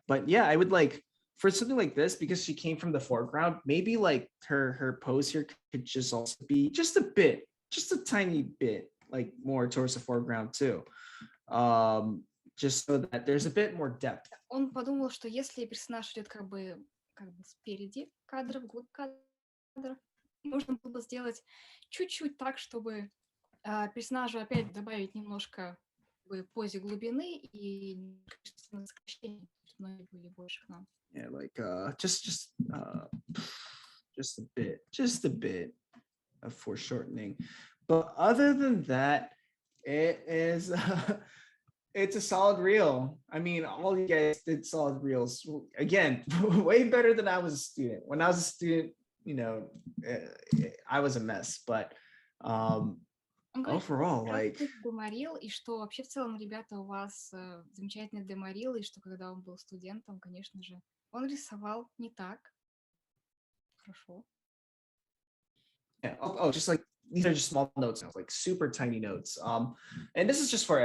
But yeah, I would like, for something like this, because she came from the foreground, maybe like her pose here could just also be just a bit, just a tiny bit, like more towards the foreground too. Just so that there's a bit more depth. Он подумал, что если персонаж идет как бы спереди кадра, вглубь кадра, можно было бы сделать чуть-чуть так, чтобы персонажу опять добавить немножко позе глубины и сокращения, чтобы ноги были больше к нам. Yeah, like just a bit of foreshortening. But other than that, it is it's a solid reel. I mean, all you guys did solid reels. Again, way better than I was a student. When I was a student, you know, I was a mess. But overall, like... Деморил, и что вообще в целом, ребята, у вас замечательный деморил, и что когда он был студентом, конечно же, он рисовал не так хорошо. Yeah. Oh, just like these are just small notes, like super tiny notes. And this is just for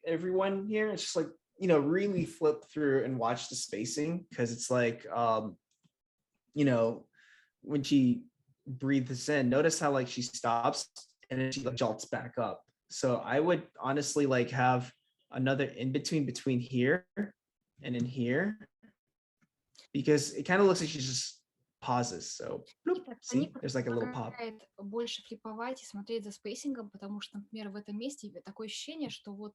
everyone here. It's just like, you know, really flip through and watch the spacing, because it's like, you know, when she breathes in, notice how like she stops and then she like jolts back up. So I would honestly like have another in between here and in here, because it kind of looks like she just pauses. So bloop, see, there's like a little pop. Больше флиповать и смотреть за спейсингом, потому что, например, в этом месте такое ощущение, что вот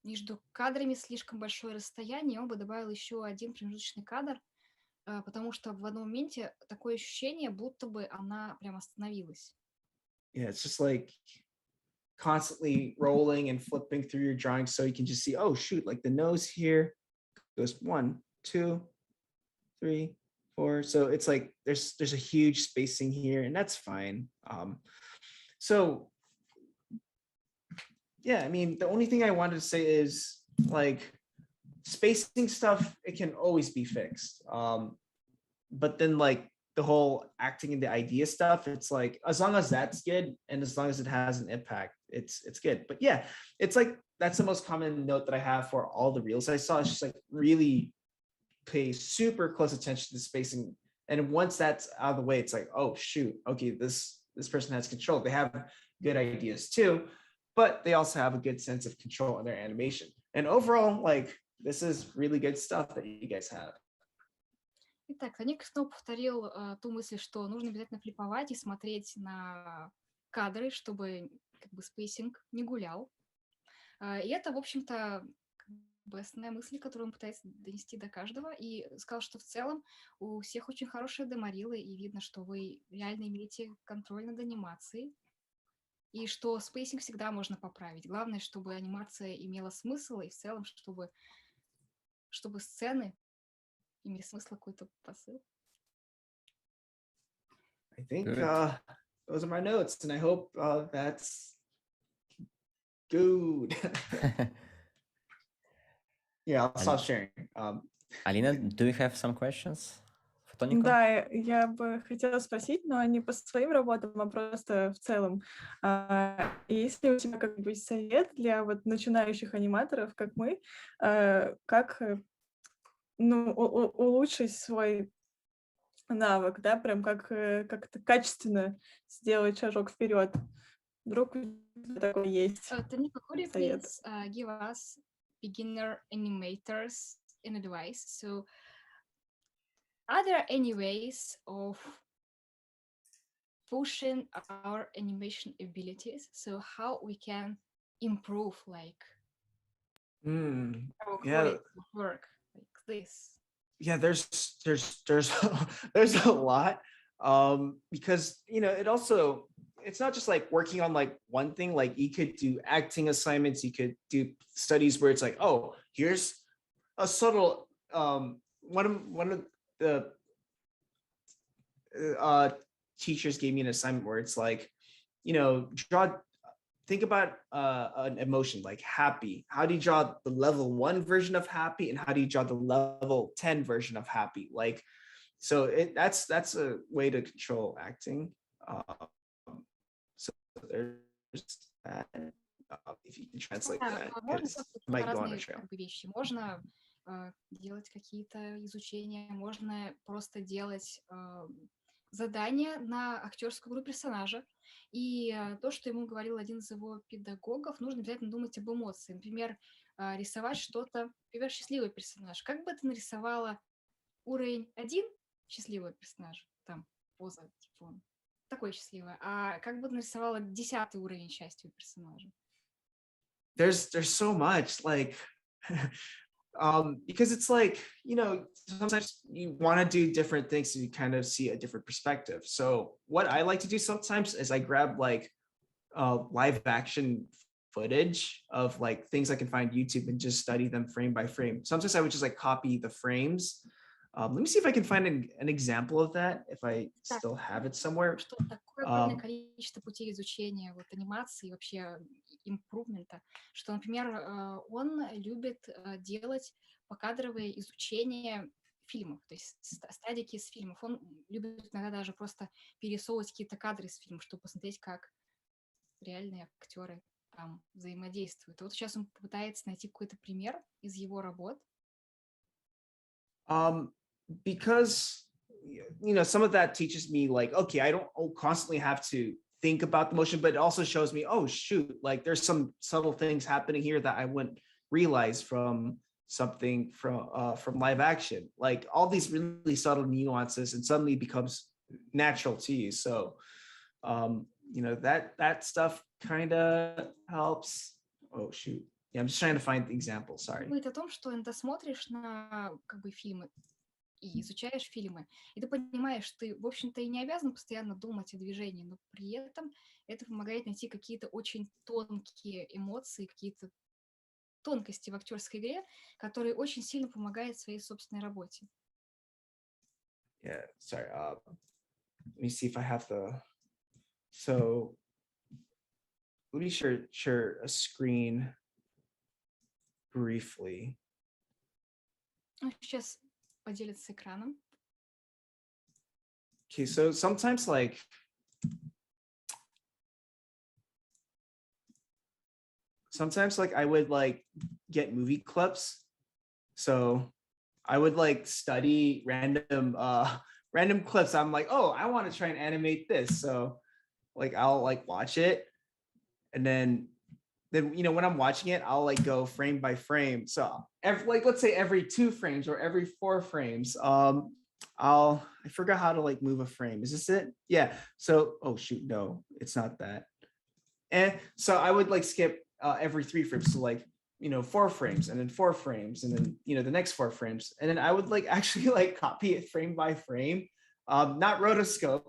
между кадрами слишком большое расстояние, он бы добавил еще один промежуточный кадр, потому что в одном моменте такое ощущение, будто бы она прям остановилась. Yeah, it's just like constantly rolling and flipping through your drawing, so you can just see, oh shoot, like the nose here goes 1, 2, 3, 4. So it's like there's a huge spacing here, and that's fine. So yeah, I mean, the only thing I wanted to say is like spacing stuff, it can always be fixed. But then like the whole acting and the idea stuff, it's like, as long as that's good and as long as it has an impact, it's good. But yeah, it's like, that's the most common note that I have for all the reels I saw. It's just like really pay super close attention to the spacing. And once that's out of the way, it's like, oh shoot, okay, this person has control. They have good ideas too, but they also have a good sense of control in their animation. And overall, like, this is really good stuff that you guys have. Итак, Тоник снова повторил ту мысль, что нужно обязательно флиповать и смотреть на кадры, чтобы как бы спейсинг не гулял. И это, в общем-то, основная мысль, которую он пытается донести до каждого. И сказал, что в целом у всех очень хорошие деморилы, и видно, что вы реально имеете контроль над анимацией, и что спейсинг всегда можно поправить. Главное, чтобы анимация имела смысл, и в целом, чтобы сцены имели смысл, какой-то посыл. I think those are my notes, and I hope that's good. Yeah, I'll stop sharing. Alina, do you have some questions for Toniko? Да, я бы хотела спросить, но не по своим работам, а просто в целом. Есть ли у тебя какой-нибудь совет для вот начинающих аниматоров, как мы, как улучшить свой навык, да, прям как-то качественно сделать шажок вперед? Вдруг такое есть Toniko, could you совет? please give us beginner animators an advice? So, are there any ways of pushing our animation abilities? So, how we can improve, like, our quality of work, like this? Yeah, there's there's a lot, because you know, it's not just like working on like one thing. Like you could do acting assignments, you could do studies where it's like, oh, here's a subtle one of the teachers gave me an assignment where it's like, think about an emotion like happy. How do you draw the level 1 version of happy, and how do you draw the level 10 version of happy? Like, so that's a way to control acting. So there's that. If you can translate that, Можно because просто I might go on a разные trail. вещи. Можно делать какие-то изучения, можно просто делать задания на актерскую игру персонажа. И то, что ему говорил один из его педагогов, нужно обязательно думать об эмоции. Например, рисовать что-то, например, счастливый персонаж. Как бы ты нарисовала уровень 1 счастливого персонажа, там поза, типа он такой счастливый, а как бы ты нарисовала 10-й уровень счастья у персонажа? There's so much, like because it's like, sometimes you want to do different things so you kind of see a different perspective. So what I like to do sometimes is I grab like live action footage of like things I can find on YouTube and just study them frame by frame. Sometimes I would just like copy the frames. Let me see if I can find an example of that, if I still have it somewhere. Что такое огромное количество путей изучения вот анимации и вообще импрувмента, что, например, он любит делать покадровые изучения фильмов, то есть стадики из фильмов. Он любит иногда даже просто перерисовывать какие-то кадры из фильмов, чтобы посмотреть, как реальные актеры там взаимодействуют. И вот сейчас он пытается найти какой-то пример из его работ. Because some of that teaches me like, okay, I don't constantly have to think about the motion, but it also shows me, oh shoot, like there's some subtle things happening here that I wouldn't realize from something from live action, like all these really subtle nuances, and suddenly becomes natural to you. So that stuff kind of helps. Oh shoot, yeah, I'm just trying to find the example, sorry. Говорит о том, что иногда смотришь на как бы фильмы и изучаешь фильмы, и ты понимаешь, что ты, в общем-то, и не обязан постоянно думать о движении, но при этом это помогает найти какие-то очень тонкие эмоции, какие-то тонкости в актерской игре, которые очень сильно помогают в своей собственной работе. Yeah, sorry. Let me see if I have so let me share a screen briefly. Сейчас поделиться экраном. Okay, so sometimes like I would like get movie clips. So I would like study random clips. I'm like, oh, I want to try and animate this. So like I'll like watch it, and then when I'm watching it, I'll like go frame by frame. So let's say every 2 frames or every 4 frames, I forgot how to like move a frame. Is this it? Yeah. So, oh shoot, no, it's not that. And so I would like skip every 3 frames. So like, 4 frames, and then 4 frames, and then, the next 4 frames. And then I would like actually like copy it frame by frame, not rotoscope,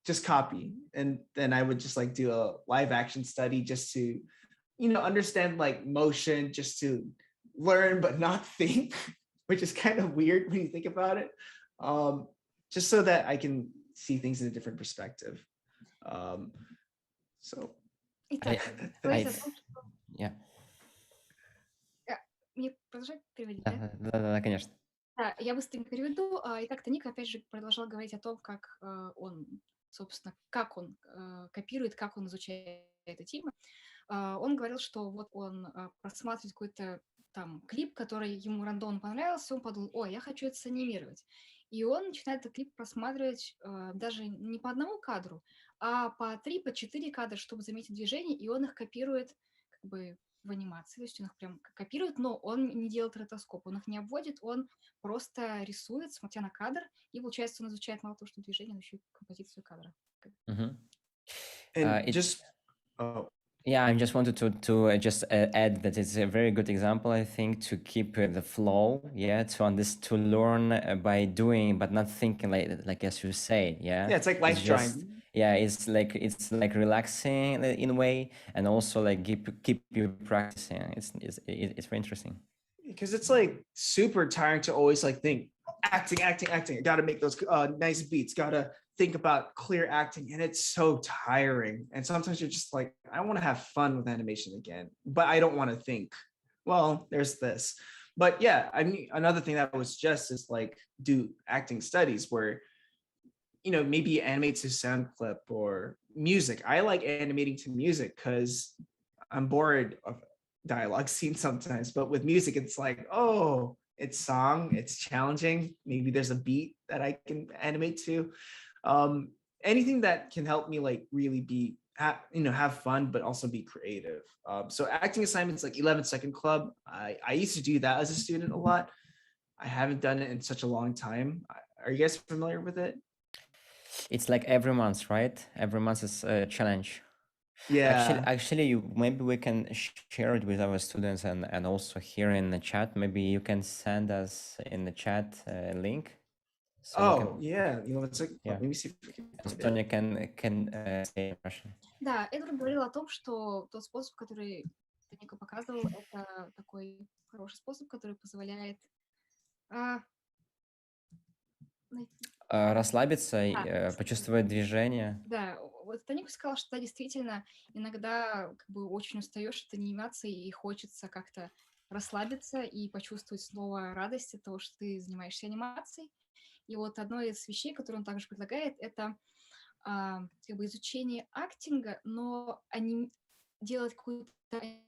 just copy. And then I would just like do a live action study just to, understand like motion, just to learn but not think, which is kind of weird when you think about it. Just so that I can see things in a different perspective. So Yeah. Мне продолжать переводить, Да, да? да, конечно. Да, я быстренько переведу. Итак, Тоника опять же продолжал говорить о том, как он, собственно, как он копирует, как он изучает эти темы. Он говорил, что вот он просматривает какой-то там клип, который ему рандомно понравился, он подумал, ой, я хочу это санимировать. И он начинает этот клип просматривать даже не по одному кадру, а по 3, по 4 кадра, чтобы заметить движение, и он их копирует как бы в анимации, то есть он их прям копирует, но он не делает ротоскоп, он их не обводит, он просто рисует, смотря на кадр, и получается, он изучает мало того, что движение, но еще и композицию кадра. and Yeah, I just wanted to just add that it's a very good example, I think, to keep the flow, yeah, to learn by doing, but not thinking like as you say, yeah. Yeah, it's like life drawing. Yeah, it's like relaxing in a way, and also like keep you practicing. It's very interesting. because it's like super tiring to always like think acting. I gotta make those nice beats, gotta think about clear acting, and it's so tiring. And sometimes you're just like, I want to have fun with animation again, but I don't want to think, well, there's this. But yeah, I mean, another thing that was just is like do acting studies where, you know, maybe animate to sound clip or music. I like animating to music because I'm bored of dialogue scenes sometimes, but with music, it's like, oh, it's song, it's challenging. Maybe there's a beat that I can animate to. Anything that can help me like really be, have fun, but also be creative. So acting assignments like 11-second club, I used to do that as a student a lot. I haven't done it in such a long time. Are you guys familiar with it? It's like every month, right? Every month is a challenge. Yeah. Actually, maybe we can share it with our students and also here in the chat. Maybe you can send us in the chat a link. So yeah. You know, it's like, yeah. Let me see if we can. Sonia can say Russian. Да, Эдвард говорил о том, что тот способ, который Тоника показывал, это такой хороший способ, который позволяет расслабиться, почувствовать движение. Да, вот Тоника сказала, что да, действительно иногда как бы очень устаешь от анимации и хочется как-то расслабиться и почувствовать снова радость от того, что ты занимаешься анимацией. И вот одно из вещей, которые он также предлагает, это как бы изучение актинга, но делать какую-то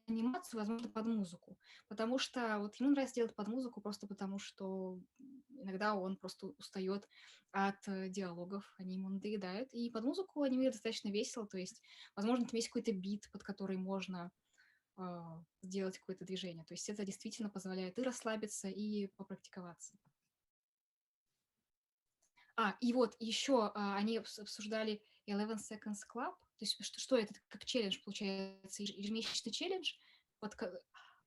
анимацию, возможно, под музыку. Потому что вот ему нравится делать под музыку просто потому, что иногда он просто устает от диалогов, они ему надоедают. И под музыку анимировать достаточно весело, то есть, возможно, там есть какой-то бит, под который можно сделать какое-то движение. То есть это действительно позволяет и расслабиться, и попрактиковаться. И вот еще они обсуждали 11 Seconds Club, то есть что это, как челлендж получается, ежемесячный челлендж. Вот,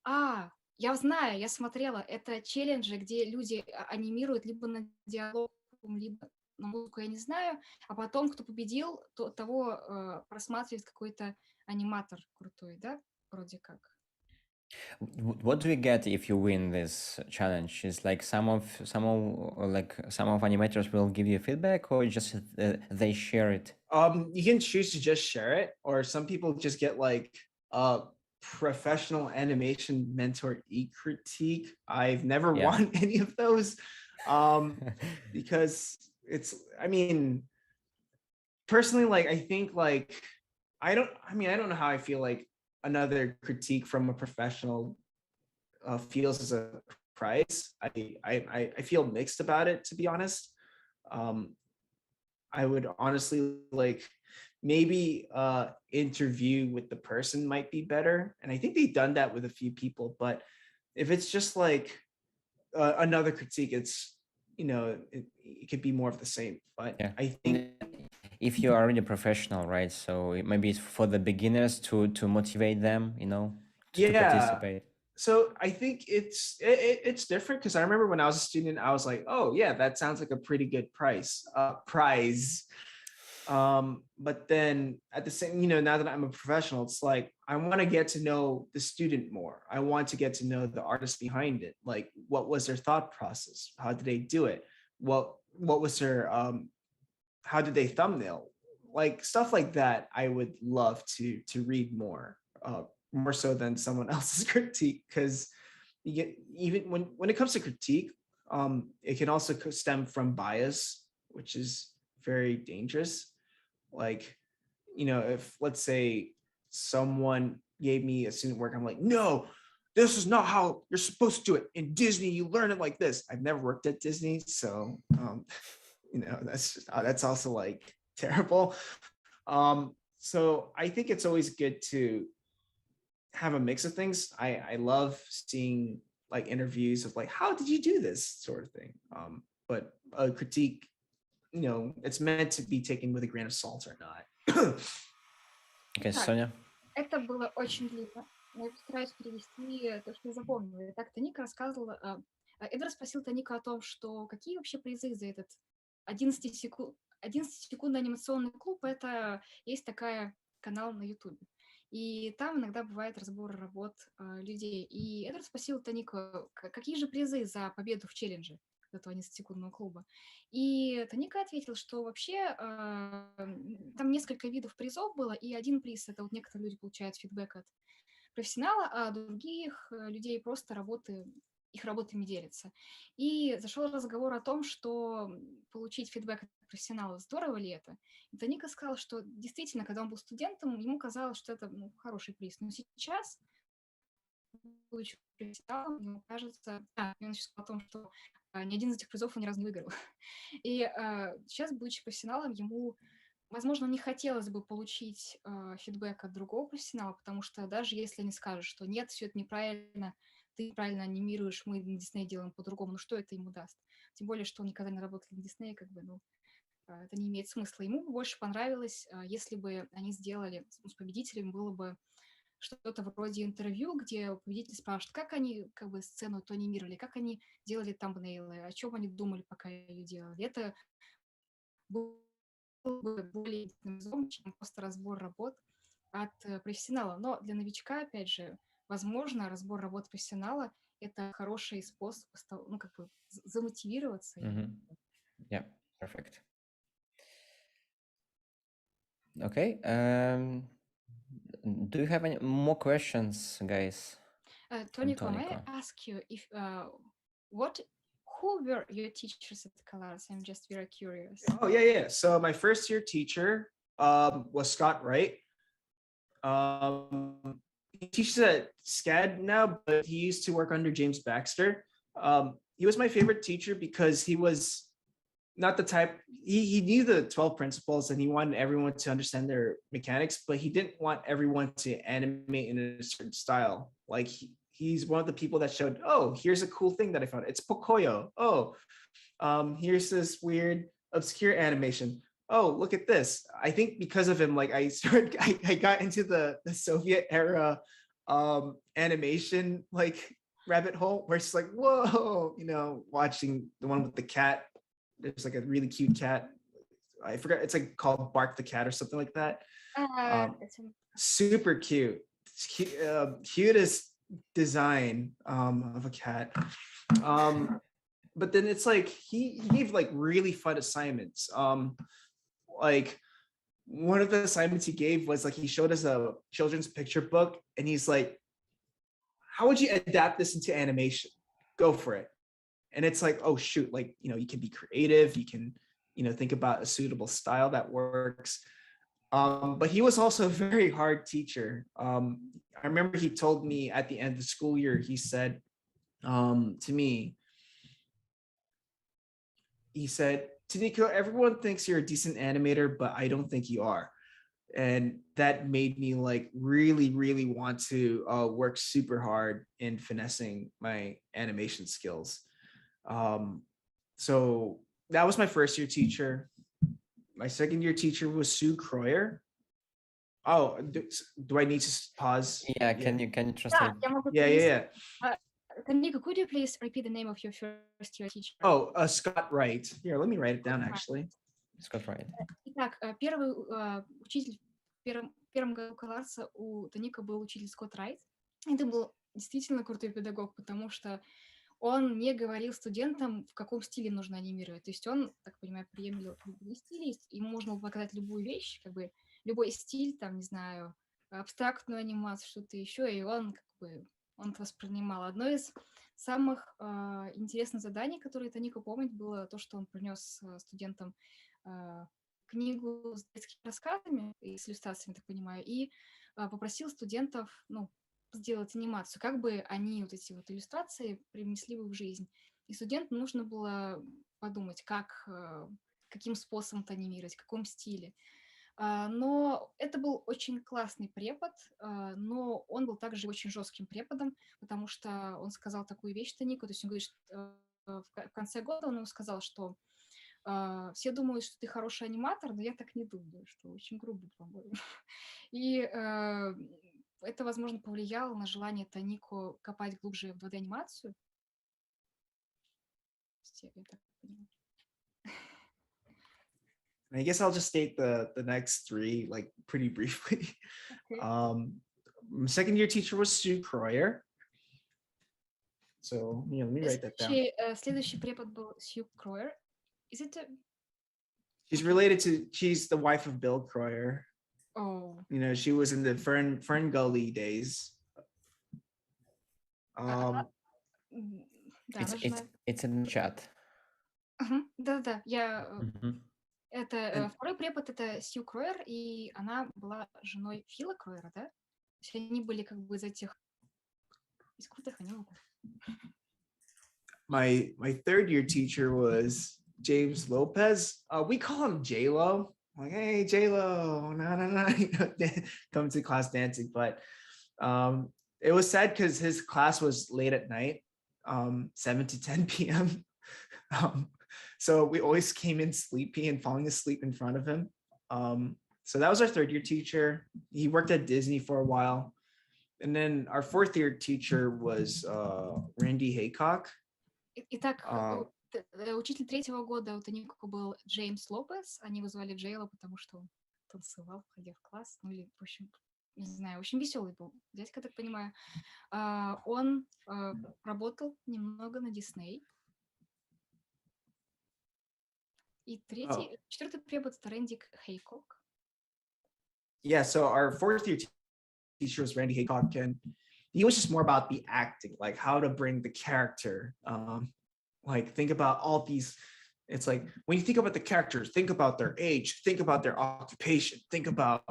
я знаю, я смотрела, это челленджи, где люди анимируют либо на диалог, либо на музыку, я не знаю, а потом, кто победил, того просматривает какой-то аниматор крутой, да, вроде как. What do you get if you win this challenge? Is like some of animators will give you feedback, or just they share it? You can choose to just share it, or some people just get like a professional animation mentor critique. I've never won any of those because I mean, personally, like I think like I don't know how I feel like another critique from a professional feels as a prize. I feel mixed about it, to be honest. I would honestly like maybe interview with the person might be better, and I think they've done that with a few people. But if it's just like another critique, it's it could be more of the same. But I think if you are already a professional, right? So maybe it's for the beginners to motivate them, to participate. So I think it's different because I remember when I was a student, I was like, oh yeah, that sounds like a pretty good prize. But then at the same, now that I'm a professional, it's like I want to get to know the student more. I want to get to know the artist behind it. Like, what was their thought process? How did they do it? What was their how did they thumbnail? Like stuff like that. I would love to read more so than someone else's critique, because you get, even when it comes to critique, it can also stem from bias, which is very dangerous. Like, if let's say someone gave me a student work, I'm like, no, this is not how you're supposed to do it. In Disney, you learn it like this. I've never worked at Disney, so that's also like terrible. So I think it's always good to have a mix of things. I love seeing like interviews of like, how did you do this sort of thing? But a critique, it's meant to be taken with a grain of salt or not. Okay, Соня. Это было очень длинно. Я постараюсь перевести то, что я запомнила. Итак, Тоника рассказывала... Эдвард спросил Тонику о том, что какие вообще призы за этот 11-секундный анимационный клуб. Это есть такая канал на YouTube. И там иногда бывает разбор работ людей. И Эдвард спросил Тонико, какие же призы за победу в челлендже этого 11-секундного клуба. И Тоника ответил, что вообще там несколько видов призов было, и один приз — это вот некоторые люди получают фидбэк от профессионала, а других людей просто их работами делятся. И зашел разговор о том, что получить фидбэк от профессионала, здорово ли это. И Тоника сказал, что действительно, когда он был студентом, ему казалось, что это хороший приз. Но сейчас, будучи профессионалом, ему кажется... я начал сказать о том, что ни один из этих призов он ни разу не выиграл. И сейчас, будучи профессионалом, ему, возможно, не хотелось бы получить фидбэк от другого профессионала, потому что даже если они скажут, что нет, все это неправильно, ты неправильно анимируешь, мы на Дисней делаем по-другому, что это ему даст? Тем более, что он никогда не работал на Дисней, это не имеет смысла. Ему бы больше понравилось, если бы они сделали с победителем, было бы что-то вроде интервью, где победитель спрашивает, как они сцену эту анимировали, как они делали тамбнейлы, о чем они думали, пока ее делали. Это было бы более интересным, чем просто разбор работ от профессионала. Но для новичка, опять же, возможно, разбор работ профессионала — это хороший способ замотивироваться. Yeah, perfect. Okay. Do you have any more questions, guys? Toniko, may I ask you if who were your teachers at Klars? I'm just very curious. Oh yeah. So my first year teacher was Scott Wright. He teaches at SCAD now, but he used to work under James Baxter. He was my favorite teacher because he was not the type, he knew the 12 principles and he wanted everyone to understand their mechanics, but he didn't want everyone to animate in a certain style. Like he's one of the people that showed, oh, here's a cool thing that I found. It's Pocoyo. Oh, here's this weird obscure animation. Oh, look at this. I think because of him, like I got into the Soviet era animation like rabbit hole where it's like, whoa, watching the one with the cat. There's like a really cute cat. I forgot, it's like called Bark the Cat or something like that. Super cute. Cutest design of a cat. But then it's like he gave like really fun assignments. Like one of the assignments he gave was like he showed us a children's picture book and he's like, how would you adapt this into animation? Go for it. And it's like, oh shoot, like, you can be creative, you can, think about a suitable style that works. But he was also a very hard teacher. I remember he told me at the end of the school year, he said to me, he said, Toniko, everyone thinks you're a decent animator, but I don't think you are. And that made me like really, really want to work super hard in finessing my animation skills. So that was my first year teacher. My second year teacher was Sue Croyer. Oh, do I need to pause? Yeah, can you translate? Yeah. Toniko, could you please repeat the name of your first year teacher? Oh, Scott Wright. Here, let me write it down actually. Scott Wright. Итак, первый учитель в первом году Кларса у Тоника был учитель Скотт Райт. Это был действительно крутой педагог, потому что он не говорил студентам, в каком стиле нужно анимировать. То есть он, так понимаю, приемлил любые стили, ему можно было показать любую вещь, любой стиль, там, не знаю, абстрактную анимацию, что-то еще, и он это воспринимал. Одно из самых интересных заданий, которые Тоника помнит, было то, что он принес студентам книгу с детскими рассказами и с иллюстрациями, так понимаю, и попросил студентов, сделать анимацию, как бы они вот эти вот иллюстрации привнесли бы в жизнь. И студентам нужно было подумать, каким способом это анимировать, в каком стиле. Но это был очень классный препод, но он был также очень жестким преподом, потому что он сказал такую вещь Тонику, то есть он говорит, что в конце года он ему сказал, что все думают, что ты хороший аниматор, но я так не думаю, что очень грубо, по-моему. И это, возможно, повлияло на желание Тонико копать глубже в 2D-анимацию. Я так понимаю. I guess I'll just state the next three like pretty briefly. Okay. My second year teacher was Sue Croyer. So let me write that down. Следующий препод был Сью Кроер. Is it She's the wife of Bill Croyer. Oh. You know, she was in the Fern Gully days. It's in the chat. Да-да, это второй препод, это Сью Кроер, и она была женой Фила Кроера, да? То есть они были как бы из этих крутых аниматоров. My third year teacher was James Lopez. We call him J-Lo. Like, hey, J-Lo, no, come to class dancing. But it was sad because his class was late at night, 7 to 10 p.m. So we always came in sleepy and falling asleep in front of him. So that was our third year teacher. He worked at Disney for a while. And then our fourth year teacher was Randy Haycock. Итак, учитель третьего года у Тонико был Джеймс Лопес. Они его звали Джейло, потому что он танцевал, ходя в класс. Ну или, в общем, не знаю, очень веселый был дядька, так понимаю. Он работал немного на Дисней. И четвертый препод это Рэнди Хейкок. Yeah, so our fourth year teacher was Randy Haycock, and he was just more about the acting, like how to bring the character. Like think about all these. It's like when you think about the characters, think about their age, think about their occupation, think about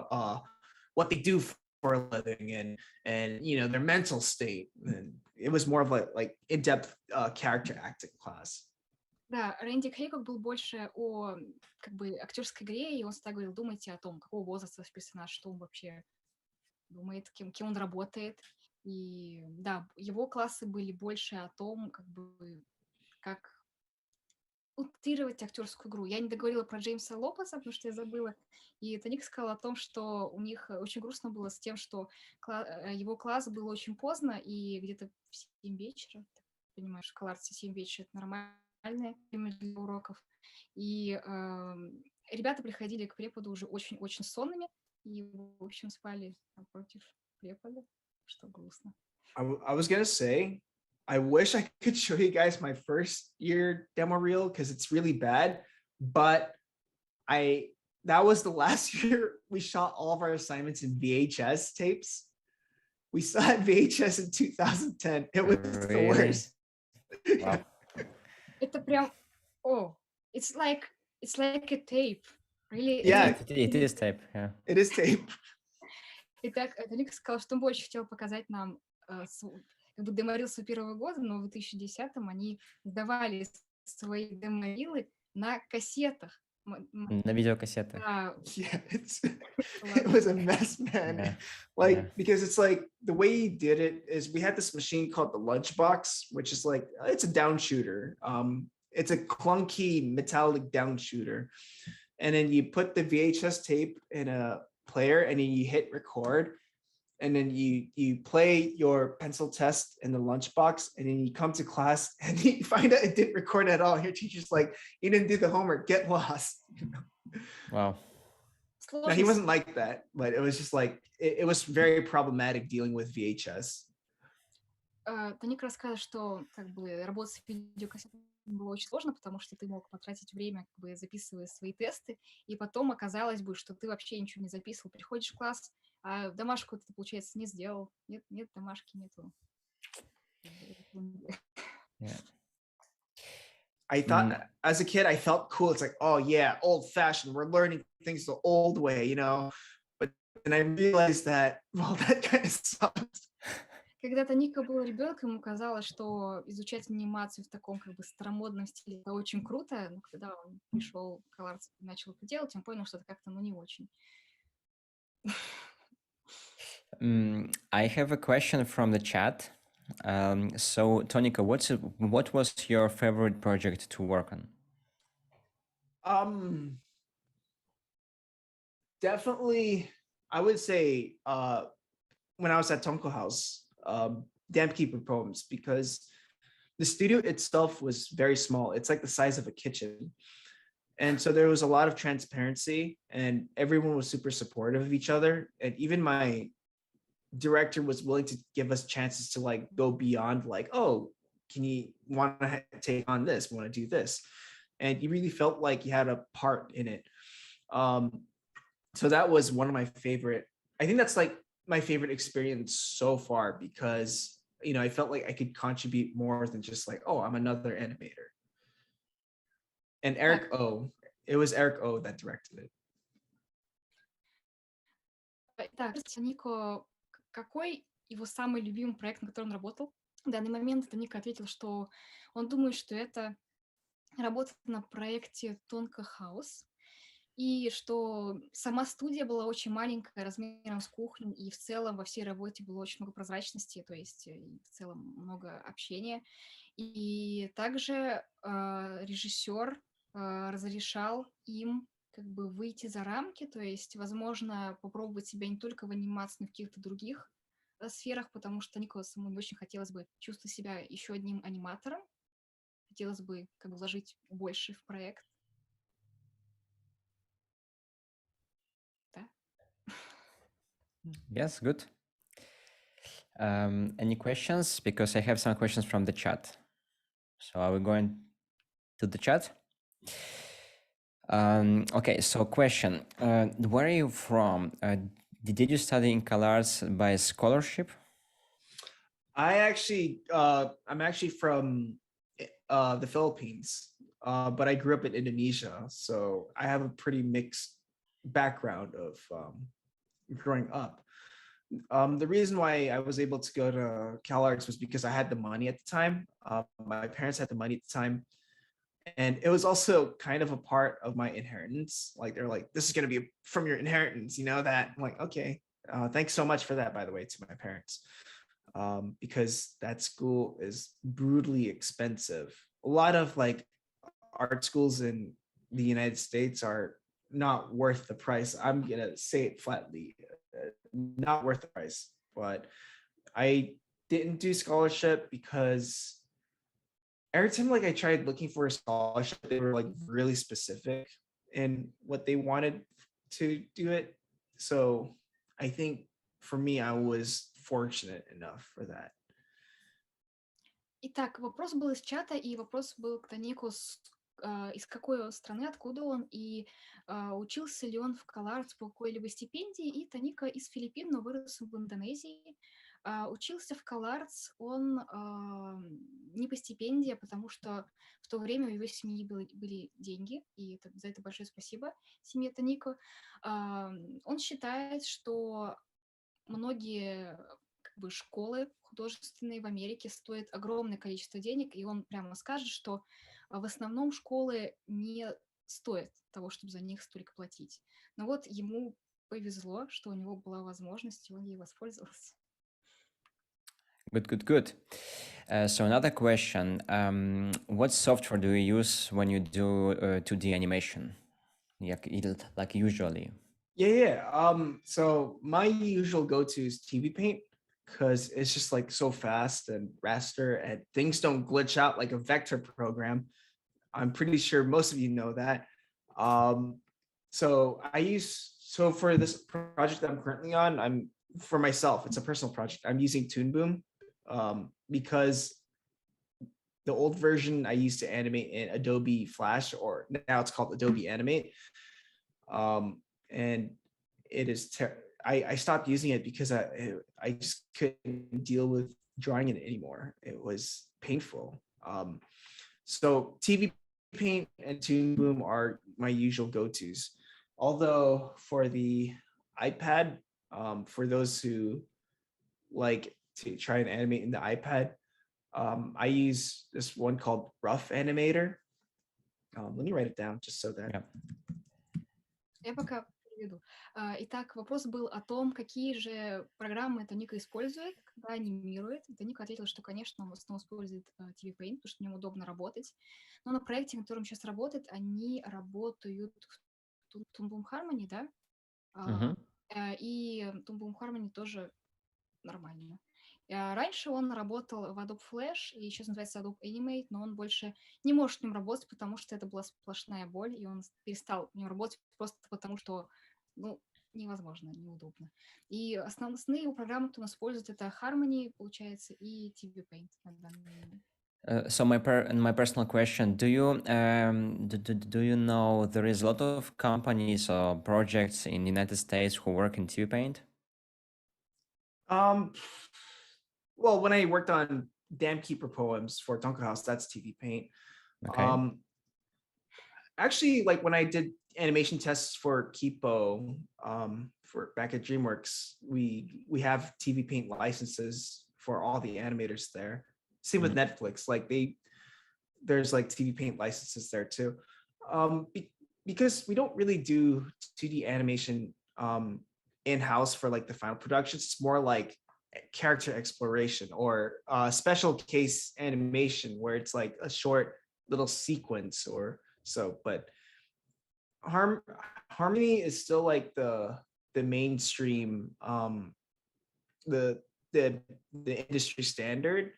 what they do for a living, and you know their mental state. And it was more of like in-depth character acting class. Да, Рэнди Хейкок был больше о как бы актерской игре, и он всегда говорил, думайте о том, какого возраста ваш персонаж, что он вообще думает, кем он работает. И да, его классы были больше о том, как бы, как утрировать актерскую игру. Я не договорила про Джеймса Лопеса, потому что я забыла. И Тоника сказала о том, что у них очень грустно было с тем, что его класс был очень поздно, и где-то в 7 вечера, ты понимаешь, в Кларенсе 7 вечера, это нормальное время для уроков. И ребята приходили к преподу уже очень-очень сонными, и, в общем, спали напротив препода, что грустно. I was gonna say, I wish I could show you guys my first year demo reel because it's really bad, but that was the last year we shot all of our assignments in VHS tapes. We still had VHS in 2010. It was the worst. Wow. Это прям, it's like a tape. Really? Yeah, it is tape. Yeah. It is tape. Итак, Тоника сказал, что он бы очень хотел показать нам как бы деморил с первого года, но в 2010-м они сдавали свои деморилы на кассетах. На видеокассетах. Yeah, it was a mess, man. Yeah. Because it's like the way he did it is we had this machine called the Lunchbox, which is like, it's a down shooter. It's a clunky metallic down shooter. And then you put the VHS tape in a player and then you hit record. And then you play your pencil test in the lunchbox, and then you come to class and you find out it didn't record at all. Your teacher's like, you didn't do the homework, get lost. Wow. Now, he wasn't like that, but it was just like, it was very problematic dealing with VHS. Тоника рассказывает, что как бы работать с видеокассетами было очень сложно, потому что ты мог потратить время, как бы записывая свои тесты, и потом оказалось бы, что ты вообще ничего не записывал. Приходишь в класс, а домашку ты, получается, не сделал. Нет домашки, нету. Yeah. I thought, as a kid, I felt cool. It's like, oh yeah, old fashioned. We're learning things the old way, you know? But then I realized that, well, that kind of sucks. Когда Тоника был ребенком, ему казалось, что изучать анимацию в таком как бы старомодном стиле это очень круто, но когда он пришел к Кларенсу и начал это делать, он понял, что это как-то не очень. I have a question from the chat. So, Tonika, what was your favorite project to work on? Definitely, I would say when I was at Tonko House, Dam Keeper Poems, because the studio itself was very small. It's like the size of a kitchen. And so there was a lot of transparency and everyone was super supportive of each other. And even my director was willing to give us chances to like go beyond like, oh, can you want to take on this, want to do this? And you really felt like you had a part in it. So that was one of my favorite, I think that's like my favorite experience so far because, you know, I felt like I could contribute more than just like, oh, I'm another animator. And Eric O, it was Eric O that directed it. Так, Нико, какой его самый любимый проект, на котором он работал? В данный момент Тонико ответил, что он думает, что это работа на проекте Tonko House, и что сама студия была очень маленькая, размером с кухню, и в целом во всей работе было очень много прозрачности, то есть в целом много общения. И также режиссер разрешал им как бы выйти за рамки, то есть, возможно, попробовать себя не только в анимации, но и в каких-то других сферах, потому что Николасу самому очень хотелось бы чувствовать себя еще одним аниматором, хотелось бы как бы вложить больше в проект. Да? Yes, good. Any questions? Because I have some questions from the chat. So are we going to the chat? Okay, so question. Where are you from? Did you study in CalArts by scholarship? I'm actually from the Philippines, but I grew up in Indonesia. So I have a pretty mixed background of growing up. The reason why I was able to go to CalArts was because I had the money at the time. My parents had the money at the time. And it was also kind of a part of my inheritance. Like they're like, this is going to be from your inheritance, you know that? I'm like, okay, thanks so much for that, by the way, to my parents. Because that school is brutally expensive. A lot of like art schools in the United States are not worth the price. I'm going to say it flatly, not worth the price. But I didn't do scholarship because every time like I tried looking for a scholarship, they were like really specific in what they wanted to do it. So I think for me, I was fortunate enough for that. Итак, вопрос был из чата, и вопрос был к Тонико, из какой страны, откуда он, и учился ли он в CalArts по какой-либо стипендии, и Тонико из Филиппин, но вырос в Индонезии. Учился в CalArts он не по стипендии, потому что в то время у его семьи были деньги, и за это большое спасибо семье Тонико. Он считает, что многие как бы школы художественные в Америке стоят огромное количество денег, и он прямо скажет, что в основном школы не стоят того, чтобы за них столько платить. Но вот ему повезло, что у него была возможность, и он ей воспользовался. Good. So another question. What software do you use when you do 2D animation? Like usually? Yeah. So my usual go-to is TV Paint because it's just like so fast and raster and things don't glitch out like a vector program. I'm pretty sure most of you know that. So for this project that I'm currently on, for myself, it's a personal project. I'm using Toon Boom because the old version I used to animate in Adobe Flash, or now it's called Adobe Animate. And it is, I stopped using it because I just couldn't deal with drawing it anymore. It was painful. So TV Paint and Toon Boom are my usual go-tos. Although for the iPad, for those who like to try and animate in the iPad, I use this one called Rough Animator. Let me write it down just so that. Я пока переведу. Итак, вопрос был о том, какие же программы Тонико использует, когда анимирует. Тонико ответил, что, конечно, он в основном использует TV Paint, потому что в нем удобно работать. Но на проекте, на котором сейчас работает, они работают в Toon Boom Harmony, да? И Toon Boom Harmony тоже нормально. Раньше он работал в Adobe Flash, и сейчас называется Adobe Animate, но он больше не может с ним работать, потому что это была сплошная боль, и он перестал в нем работать просто потому, что, ну, невозможно, неудобно. И основные его программы, кто он использует, это Harmony, получается, и TV Paint на данный момент. So my personal question: do you know there is a lot of companies or projects in the United States who work in TV Paint? Well, when I worked on Damn Keeper poems for Tonko House, that's TV Paint. Okay. Actually, like when I did animation tests for Kipo, for back at Dreamworks, we have TV Paint licenses for all the animators there. Same with Netflix, like there's like TV Paint licenses there too. Because we don't really do 2D animation in-house for like the final productions. It's more like character exploration or special case animation where it's like a short little sequence or so. But Harmony is still like the mainstream, the industry standard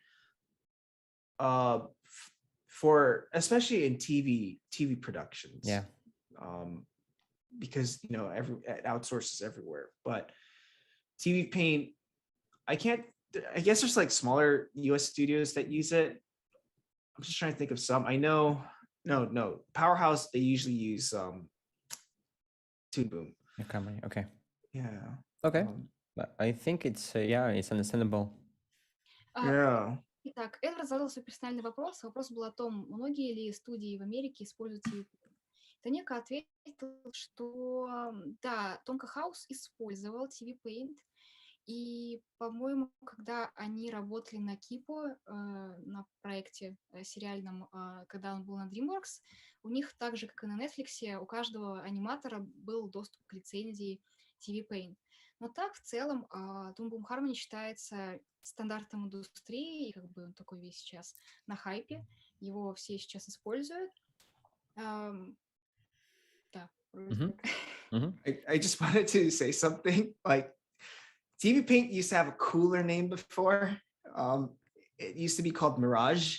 for especially in TV productions. Yeah. Because you know it outsources everywhere. But TV Paint, I guess there's like smaller US studios that use it. I'm just trying to think of some. I know no Powerhouse, they usually use Toon Boom. Okay. Yeah. Okay. But I think it's it's understandable. Yeah. Итак, Эдвард задал свой персональный вопрос. Вопрос был о том, многие ли студии в Америке используют TV Paint. Тоника ответил, что да, Tonko House использовал TV Paint. И, по-моему, когда они работали на Kipo, на проекте сериальном, когда он был на Dreamworks, у них так же, как и на Netflix, у каждого аниматора был доступ к лицензии TV Paint. Но так, в целом, Toon Boom Harmony считается стандартом индустрии, и как бы он такой весь сейчас на хайпе. Его все сейчас используют. Да, I just wanted to say something. Like, TV Paint used to have a cooler name before. It used to be called Mirage.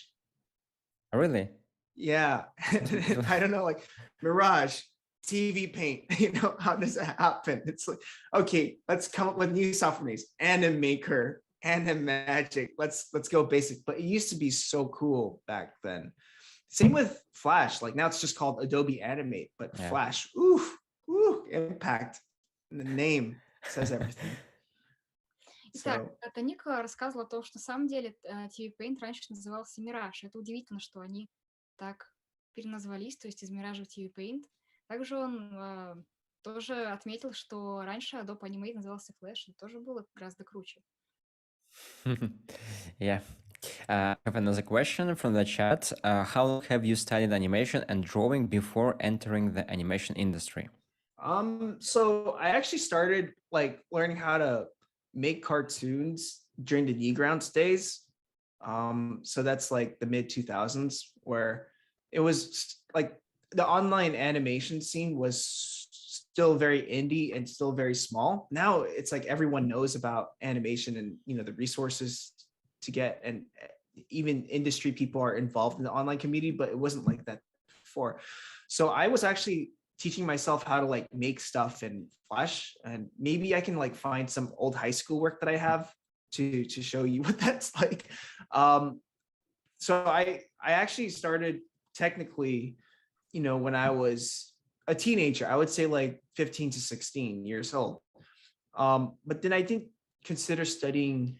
Oh, really? Yeah. I don't know, like Mirage, TV Paint. You know, how does that happen? It's like, okay, let's come up with new software names. Animaker, Animagic. Let's go basic. But it used to be so cool back then. Same with Flash. Like now it's just called Adobe Animate, but Yeah. Flash, impact. And the name says everything. Итак, Тоника рассказывала о том, что на самом деле TV Paint раньше назывался Mirage. Это удивительно, что они так переназвались, то есть из Mirage в TV Paint. Также он тоже отметил, что раньше Adobe Animate назывался Flash, и тоже было гораздо круче. Yeah. I have another question from the chat. How long have you studied animation and drawing before entering the animation industry? So I actually started like learning how to make cartoons during the Newgrounds days. So that's like the mid 2000s, where it was like the online animation scene was still very indie and still very small. Now it's like everyone knows about animation and, you know, the resources to get, and even industry people are involved in the online community, but it wasn't like that before. So I was actually teaching myself how to like make stuff in Flash, and maybe I can like find some old high school work that I have to show you what that's like. So I actually started technically, you know, when I was a teenager. I would say like 15 to 16 years old. But then I didn't consider studying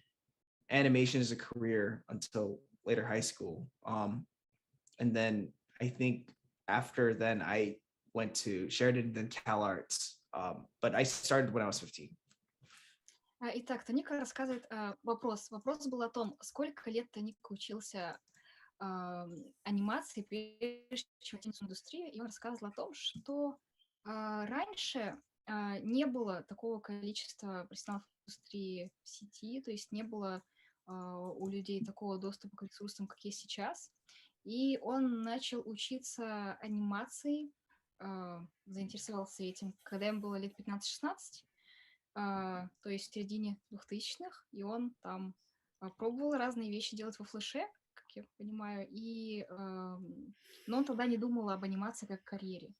animation as a career until later high school. And then I think after then I went to Sheridan, then Cal Arts. But I started when I was 15. Итак, Тоника рассказывает вопрос. Вопрос был о том, сколько лет Тоника учился анимации, прежде чем войти в индустрию, и он рассказывал о том, что раньше не было такого количества профессионалов индустрии в сети, то есть не было у людей такого доступа к ресурсам, как есть сейчас. И он начал учиться анимации, заинтересовался этим, когда ему было лет 15-16. то есть в середине 2000-х, и он там пробовал разные вещи делать во флеше, как я понимаю, но он тогда не думал об анимации как карьере.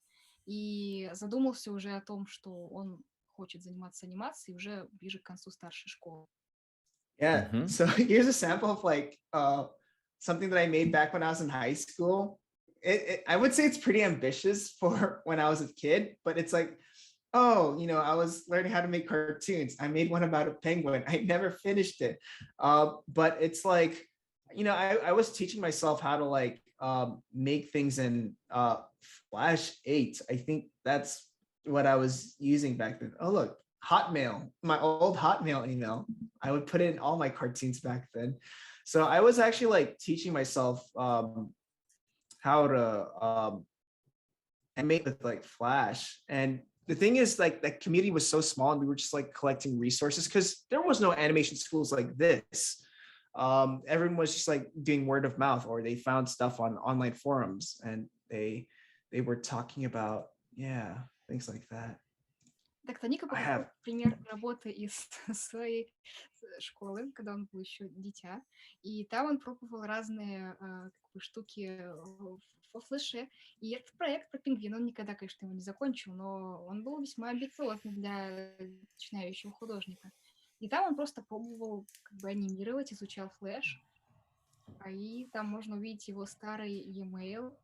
И задумался уже о том, что он хочет заниматься анимацией уже ближе к концу старшей школы. Yeah. So here's a sample of like something that I made back when I was in high school. I would say it's pretty ambitious for when I was a kid, but it's like, oh, you know, I was learning how to make cartoons. I made one about a penguin. I never finished it. But it's like, you know, I was teaching myself how to like make things in Flash 8. I think that's what I was using back then. Oh, look, Hotmail, my old Hotmail email. I would put in all my cartoons back then. So I was actually like teaching myself how to animate with like Flash. And the thing is, like, that community was so small and we were just like collecting resources because there was no animation schools like this. Everyone was just like doing word of mouth, or they found stuff on online forums and they were talking about, yeah, things like that. Так, Тоника показал пример работы из своей школы, когда он был еще дитя. И там он пробовал разные штуки во флеше. И этот проект про пингвина, он никогда, конечно, его не закончил, но он был весьма амбициозный для начинающего художника. И там он просто пробовал как бы анимировать, изучал флеш. И там можно увидеть его старый e-mail,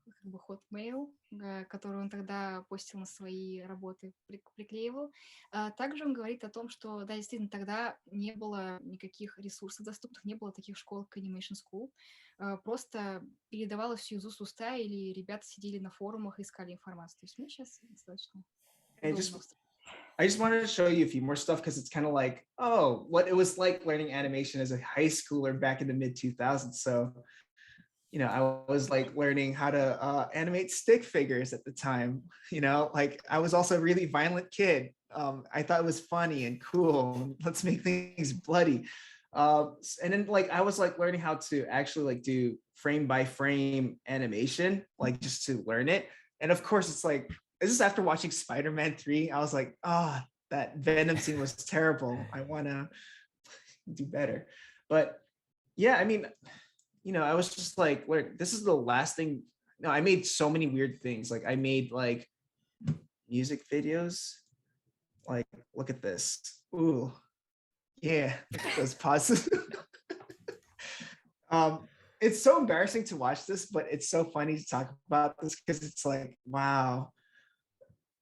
как бы Hotmail, который он тогда постил на свои работы, приклеивал. Также он говорит о том, что, да, действительно, тогда не было никаких ресурсов доступных, не было таких школ, как Animation School. Просто передавалось все из уст в уста, или ребята сидели на форумах и искали информацию. То есть мы сейчас достаточно удобно. I just wanted to show you a few more stuff because it's kind of like, oh, what it was like learning animation as a high schooler back in the mid 2000s. So, you know, I was like learning how to animate stick figures at the time. You know, like I was also a really violent kid. I thought it was funny and cool. Let's make things bloody. And then like I was like learning how to actually like do frame by frame animation, like just to learn it. And of course, it's like, this is after watching Spider-Man 3. I was like, oh, that Venom scene was terrible. I want to do better. But yeah, I mean, you know, I was just like, this is the last thing. No, I made so many weird things. Like I made like music videos. Like, look at this. Ooh, yeah, look at those pauses. It's so embarrassing to watch this, but it's so funny to talk about this because it's like, wow.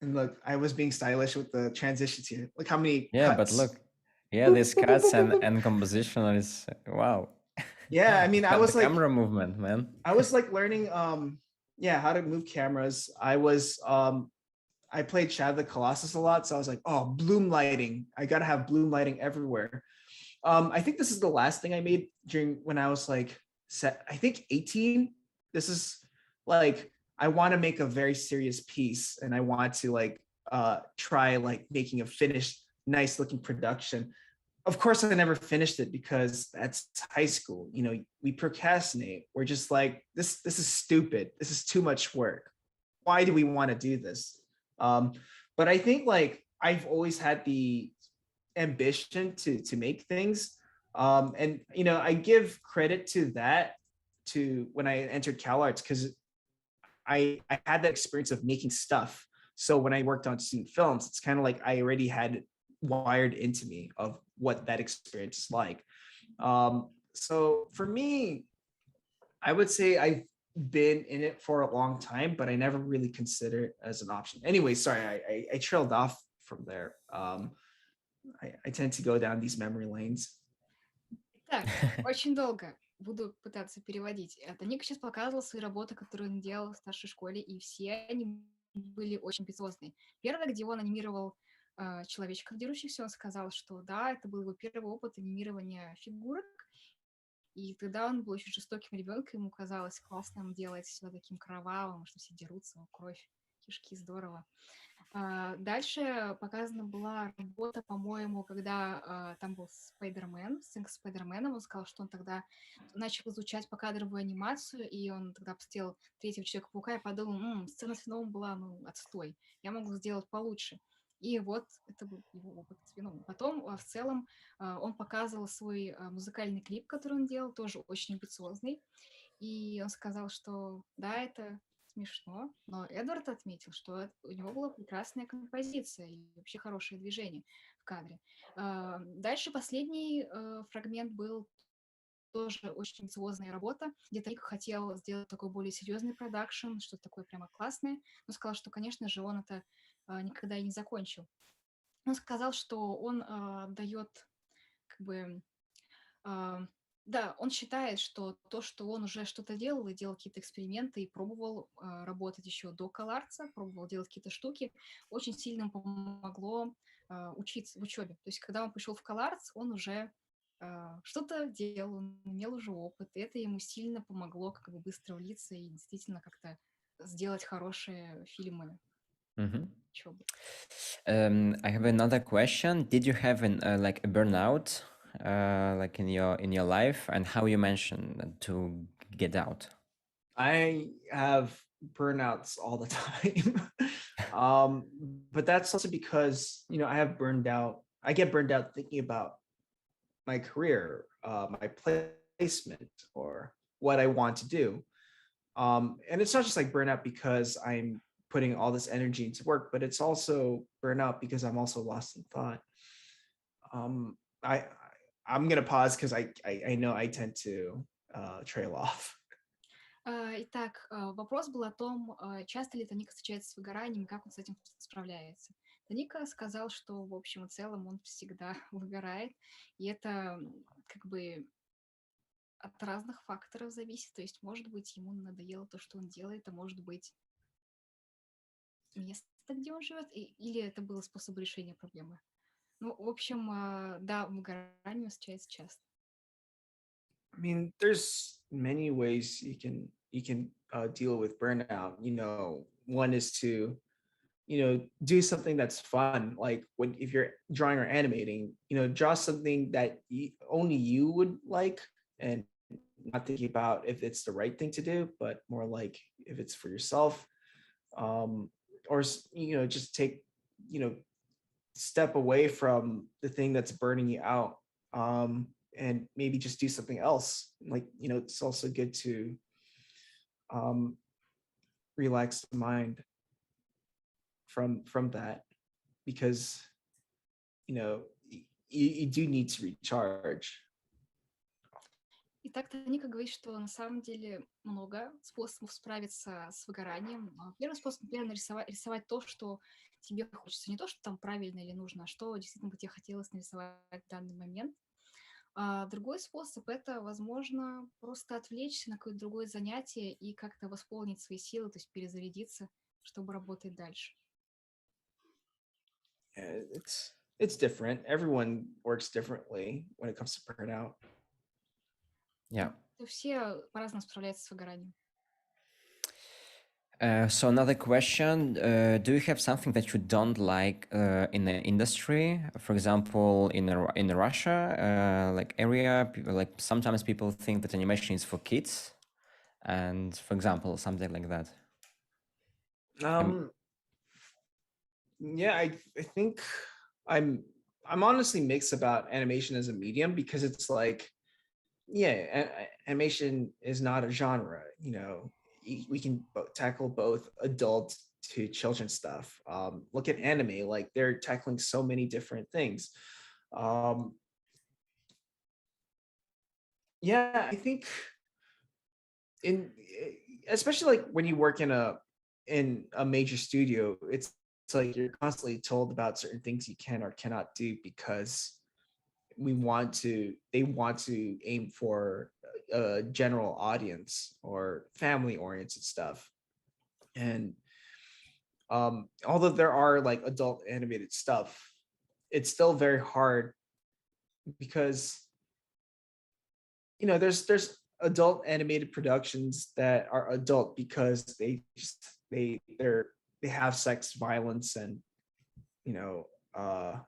And look, I was being stylish with the transitions here. Look how many Yeah, cuts. but look, yeah, these cuts and composition is wow. Yeah, I mean, I was the like camera movement, man. I was like learning, yeah, how to move cameras. I played Shadow of the Colossus a lot, so I was like, oh, bloom lighting. I gotta have bloom lighting everywhere. I think this is the last thing I made when I was like, I think 18. This is like, I want to make a very serious piece and I want to like try like making a finished, nice looking production. Of course, I never finished it because that's high school. You know, we procrastinate. We're just like, this is stupid. This is too much work. Why do we want to do this? But I think like I've always had the ambition to make things. And, you know, I give credit to that to when I entered CalArts because I had that experience of making stuff. So when I worked on student films, it's kind of like I already had it wired into me of what that experience is like. So for me, I would say I've been in it for a long time, but I never really considered it as an option. Anyway, sorry, I trailed off from there. I tend to go down these memory lanes. Так, очень долго буду пытаться переводить. Тоника сейчас показывал свои работы, которые он делал в старшей школе, и все они были очень амбициозные. Первое, где он анимировал человечков дерущихся, он сказал, что да, это был его первый опыт анимирования фигурок, и тогда он был очень жестоким ребенком, ему казалось классным делать все таким кровавым, что все дерутся, кровь, кишки, здорово. Дальше показана была работа, по-моему, когда там был Спайдермен, сценка с Спайдерменом. Он сказал, что он тогда начал изучать покадровую анимацию, и он тогда посмотрел третьего Человека-паука и подумал, сцена с Веномом была, отстой, я могу сделать получше. И вот это был его опыт с вином. Потом в целом он показывал свой музыкальный клип, который он делал, тоже очень амбициозный. И он сказал, что да, это смешно, но Эдвард отметил, что у него была прекрасная композиция и вообще хорошее движение в кадре. Дальше последний фрагмент был тоже очень амбициозная работа, где Тоника хотел сделать такой более серьезный продакшн, что-то такое прямо классное, но сказал, что, конечно же, он это никогда и не закончил. Он сказал, что он дает как бы... да, он считает, что то, что он уже что-то делал и делал какие-то эксперименты и пробовал работать еще до Колларца, пробовал делать какие-то штуки, очень сильно помогло учиться в учебе. То есть, когда он пришел в Колларц, он уже что-то делал, он имел уже опыт, и это ему сильно помогло как бы быстро влиться и действительно как-то сделать хорошие фильмы. Mhm. Учебы. I have another question. Did you have like a burnout, like in your life, and how you mentioned to get out? I have burnouts all the time. But that's also because, you know, I get burned out thinking about my career, my placement, or what I want to do. And it's not just like burnout because I'm putting all this energy into work, but it's also burnout because I'm also lost in thought. I'm gonna pause because I know I tend to trail off. Итак, вопрос был о том, часто ли Тоника встречается с выгоранием и как он с этим справляется. Тоника сказал, что в общем и целом он всегда выгорает, и это как бы от разных факторов зависит. То есть, может быть, ему надоело то, что он делает, а может быть, место, где он живет, или это был способ решения проблемы. Ну, в общем, да, выгорание встречается часто. I mean, there's many ways you can deal with burnout. You know, one is to, you know, do something that's fun. Like when if you're drawing or animating, you know, draw something that only you would like, and not thinking about if it's the right thing to do, but more like if it's for yourself, or you know, just take, you know, step away from the thing that's burning you out. And maybe just do something else. Like, you know, it's also good to relax the mind from that, because, you know, you do need to recharge. Итак, Ника говорит, что на самом деле много способов справиться с выгоранием. Первый способ, например, рисовать то, что тебе хочется. Не то, что там правильно или нужно, а что действительно бы тебе хотелось нарисовать в данный момент. Другой способ — это, возможно, просто отвлечься на какое-то другое занятие и как-то восполнить свои силы, то есть перезарядиться, чтобы работать дальше. It's different. Everyone works differently when it comes to burnout. Yeah. Все по-разному справляются с выгоранием. So another question, do you have something that you don't like in the industry? For example, in Russia, like area, like sometimes people think that animation is for kids, and for example, something like that. Yeah, I think I'm honestly mixed about animation as a medium, because it's like, yeah, animation is not a genre, you know. We can tackle both adult to children stuff. Look at anime, like they're tackling so many different things. Yeah, I think especially like when you work in a major studio, it's like you're constantly told about certain things you can or cannot do, because they want to aim for a general audience or family oriented stuff. And although there are like adult animated stuff, it's still very hard, because, you know, there's adult animated productions that are adult because they have sex, violence, and, you know,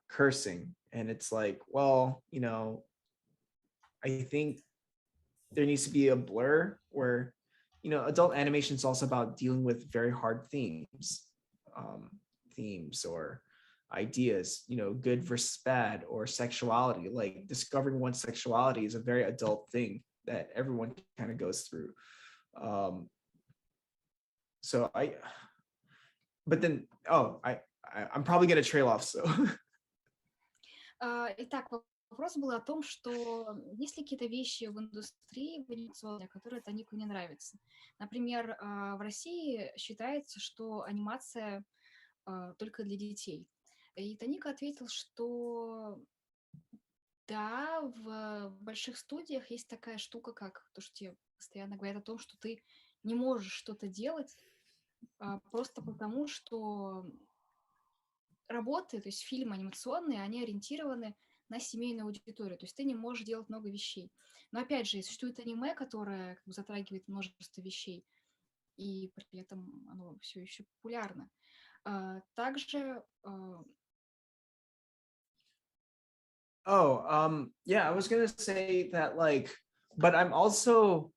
cursing. And it's like, well, you know, I think there needs to be a blur where, you know, adult animation is also about dealing with very hard themes or ideas, you know, good versus bad, or sexuality. Like discovering one's sexuality is a very adult thing that everyone kind of goes through. So but then, I'm probably gonna trail off, so. Итак, вопрос был о том, что есть ли какие-то вещи в индустрии, в анимационной, которые Тонику не нравятся. Например, в России считается, что анимация только для детей. И Тоника ответил, что да, в больших студиях есть такая штука, как то, что тебе постоянно говорят о том, что ты не можешь что-то делать просто потому, что работы, то есть фильмы анимационные, они ориентированы на семейную аудиторию, то есть ты не можешь делать много вещей. Но опять же, существует аниме, которое как бы затрагивает множество вещей, и при этом оно все еще популярно. Также Yeah, I was gonna say that, like, but I'm also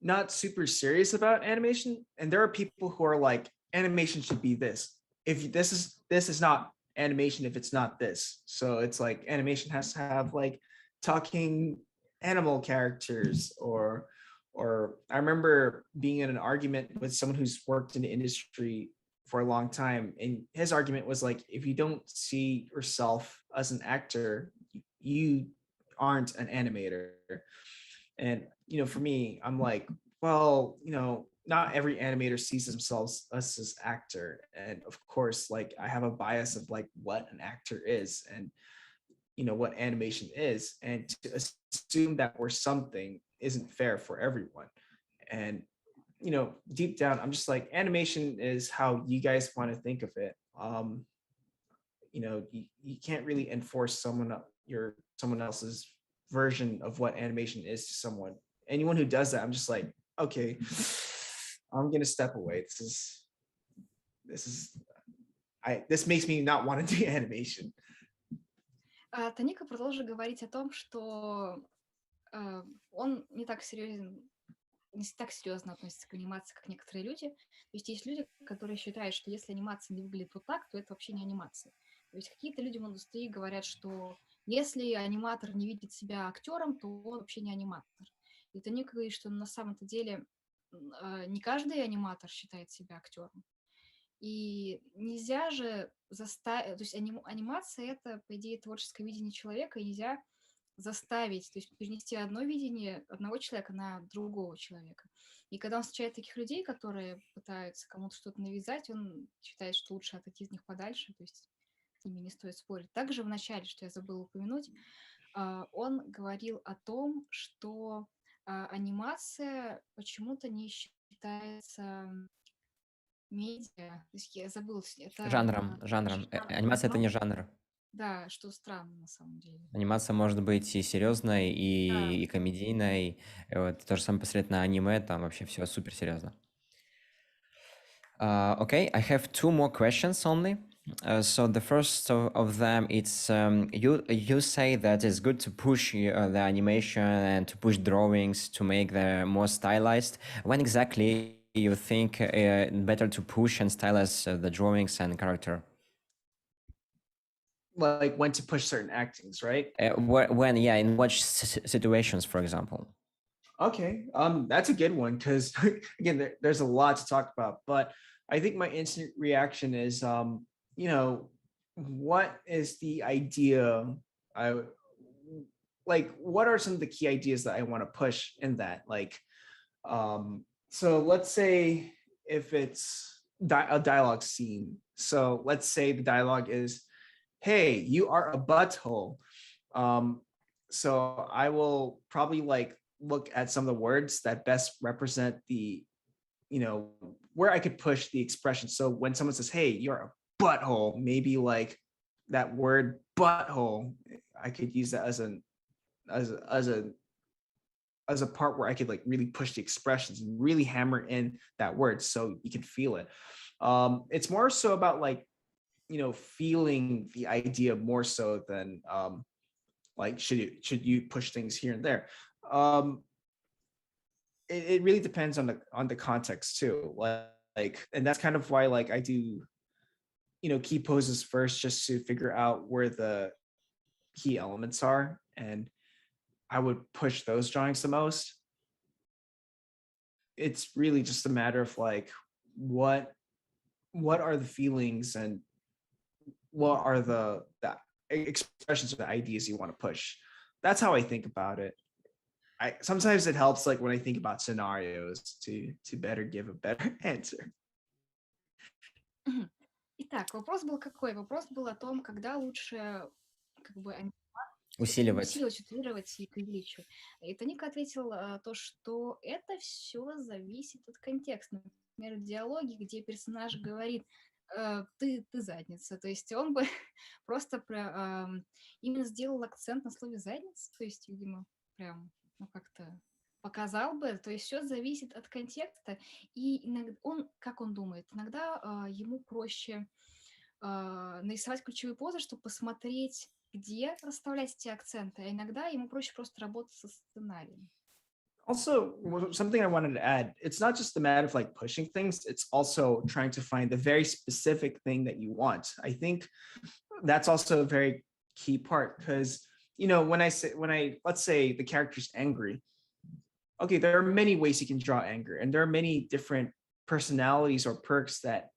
not super serious about animation, and there are people who are like, animation should be this. If this is not animation if it's not this. So it's like animation has to have like talking animal characters, or I remember being in an argument with someone who's worked in the industry for a long time, and his argument was like, if you don't see yourself as an actor, you aren't an animator. And you know, for me, I'm like, well, you know, not every animator sees themselves as actor, and of course, like, I have a bias of like what an actor is, and you know what animation is, and to assume that we're something isn't fair for everyone. And you know, deep down, I'm just like, animation is how you guys want to think of it. You know, you can't really enforce someone else's version of what animation is to someone. Anyone who does that, I'm just like, okay, I'm gonna step away. This makes me not want to do animation. Тоника продолжит говорить о том, что он не так серьезно относится к анимации, как некоторые люди. То есть люди, которые считают, что если анимация не выглядит вот так, то это вообще не анимация. То есть какие-то люди в индустрии говорят, что если аниматор не видит себя актером, то он вообще не аниматор. И Тоника говорит, что на самом-то деле не каждый аниматор считает себя актером. И нельзя же заставить... То есть анимация — это, по идее, творческое видение человека, и нельзя заставить, то есть перенести одно видение одного человека на другого человека. И когда он встречает таких людей, которые пытаются кому-то что-то навязать, он считает, что лучше отойти от них подальше, то есть с ними не стоит спорить. Также в начале, что я забыла упомянуть, он говорил о том, что анимация почему-то не считается медиа. То есть я забыла. Это, Жанром. Анимация — это не жанр. Да, что странно на самом деле. Анимация может быть и серьезной, и комедийной. Вот, то же самое посмотреть на аниме, там вообще все супер серьезно. Okay, I have two more questions only. So the first of them, it's you say that it's good to push the animation and to push drawings to make them more stylized. When exactly you think better to push and stylize the drawings and character? Like when to push certain actings, right? When, yeah, in what situations, for example? Okay, that's a good one, because again, there's a lot to talk about, but I think my instant reaction is, you know, what is the idea? What are some of the key ideas that I want to push in that? Like, so let's say if it's a dialogue scene. So let's say the dialogue is, "Hey, you are a butthole." So I will probably like look at some of the words that best represent the, you know, where I could push the expression. So when someone says, "Hey, you're a butthole," maybe like that word butthole, I could use that as a part where I could like really push the expressions and really hammer in that word so you can feel it. It's more so about like, you know, feeling the idea more so than like should you push things here and there. It really depends on the context too. Like, and that's kind of why like I do, key poses first just to figure out where the key elements are, and I would push those drawings the most. It's really just a matter of like what are the feelings and what are the expressions or the ideas you want to push. That's how I think about it. Sometimes it helps like when I think about scenarios to better give a better answer. Мгм. Итак, вопрос был какой? Вопрос был о том, когда лучше как бы Усиливать. усиливать, утрировать и преувеличивать. И Тоника ответил то, что это все зависит от контекста. Например, в диалоге, где персонаж говорит ты задница. То есть он бы просто именно сделал акцент на слове задница. То есть, видимо, прям как-то показал бы. То есть все зависит от контекста. И иногда как он думает, иногда ему проще нарисовать ключевые позы, чтобы посмотреть, где расставлять эти акценты, а иногда ему проще просто работать со сценарием. Also, something I wanted to add, it's not just a matter of like pushing things, it's also trying to find the very specific thing that you want. I think that's also a very key part because, let's say the character's angry, okay, there are many ways you can draw anger, and there are many different personalities or perks that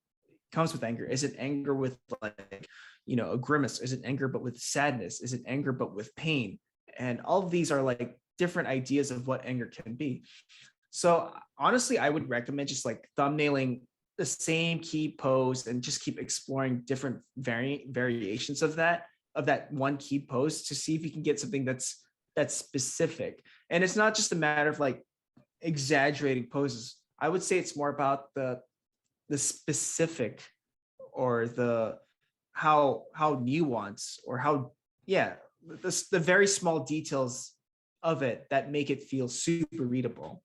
comes with anger. Is it anger with like, a grimace? Is it anger but with sadness? Is it anger but with pain? And all of these are like different ideas of what anger can be. So honestly, I would recommend just like thumbnailing the same key pose and just keep exploring different variations of that one key pose to see if you can get something that's specific. And it's not just a matter of like exaggerating poses. I would say it's more about the specific or the how nuanced or how the very small details of it that make it feel super readable.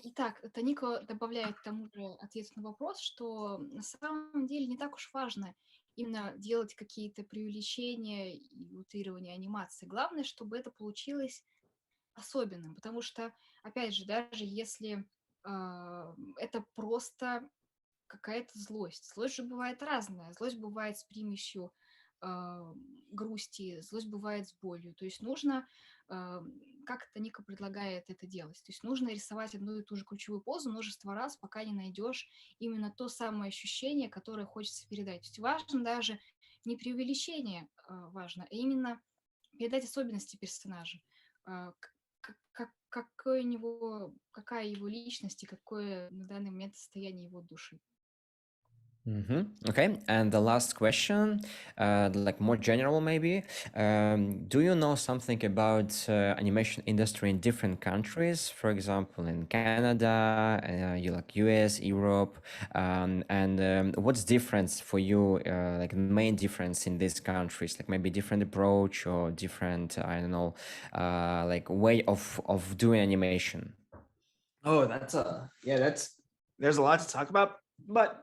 Итак, Тонико добавляет к тому же ответ на вопрос, что на самом деле не так уж важно именно делать какие-то преувеличения и утрирования анимации. Главное, чтобы это получилось особенным, потому что, опять же, даже если это просто какая-то злость. Злость же бывает разная. Злость бывает с примесью грусти, злость бывает с болью. То есть нужно, как Тоника предлагает это делать, то есть нужно рисовать одну и ту же ключевую позу множество раз, пока не найдешь именно то самое ощущение, которое хочется передать. То есть важно даже не преувеличение важно, а именно передать особенности персонажа. Какая его личность и какое на данный момент состояние его души. Okay, and the last question, like more general maybe, do you know something about animation industry in different countries? For example, in Canada, like US, Europe, and what's difference for you, like main difference in these countries? Like maybe different approach or different, I don't know, like way of doing animation. Oh, there's a lot to talk about, but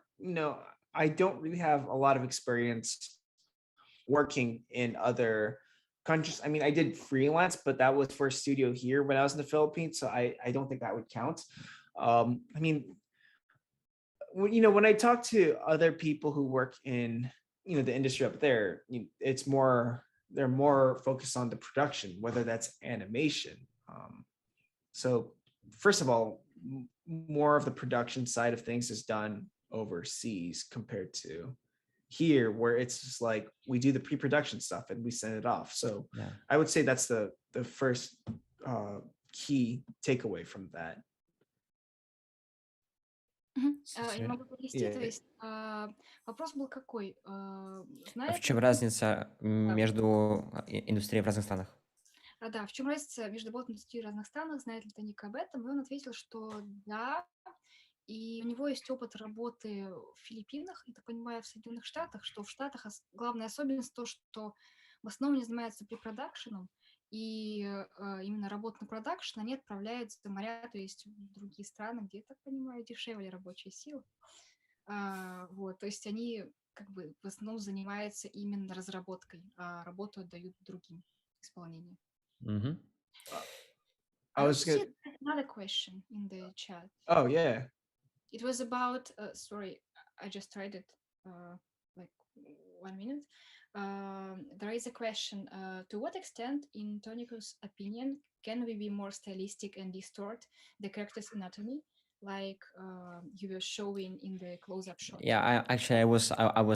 I don't really have a lot of experience working in other countries. I mean, I did freelance, but that was for a studio here when I was in the Philippines, so I don't think that would count. I mean, when I talk to other people who work in the industry up there, they're more focused on the production, whether that's animation. So first of all, more of the production side of things is done overseas compared to here, where it's just like we do the pre-production stuff and we send it off. So Yeah. I would say that's the first key takeaway from that. Я могу привести, то есть вопрос был какой? В Знает чем ли разница между индустрией в разных странах? Да, в чем разница между работой индустрией в разных странах, знает ли Тоника об этом? И он ответил, что да, и у него есть опыт работы в Филиппинах, и, так понимаю, в Соединенных Штатах, что в Штатах главная особенность то, что в основном они занимаются препродакшеном, и именно работа на продакшн они отправляют за моря, то есть в другие страны, где, так понимаю, дешевле рабочая сила. Вот, то есть они как бы в основном занимаются именно разработкой, а работу отдают другим исполнению. Мгм. I was see gonna. another question in the chat. Oh yeah. It was about, sorry, I just read it. like 1 minute. There is a question. To what extent, in Toniko's opinion, can we be more stylistic and distort the character's anatomy, like you were showing in the close-up shot? Yeah, I was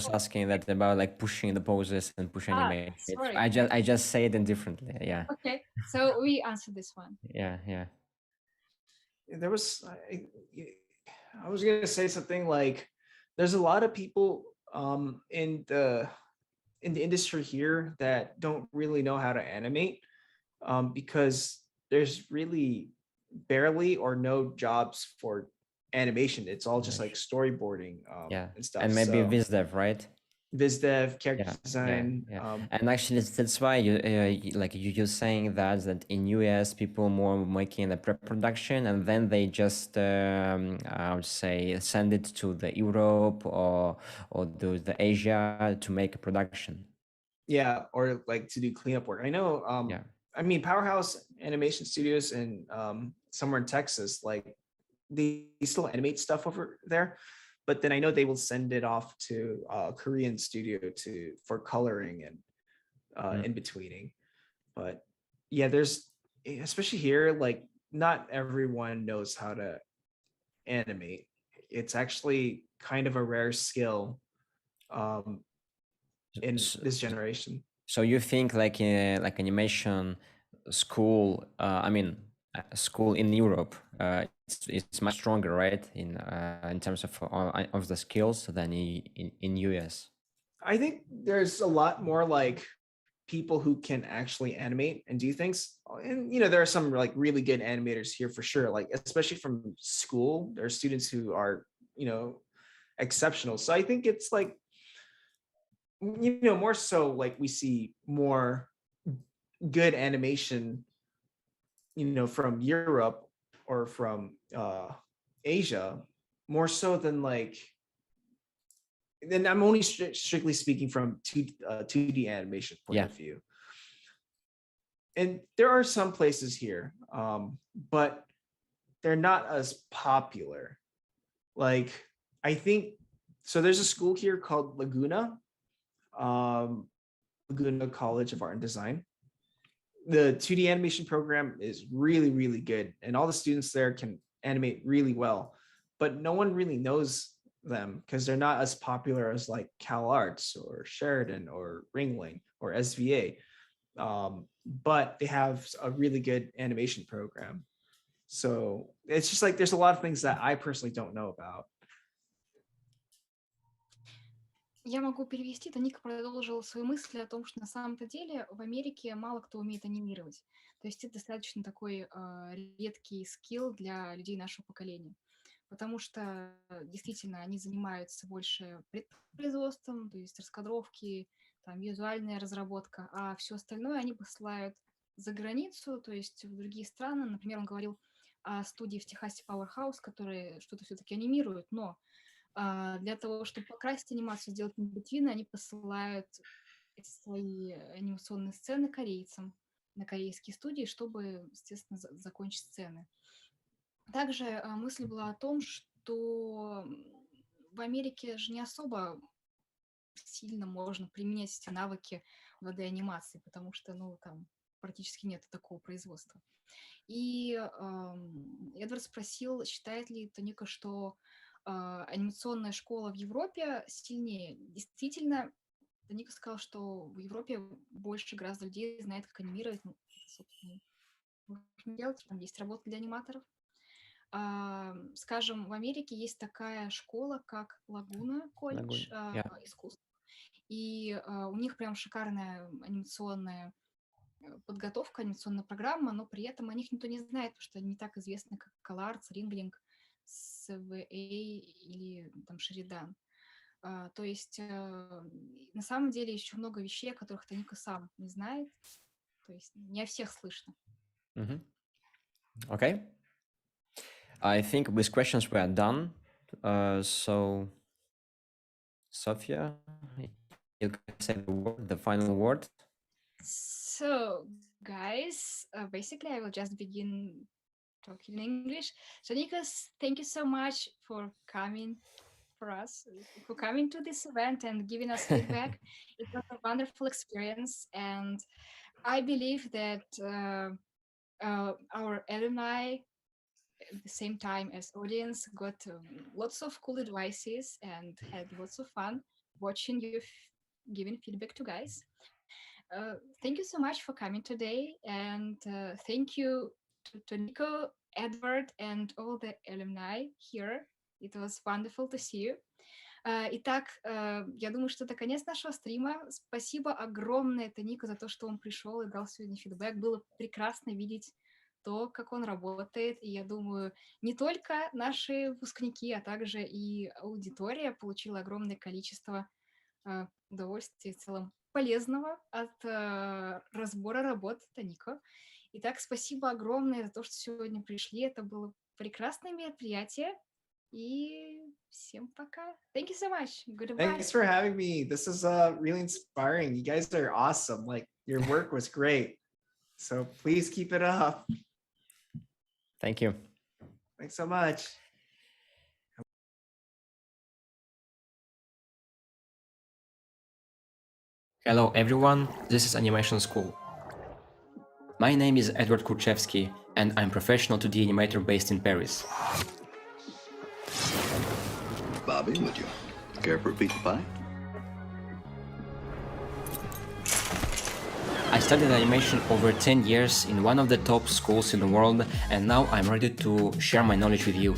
asking that about like pushing the poses and push animation. Sorry. I just say it differently. Yeah. Okay, so we answer this one. Yeah. There was I was gonna say something like there's a lot of people in the industry here that don't really know how to animate because there's really barely or no jobs for animation. It's all just like storyboarding and stuff. And maybe So, VizDev, right? VizDev, character design. And actually, that's why you're saying that in US people more making the pre-production and then they just I would say send it to the Europe or the Asia to make a production. Yeah, or like to do cleanup work. I know. I mean, Powerhouse Animation Studios in somewhere in Texas, like they still animate stuff over there. But then I know they will send it off to a Korean studio for coloring and in betweening. But yeah, there's especially here, like not everyone knows how to animate. It's actually kind of a rare skill in this generation. So you think like animation school? I mean, school in Europe, it's much stronger, right? In terms of the skills than in US. I think there's a lot more like people who can actually animate and do things. And there are some like really good animators here for sure. Like especially from school, there are students who are exceptional. So I think it's like more so like we see more good animation from Europe or from Asia more so than like. Then I'm only strictly speaking from 2D animation point of view. And there are some places here, but they're not as popular. Like I think so. There's a school here called Laguna College of Art and Design. The 2D animation program is really, really good, and all the students there can animate really well, but no one really knows them because they're not as popular as like Cal Arts or Sheridan or Ringling or SVA. But they have a really good animation program. So it's just like there's a lot of things that I personally don't know about. Я могу перевести. Тоника продолжила свою мысль о том, что на самом-то деле в Америке мало кто умеет анимировать. То есть это достаточно такой редкий скилл для людей нашего поколения. Потому что действительно они занимаются больше предпроизводством, то есть раскадровки, там, визуальная разработка, а все остальное они посылают за границу, то есть в другие страны. Например, он говорил о студии в Техасе Powerhouse, которые что-то все-таки анимируют, но для того, чтобы покрасить анимацию, сделать инбитвины, они посылают эти свои анимационные сцены корейцам на корейские студии, чтобы, естественно, закончить сцены. Также мысль была о том, что в Америке же не особо сильно можно применять эти навыки в 2D-анимации, потому что, там практически нет такого производства. И Эдвард спросил, считает ли Тоника, что анимационная школа в Европе сильнее. Действительно, Тоника сказал, что в Европе больше гораздо людей знает, как анимировать. Собственно, можно делать, там есть работа для аниматоров. Скажем, в Америке есть такая школа, как Лагуна колледж искусств. И у них прям шикарная анимационная подготовка, анимационная программа, но при этом о них никто не знает, потому что они не так известны, как CalArts, Ringling, SVA или там Шеридан. То есть на самом деле еще много вещей, о которых Тоника сам не знает. То есть не о всех слышно. Okay. I think with questions we are done. So, Sofia, you can say the final word. So, guys, basically, I will just begin talking in English. So, Nikos, thank you so much for coming for us for coming to this event and giving us feedback. It was a wonderful experience, and I believe that our alumni, at the same time as audience, got lots of cool advices and had lots of fun watching you giving feedback to guys. Thank you so much for coming today, and thank you to Toniko, Edward, and all the alumni here. It was wonderful to see you. Итак, я думаю, что это конец нашего стрима. Спасибо огромное Тонико за то, что он пришел и дал сегодня фидбэк. Было прекрасно видеть то, как он работает. И я думаю, не только наши выпускники, а также и аудитория получила огромное количество удовольствия, в целом полезного от разбора работ Тонико. Итак, спасибо огромное за то, что сегодня пришли. Это было прекрасное мероприятие. И всем пока. Thank you so much. Goodbye. Thanks for having me. This is really inspiring. You guys are awesome. Like, your work was great. So please keep it up. Thank you. Thanks so much. Hello everyone, this is Animation School. My name is Edward Kurchevsky, and I'm professional 2D animator based in Paris. Bobby, would you care for a piece of pie? I studied animation over 10 years in one of the top schools in the world, and now I'm ready to share my knowledge with you.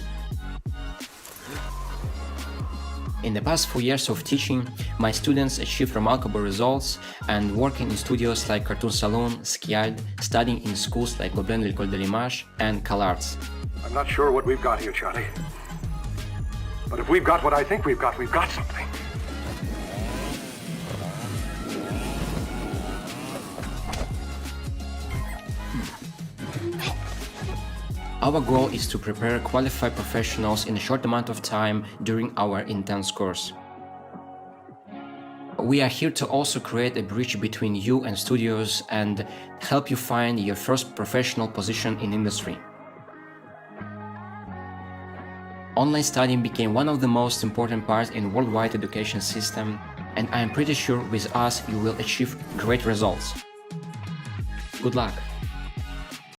In the past 4 years of teaching, my students achieved remarkable results and working in studios like Cartoon Saloon, Skiald, studying in schools like Gobelin l'École de l'Image and CalArts. I'm not sure what we've got here, Charlie. But if we've got what I think we've got something. Our goal is to prepare qualified professionals in a short amount of time during our intense course. We are here to also create a bridge between you and studios and help you find your first professional position in industry. Online studying became one of the most important parts in worldwide education system, and I am pretty sure with us you will achieve great results. Good luck!